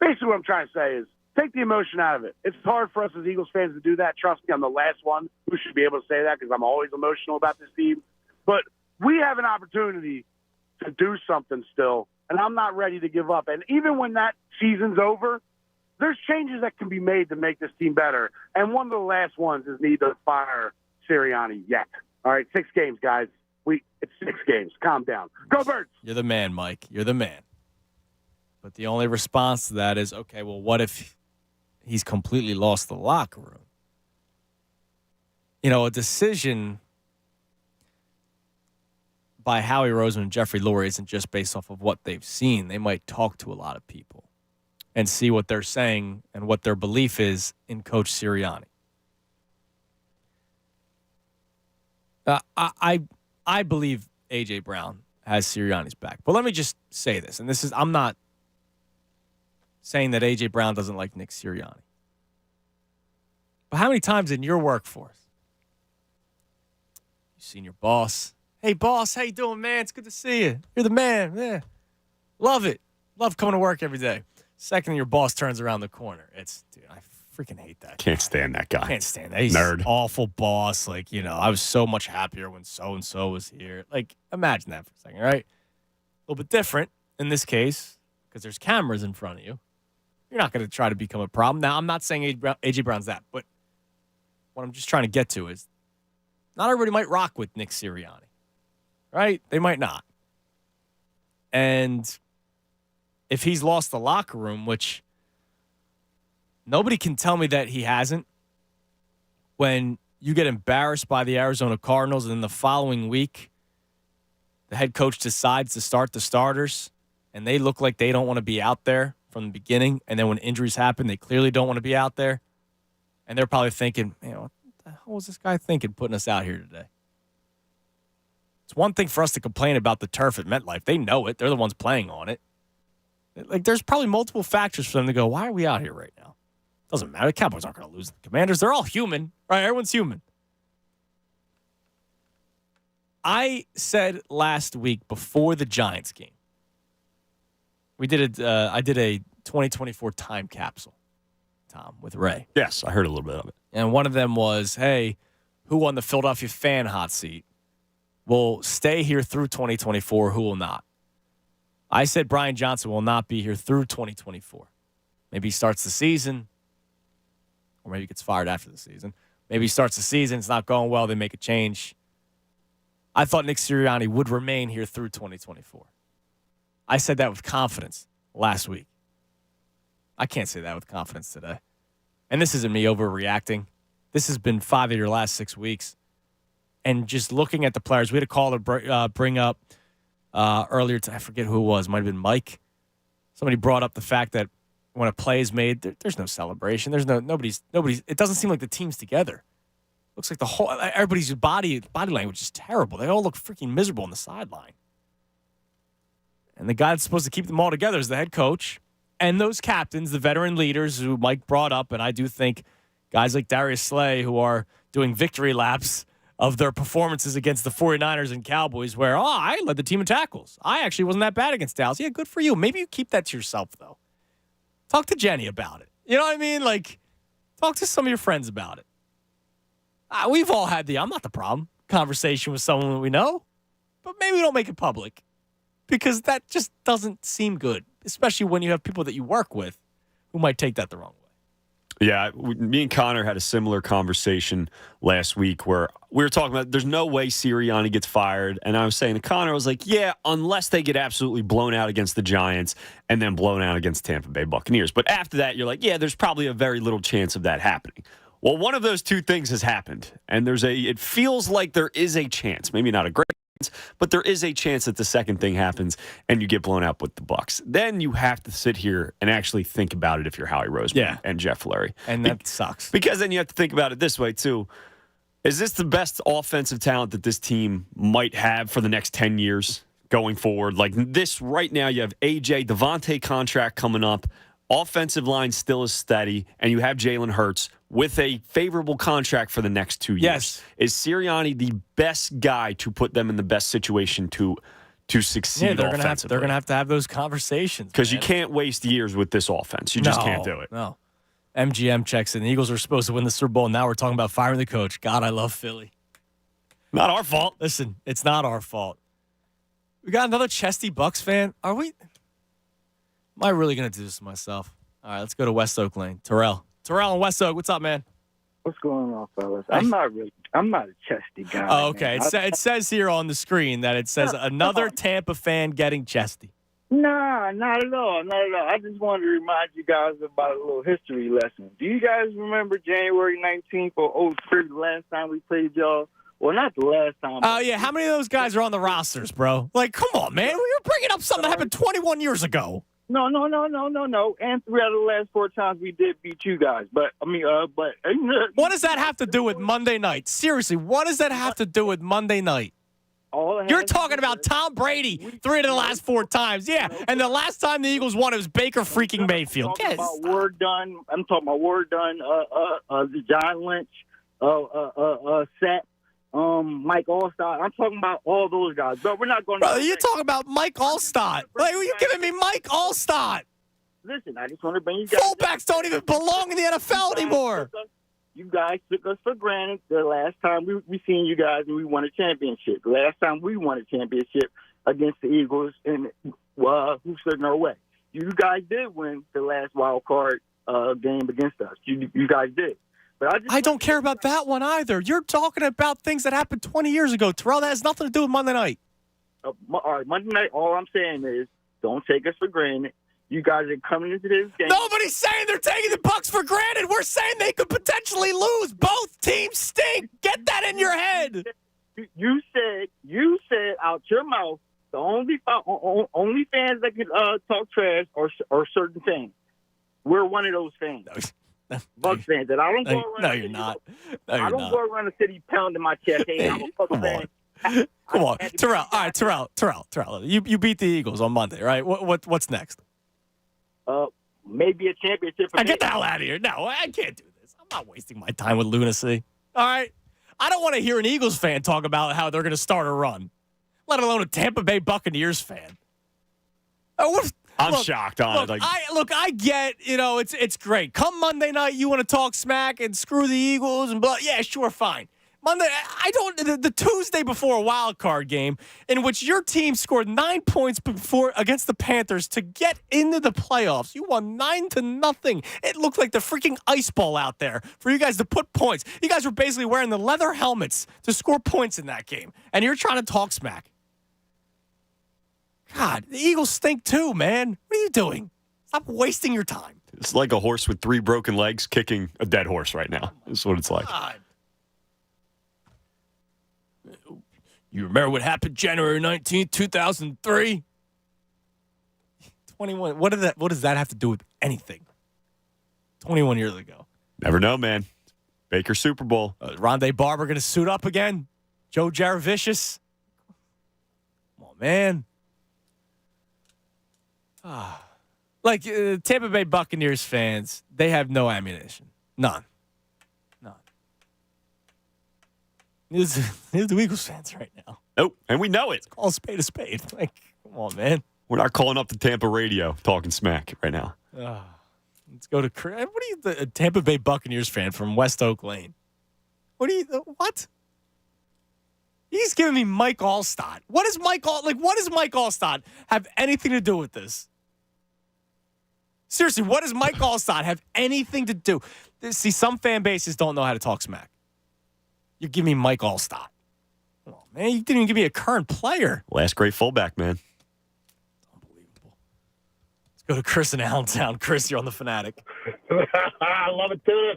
Basically, what I'm trying to say is take the emotion out of it. It's hard for us as Eagles fans to do that. Trust me, I'm the last one who should be able to say that because I'm always emotional about this team. But we have an opportunity to do something still, and I'm not ready to give up. And even when that season's over, there's changes that can be made to make this team better. And one of the last ones is need to fire Sirianni yet. All right, 6 games, guys. It's 6 games. Calm down. Go Birds! You're the man, Mike. You're the man. But the only response to that is, okay, well, what if he's completely lost the locker room? A decision by Howie Roseman and Jeffrey Lurie isn't just based off of what they've seen. They might talk to a lot of people and see what they're saying and what their belief is in Coach Sirianni. I believe A.J. Brown has Sirianni's back. But let me just say this, and I'm not saying that A.J. Brown doesn't like Nick Sirianni. But how many times in your workforce you've seen your boss, hey, boss, how you doing, man? It's good to see you. You're the man. Yeah. Love it. Love coming to work every day. Second, your boss turns around the corner. Dude, I freaking hate that. Can't stand that guy. Can't stand that. He's Nerd. an awful boss. Like, I was so much happier when so-and-so was here. Like, imagine that for a second, right? A little bit different in this case because there's cameras in front of you. You're not going to try to become a problem. Now, I'm not saying A.J. Brown's that, but what I'm just trying to get to is not everybody might rock with Nick Sirianni, right? They might not. And if he's lost the locker room, which nobody can tell me that he hasn't, when you get embarrassed by the Arizona Cardinals and then the following week, the head coach decides to start the starters and they look like they don't want to be out there from the beginning, and then when injuries happen, they clearly don't want to be out there. And they're probably thinking, what the hell was this guy thinking putting us out here today? It's one thing for us to complain about the turf at MetLife. They know it. They're the ones playing on it. Like, there's probably multiple factors for them to go, why are we out here right now? Doesn't matter. The Cowboys aren't going to lose the Commanders. They're all human, right? Everyone's human. I said last week before the Giants game, I did a 2024 time capsule, Tom, with Ray. Yes, I heard a little bit of it. And one of them was, hey, who on the Philadelphia fan hot seat will stay here through 2024, who will not? I said Brian Johnson will not be here through 2024. Maybe he starts the season, or maybe he gets fired after the season. Maybe he starts the season, it's not going well, they make a change. I thought Nick Sirianni would remain here through 2024. I said that with confidence last week. I can't say that with confidence today. And this isn't me overreacting. This has been 5 of your last 6 weeks. And just looking at the players, we had a call to bring up earlier. I forget who it was. It might have been Mike. Somebody brought up the fact that when a play is made, there's no celebration. There's nobody's. It doesn't seem like the team's together. Looks like everybody's body language is terrible. They all look freaking miserable on the sideline. And the guy that's supposed to keep them all together is the head coach. And those captains, the veteran leaders who Mike brought up, and I do think guys like Darius Slay who are doing victory laps of their performances against the 49ers and Cowboys where, I led the team in tackles. I actually wasn't that bad against Dallas. Yeah, good for you. Maybe you keep that to yourself, though. Talk to Jenny about it. You know what I mean? Like, talk to some of your friends about it. We've all had I'm not the problem conversation with someone that we know, but maybe we don't make it public because that just doesn't seem good, especially when you have people that you work with who might take that the wrong way. Yeah, me and Connor had a similar conversation last week where we were talking about there's no way Sirianni gets fired. And I was saying to Connor, I was like, yeah, unless they get absolutely blown out against the Giants and then blown out against Tampa Bay Buccaneers. But after that, you're like, yeah, there's probably a very little chance of that happening. Well, one of those two things has happened. And it feels like there is a chance, maybe not a great chance, but there is a chance that the second thing happens and you get blown out with the Bucs. Then you have to sit here and actually think about it if you're Howie Roseman and Jeff Lurie. And that sucks. Because then you have to think about it this way, too. Is this the best offensive talent that this team might have for the next 10 years going forward? Like this right now, you have A.J. Devontae contract coming up. Offensive line still is steady, and you have Jalen Hurts with a favorable contract for the next 2 years. Yes. Is Sirianni the best guy to put them in the best situation to succeed offensively? They're gonna have to have those conversations. Because you can't waste years with this offense. You just can't do it. No. MGM checks in. The Eagles were supposed to win the Super Bowl. Now we're talking about firing the coach. God, I love Philly. Not our fault. Listen, it's not our fault. We got another chesty Bucks fan. Are we? Am I really going to do this to myself? All right, let's go to West Oak Lane. Terrell in West Oak. What's up, man? What's going on, fellas? I'm not a chesty guy. Oh, okay. It says here on the screen that it says another Tampa fan getting chesty. Nah, not at all. Not at all. I just wanted to remind you guys about a little history lesson. Do you guys remember January 19th or 03, the last time we played y'all? Well, not the last time. Oh, yeah. How many of those guys are on the rosters, bro? Like, come on, man. We were bringing up something that happened 21 years ago. No. And 3 out of the last 4 times we did beat you guys. But what does that have to do with Monday night? Seriously, what does that have to do with Monday night? You're talking about Tom Brady 3 of the last 4 times. Yeah, and the last time the Eagles won, it was Baker freaking Mayfield. I'm talking about Word Done. The John Lynch, Set, Mike Allstott. I'm talking about all those guys. But we're not going to. You're talking about Mike Allstott. Like, are you giving me Mike Allstott? Listen, I just want to bring you guys. Fullbacks don't even belong in the NFL anymore. You guys took us for granted the last time we seen you guys and we won a championship. The last time we won a championship against the Eagles and who stood in our way. You guys did win the last wild card game against us. You guys did. But I don't care about that one either. You're talking about things that happened 20 years ago. Terrell, that has nothing to do with Monday night. All right, Monday night, all I'm saying is don't take us for granted. You guys are coming into this game. Nobody's saying they're taking the Bucs for granted. We're saying they could potentially lose. Both teams stink. Get that in your head. You said out your mouth the only fans that can talk trash are certain fans. We're one of those fans. Bucs fans. And I don't go around. No, you're not. No, you're I don't go around the city pounding my chest. Hey, I'm a Bucs fan. Come on, Terrell. All right, Terrell. You beat the Eagles on Monday, right? What's next? Maybe a championship. Get the hell out of here. No, I can't do this. I'm not wasting my time with lunacy. All right? I don't want to hear an Eagles fan talk about how they're going to start a run, let alone a Tampa Bay Buccaneers fan. I'm shocked on it. I get, it's great. Come Monday night, you want to talk smack and screw the Eagles and blah. Yeah, sure, fine. Monday, the Tuesday before a wild card game in which your team scored 9 points before against the Panthers to get into the playoffs. You won 9-0. It looked like the freaking ice ball out there for you guys to put points. You guys were basically wearing the leather helmets to score points in that game, and you're trying to talk smack. God, the Eagles stink too, man. What are you doing? Stop wasting your time. It's like a horse with 3 broken legs kicking a dead horse right now. That's what it's like. God. You remember what happened January 19th, 2003? 21. What does that have to do with anything? 21 years ago. Never know, man. Baker Super Bowl. Rondé Barber going to suit up again? Joe Jaravicious? Come on, man. Tampa Bay Buccaneers fans, they have no ammunition. None. Neither do Eagles fans right now. Nope, and we know it. Call a spade a spade. Like, come on, man. We're not calling up the Tampa radio talking smack right now. Let's go to Chris. What are you, the Tampa Bay Buccaneers fan from West Oak Lane? What? He's giving me Mike Allstott. What does Mike Allstott have anything to do with this? Seriously, what does Mike Allstott have anything to do? See, some fan bases don't know how to talk smack. You give me Mike Allstott. Oh, man, you didn't even give me a current player. Last great fullback, man. Let's go to Chris in Allentown. Chris, you're on the Fanatic. I love it, too.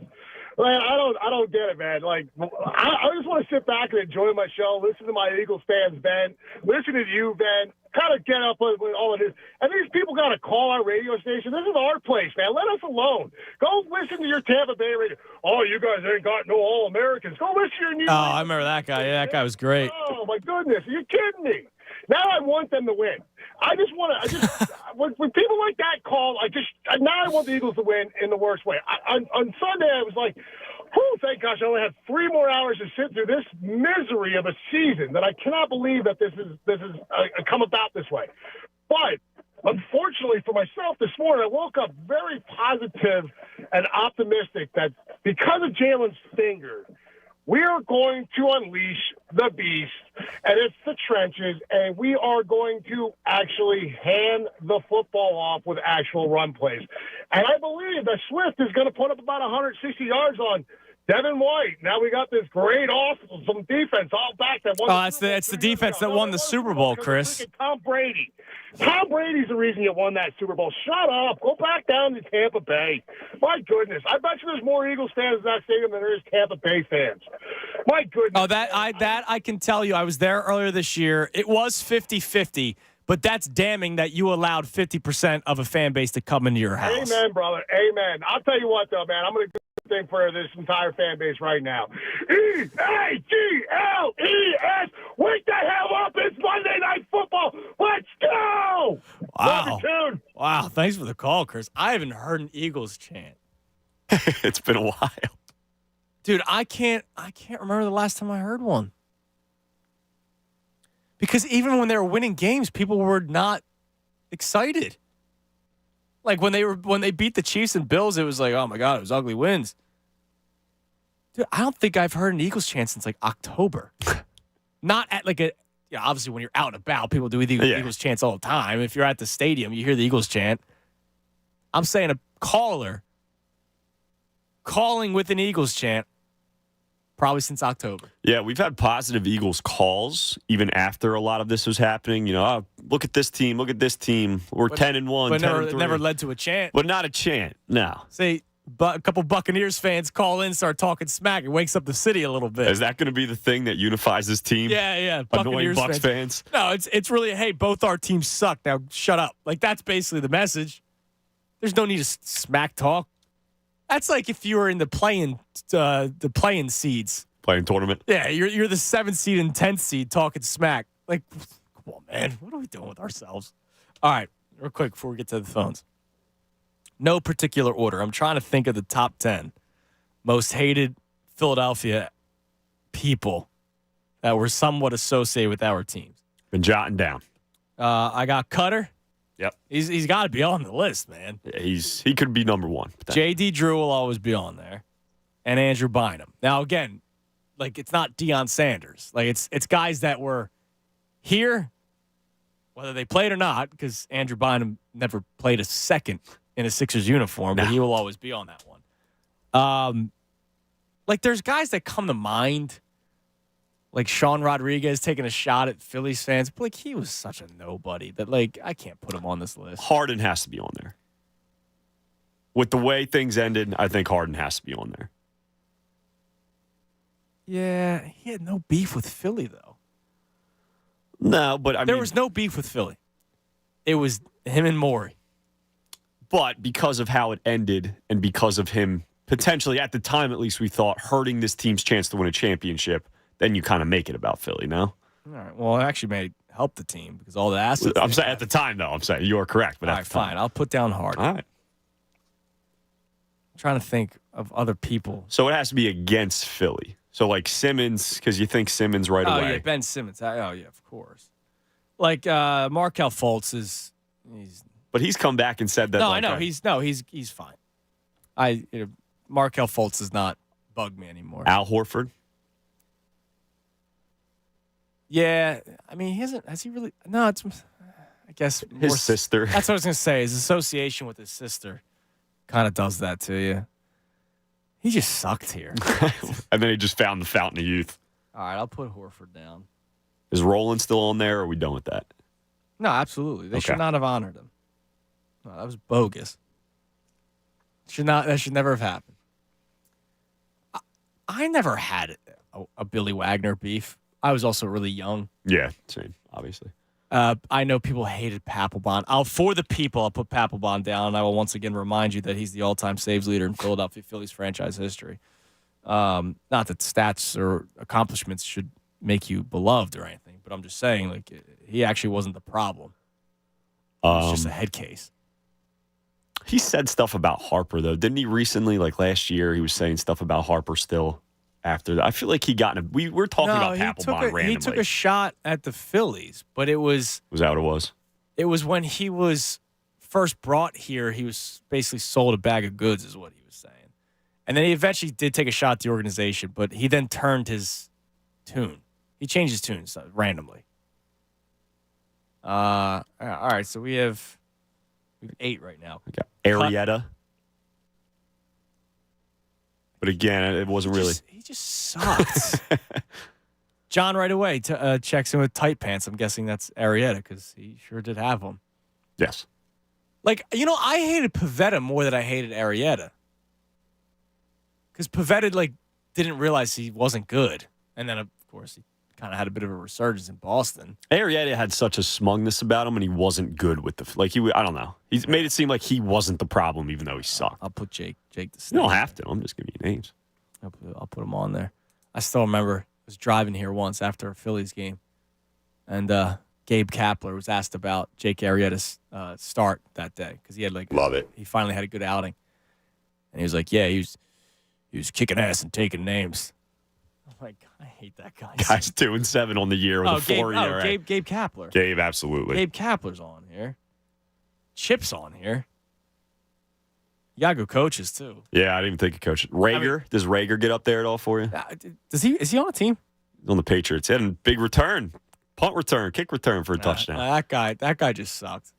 Man, I don't get it, man. Like, I just want to sit back and enjoy my show, listen to my Eagles fans, Ben, listen to you, Ben, kind of get up with all of this. And these people got to call our radio station. This is our place, man. Let us alone. Go listen to your Tampa Bay radio. Oh, you guys ain't got no All-Americans. Go listen to your new. Oh, I remember that guy. Yeah, that guy was great. Oh, my goodness. Are you kidding me? Now I want them to win. When people like that call, now I want the Eagles to win in the worst way. On Sunday, I was like, oh, thank gosh, I only have 3 more hours to sit through this misery of a season that I cannot believe that this is come about this way. But unfortunately for myself this morning, I woke up very positive and optimistic that because of Jalen's finger, we are going to unleash the beast, and it's the trenches, and we are going to actually hand the football off with actual run plays. And I believe that Swift is going to put up about 160 yards on Devin White. Now we got this great awesome defense all back that won. It's the defense that won the Super Bowl, Chris. Tom Brady. Tom Brady's the reason you won that Super Bowl. Shut up. Go back down to Tampa Bay. My goodness. I bet you there's more Eagles fans in that stadium than there is Tampa Bay fans. My goodness. Oh, that I can tell you. I was there earlier this year. It was 50-50, but that's damning that you allowed 50% of a fan base to come into your house. Amen, brother. Amen. I'll tell you what, though, man. I'm going to do thing for this entire fan base right now. EAGLES! Wake the hell up! It's Monday Night Football! Let's go! Wow. Wow. Thanks for the call, Chris. I haven't heard an Eagles chant. It's been a while. Dude, I can't remember the last time I heard one. Because even when they were winning games, people were not excited. Like when they beat the Chiefs and Bills, it was like, oh my God, it was ugly wins. Dude, I don't think I've heard an Eagles chant since like October. Not at like obviously when you're out and about, people do the Eagles chants all the time. If you're at the stadium, you hear the Eagles chant. I'm saying a caller calling with an Eagles chant probably since October. Yeah, we've had positive Eagles calls even after a lot of this was happening. You know, oh, look at this team. Look at this team. We're 10-1, but 10-3. never led to a chant. But not a chant, no. Say, a couple Buccaneers fans call in, start talking smack. It wakes up the city a little bit. Is that going to be the thing that unifies this team? Yeah. Annoying Bucs fans? No, it's really, hey, both our teams suck. Now shut up. Like, that's basically the message. There's no need to smack talk. That's like if you were in the playing seeds. Playing tournament? Yeah, you're the 7th seed and 10th seed talking smack. Like, come on, man. What are we doing with ourselves? All right, real quick before we get to the phones. No particular order. I'm trying to think of the top 10 most hated Philadelphia people that were somewhat associated with our teams. Been jotting down. I got Cutter. Yep. He's got to be on the list, man. Yeah, he could be number one. J.D. Drew will always be on there. And Andrew Bynum. Now, again, like, it's not Deion Sanders. Like, it's guys that were here, whether they played or not, because Andrew Bynum never played a second in a Sixers uniform, but he will always be on that one. Like, there's guys that come to mind, like Sean Rodriguez taking a shot at Phillies fans. But, like, he was such a nobody that, like, I can't put him on this list. Harden has to be on there. With the way things ended, I think Harden has to be on there. Yeah, he had no beef with Philly, though. No, but there was no beef with Philly. It was him and Morey. But because of how it ended and because of him potentially, at the time at least, we thought hurting this team's chance to win a championship, then you kind of make it about Philly, no? All right. Well, it actually help the team because all the assets. I'm saying at the time, though. I'm saying you are correct. But all right, fine. I'll put down Harden. All right. I'm trying to think of other people. So it has to be against Philly. So, like Simmons, because you think Simmons right away. Oh, yeah, Ben Simmons. Oh, yeah, of course. Like, Markelle Fultz is... But he's come back and said that... No, I know. He's fine. Markelle Fultz does not bug me anymore. Al Horford? Yeah. I mean, he hasn't... Has he really... No, it's... I guess His sister. That's what I was gonna say. His association with his sister kind of does that to you. He just sucked here. And then he just found the fountain of youth. All right, I'll put Horford down. Is Roland still on there, or are we done with that? No, absolutely. They should Okay. not have honored him. No, that was bogus. That should never have happened. I never had a Billy Wagner beef. I was also really young. Yeah, same, obviously. I know people hated Papelbon. For the people, I'll put Papelbon down, and I will once again remind you that he's the all-time saves leader in Philadelphia Phillies franchise history. Not that stats or accomplishments should make you beloved or anything, but I'm just saying, like, he actually wasn't the problem. It's just a head case. He said stuff about Harper, though. Didn't he recently, like last year, he was saying stuff about Harper still after that? I feel like he got in a... We were talking about Papelbon randomly. He took a shot at the Phillies, but it was... Was that what it was? It was when he was first brought here, he was basically sold a bag of goods, is what he was saying. And then he eventually did take a shot at the organization, but he then turned his tune. He changed his tune randomly. All right, so we have 8 right now. Okay. Arrieta. But again, it wasn't really. He just sucks. John right away checks in with tight pants. I'm guessing that's Arrieta because he sure did have them. Yes. Like, I hated Pavetta more than I hated Arrieta. Because Pavetta, like, didn't realize he wasn't good. And then, of course, he kind of had a bit of a resurgence in Boston. Arrieta had such a smugness about him, and he wasn't good with I don't know. He's made it seem like he wasn't the problem, even though he sucked. I'll put Jake the You don't have to. I'm just giving you names. I'll put him on there. I still remember I was driving here once after a Phillies game, and Gabe Kapler was asked about Jake Arrieta's start that day because he had Love it. He finally had a good outing, and he was like, "Yeah, he was kicking ass and taking names." I'm like, I hate that guy. Guy's 2-7 on the year with a 4 ERA. Gabe Kapler. Gabe, absolutely. Gabe Kapler's on here. Chip's on here. Yago coaches too. Yeah, I didn't even think of coach. Rager, does Rager get up there at all for you? Is he on a team? He's on the Patriots. He had a big return, punt return, kick return for a touchdown. That guy just sucked.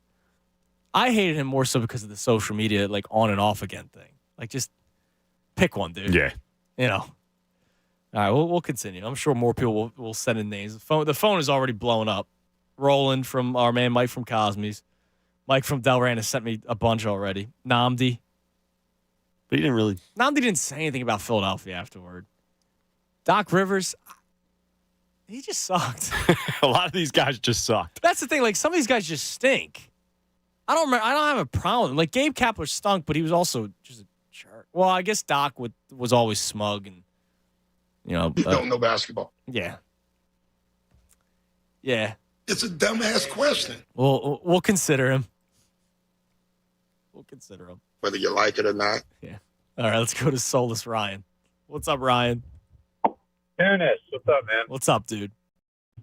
I hated him more so because of the social media, like on and off again thing. Like just pick one, dude. Yeah. All right, we'll continue. I'm sure more people will send in names. The phone is already blowing up. Roland from our man Mike from Cosmes. Mike from Delran has sent me a bunch already. Namdi. But he didn't really. Namdi didn't say anything about Philadelphia afterward. Doc Rivers, he just sucked. A lot of these guys just sucked. That's the thing. Like, some of these guys just stink. I don't have a problem. Like, Gabe Kapler stunk, but he was also just a jerk. Well, I guess Doc was always smug and, You don't know basketball. Yeah. It's a dumbass question. We'll consider him. Whether you like it or not. Yeah. All right, let's go to Solus Ryan. What's up, Ryan? Ernest, what's up, man? What's up, dude?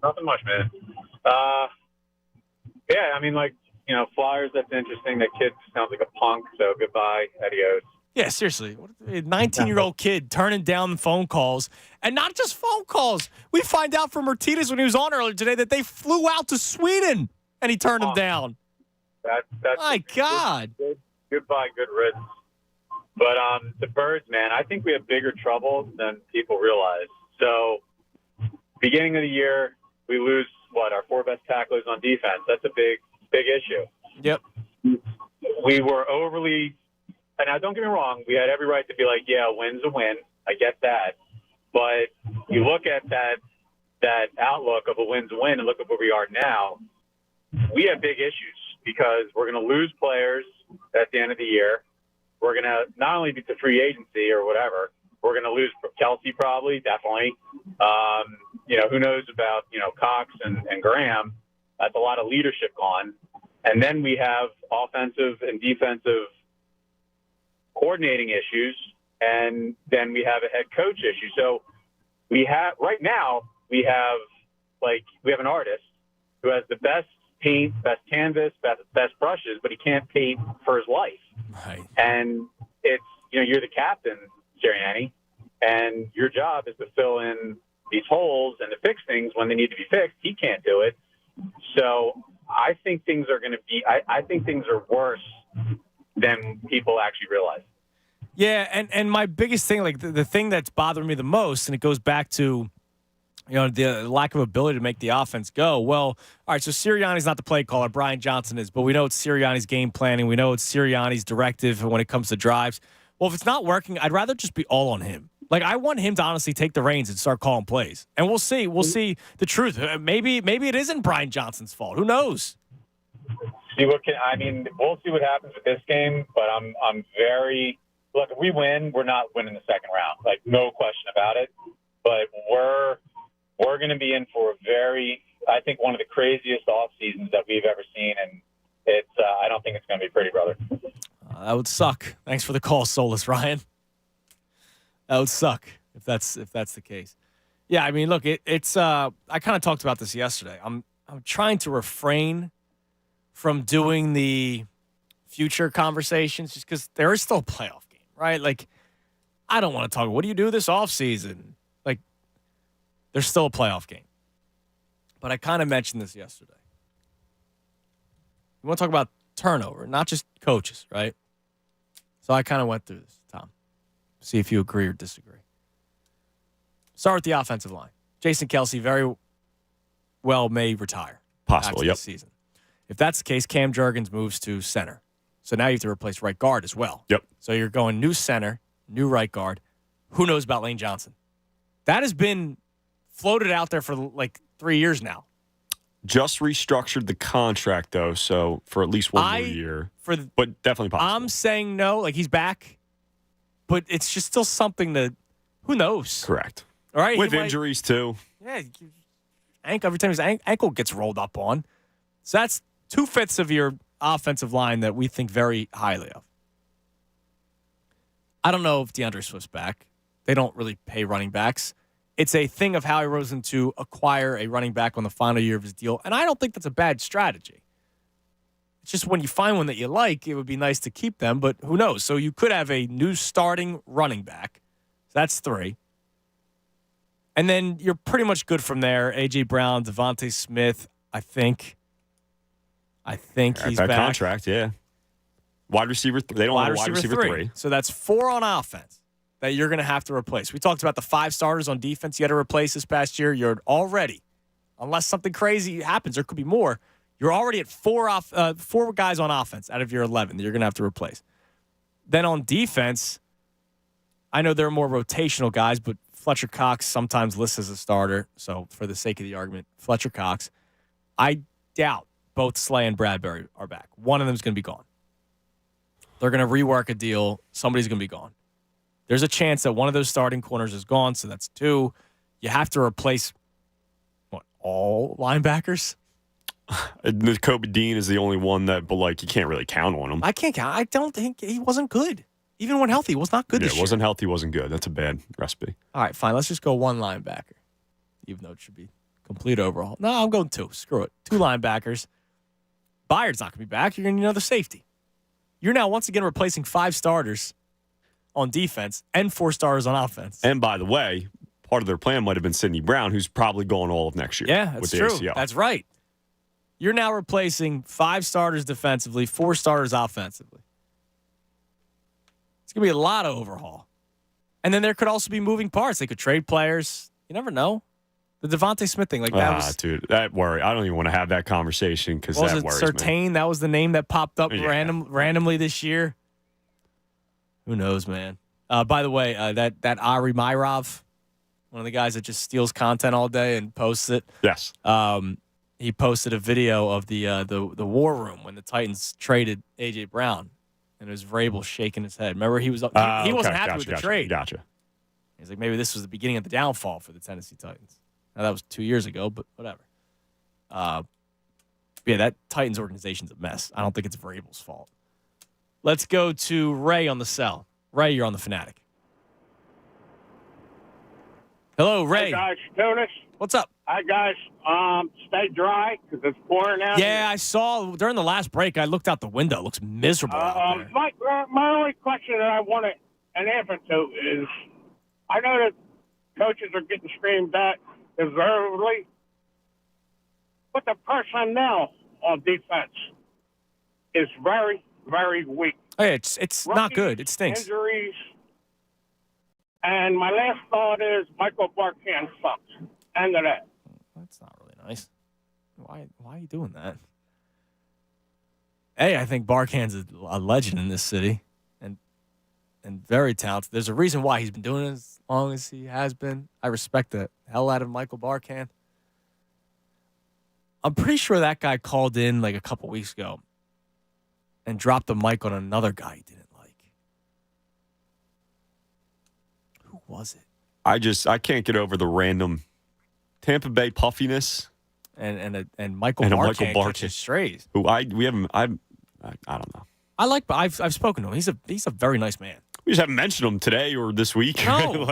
Nothing much, man. Yeah, I mean, Flyers, that's interesting. That kid sounds like a punk, so goodbye, adios. Yeah, seriously. What a 19-year-old kid turning down phone calls. And not just phone calls. We find out from Martinez when he was on earlier today that they flew out to Sweden, and he turned them down. That's My God. Goodbye, good riddance. But the Birds, man, I think we have bigger trouble than people realize. So, beginning of the year, we lose, our 4 best tacklers on defense. That's a big issue. Yep. We were overly... And now, don't get me wrong, we had every right to be like, yeah, a win's a win. I get that. But you look at that outlook of a win's a win and look at where we are now, we have big issues because we're going to lose players at the end of the year. We're going to not only be to free agency or whatever, we're going to lose Kelsey probably, definitely. Who knows about, Cox and Graham. That's a lot of leadership gone. And then we have offensive and defensive coordinating issues, and then we have a head coach issue. So we have an artist who has the best paint, best canvas, best brushes, but he can't paint for his life. Right. And it's, you're the captain, Sirianni, and your job is to fill in these holes and to fix things when they need to be fixed. He can't do it. So I think things are going to be. I think things are worse than people actually realize. Yeah, and my biggest thing, like the thing that's bothering me the most, and it goes back to, the lack of ability to make the offense go. Well, all right, so Sirianni's not the play caller. Brian Johnson is, but we know it's Sirianni's game planning. We know it's Sirianni's directive when it comes to drives. Well, if it's not working, I'd rather just be all on him. Like, I want him to honestly take the reins and start calling plays. And we'll see. We'll see the truth. Maybe it isn't Brian Johnson's fault. Who knows? We'll see what happens with this game, but I'm very look. If we win, we're not winning the second round, like no question about it. But we're going to be in for a I think one of the craziest off seasons that we've ever seen, and it's I don't think it's going to be pretty, brother. That would suck. Thanks for the call, Solus Ryan. That would suck if that's the case. Yeah, I mean, look, it's I kind of talked about this yesterday. I'm trying to refrain from doing the future conversations just because there is still a playoff game, right? Like, I don't want to talk. What do you do this offseason? Like, there's still a playoff game. But I kind of mentioned this yesterday. We want to talk about turnover, not just coaches, right? So I kind of went through this, Tom. See if you agree or disagree. Start with the offensive line. Jason Kelce very well may retire. Possible, after yep. this season. If that's the case, Cam Jurgens moves to center. So now you have to replace right guard as well. Yep. So you're going new center, new right guard. Who knows about Lane Johnson? That has been floated out there for like 3 years now. Just restructured the contract, though, so for at least one more year. But definitely possible. I'm saying no, like he's back. But it's just still something that, who knows? Correct. All right. With injuries, too. Yeah. Every time his ankle gets rolled up on. So that's 2/5 of your offensive line that we think very highly of. I don't know if DeAndre Swift's back. They don't really pay running backs. It's a thing of Howie Roseman to acquire a running back on the final year of his deal, and I don't think that's a bad strategy. It's just when you find one that you like, it would be nice to keep them, but who knows? So you could have a new starting running back. So that's 3. And then you're pretty much good from there. A.J. Brown, Devontae Smith, I think he's that back. Contract, yeah. Wide receiver, they don't have a wide receiver 3. So that's 4 on offense that you're going to have to replace. We talked about the 5 starters on defense you had to replace this past year. You're already, unless something crazy happens, there could be more. You're already at 4 guys on offense out of your 11 that you're going to have to replace. Then on defense, I know there are more rotational guys, but Fletcher Cox sometimes lists as a starter. So for the sake of the argument, Fletcher Cox, I doubt both Slay and Bradbury are back. One of them is going to be gone. They're going to rework a deal. Somebody's going to be gone. There's a chance that one of those starting corners is gone, so that's 2. You have to replace, all linebackers? Kobe Dean is the only one that, but you can't really count on him. I can't count. I don't think he wasn't good. Even when healthy, he was not good this year. Wasn't healthy, wasn't good. That's a bad recipe. All right, fine. Let's just go 1 linebacker, even though it should be complete overhaul. No, I'm going 2. Screw it. 2 linebackers. Byard's not going to be back. You're going to need another safety. You're now once again replacing 5 starters on defense and 4 starters on offense. And by the way, part of their plan might have been Sidney Brown, who's probably going all of next year. Yeah, that's with the true. ACL. That's right. You're now replacing 5 starters defensively, 4 starters offensively. It's going to be a lot of overhaul. And then there could also be moving parts. They could trade players. You never know. The Devontae Smith thing, dude, that worry. I don't even want to have that conversation because that worries me. Surtain, that was the name that popped up randomly this year. Who knows, man? By the way, that Ari Myrov, one of the guys that just steals content all day and posts it. Yes. He posted a video of the war room when the Titans traded A.J. Brown, and it was Vrabel shaking his head. Remember, he wasn't happy with the trade. Gotcha. He's like, maybe this was the beginning of the downfall for the Tennessee Titans. Now, that was 2 years ago, but whatever. Yeah, that Titans organization's a mess. I don't think it's Vrabel's fault. Let's go to Ray on the cell. Ray, you're on the Fanatic. Hello, Ray. Hey, guys. Jonas. What's up? Hi, guys. Stay dry because it's pouring out. Yeah, I saw during the last break, I looked out the window. It looks miserable out there. My only question that I want an answer to is, I know that coaches are getting screamed at deservedly, but the personnel on defense is very, very weak. Hey, it's not good. It stinks. Injuries. And my last thought is Michael Barkan sucks. End of that. That's not really nice. Why are you doing that? Hey, I think Barkan's a legend in this city and very talented. There's a reason why he's been doing it as long as he has been. I respect the hell out of Michael Barkan. I'm pretty sure that guy called in like a couple weeks ago and dropped the mic on another guy he didn't like. Who was it? I can't get over the random Tampa Bay puffiness and Michael Barkan catches strays. Who I don't know. I've spoken to him. He's a very nice man. We just haven't mentioned him today or this week. No.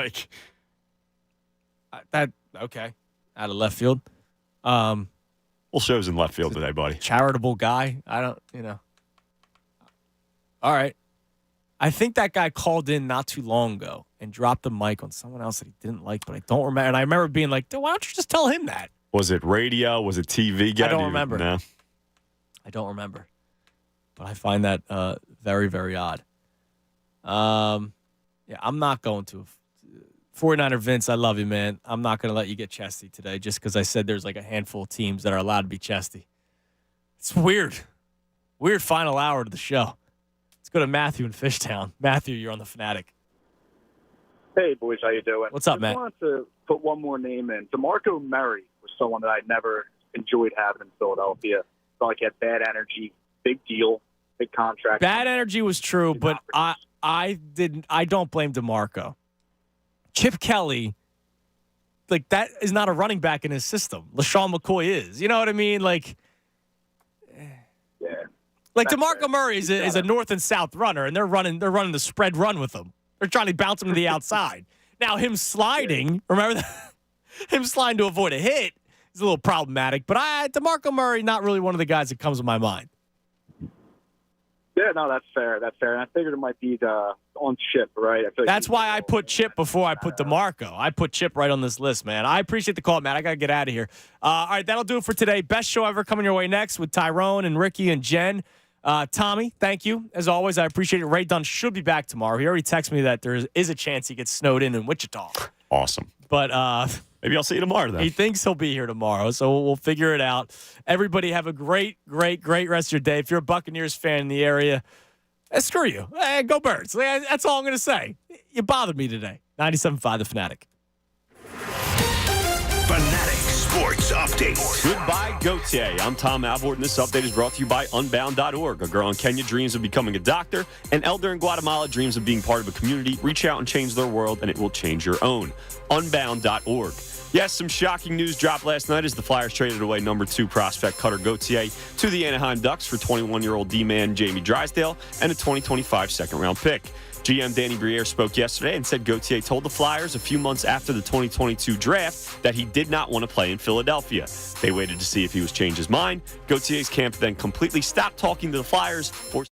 Okay. Out of left field. Well, show's in left field today, buddy. Charitable guy. All right. I think that guy called in not too long ago and dropped the mic on someone else that he didn't like, but I don't remember. And I remember being like, dude, why don't you just tell him that? Was it radio? Was it TV guy? I don't remember. No. I don't remember. But I find that very, very odd. Yeah, I'm not going to. 49er Vince, I love you, man. I'm not going to let you get chesty today just because I said there's like a handful of teams that are allowed to be chesty. It's weird. Weird final hour to the show. Let's go to Matthew in Fishtown. Matthew, you're on the Fanatic. Hey, boys, how you doing? What's up, Matt? I wanted to put one more name in. DeMarco Murray was someone that I never enjoyed having in Philadelphia. Felt like he had bad energy, big deal, big contract. Bad energy was true, but I don't blame DeMarco. Chip Kelly, like, that is not a running back in his system. LaShawn McCoy is. You know what I mean? Like, yeah. Like DeMarco Murray is a north and south runner, and they're running the spread run with him. They're trying to bounce him to the outside. Now, him sliding, remember that? Him sliding to avoid a hit is a little problematic. But DeMarco Murray, not really one of the guys that comes to my mind. Yeah, no, that's fair. That's fair. And I figured it might be on Chip, right? I feel like That's why I put Chip before I put DeMarco. I put Chip right on this list, man. I appreciate the call, Matt. I got to get out of here. All right, that'll do it for today. Best show ever coming your way next with Tyrone and Ricky and Jen. Tommy, thank you. As always, I appreciate it. Ray Dunn should be back tomorrow. He already texted me that there is a chance he gets snowed in Wichita. Awesome. But maybe I'll see you tomorrow then. He thinks he'll be here tomorrow, so we'll figure it out. Everybody have a great, great, great rest of your day. If you're a Buccaneers fan in the area, screw you. Go Birds. That's all I'm going to say. You bothered me today. 97.5 The Fanatic. Fanatic Sports Update. Goodbye, Gautier. I'm Tom Alvord, and this update is brought to you by Unbound.org. A girl in Kenya dreams of becoming a doctor. An elder in Guatemala dreams of being part of a community. Reach out and change their world, and it will change your own. Unbound.org. Yes, some shocking news dropped last night as the Flyers traded away number 2 prospect Cutter Gauthier to the Anaheim Ducks for 21-year-old D-man Jamie Drysdale and a 2025 second-round pick. GM Danny Briere spoke yesterday and said Gauthier told the Flyers a few months after the 2022 draft that he did not want to play in Philadelphia. They waited to see if he was changed his mind. Gauthier's camp then completely stopped talking to the Flyers for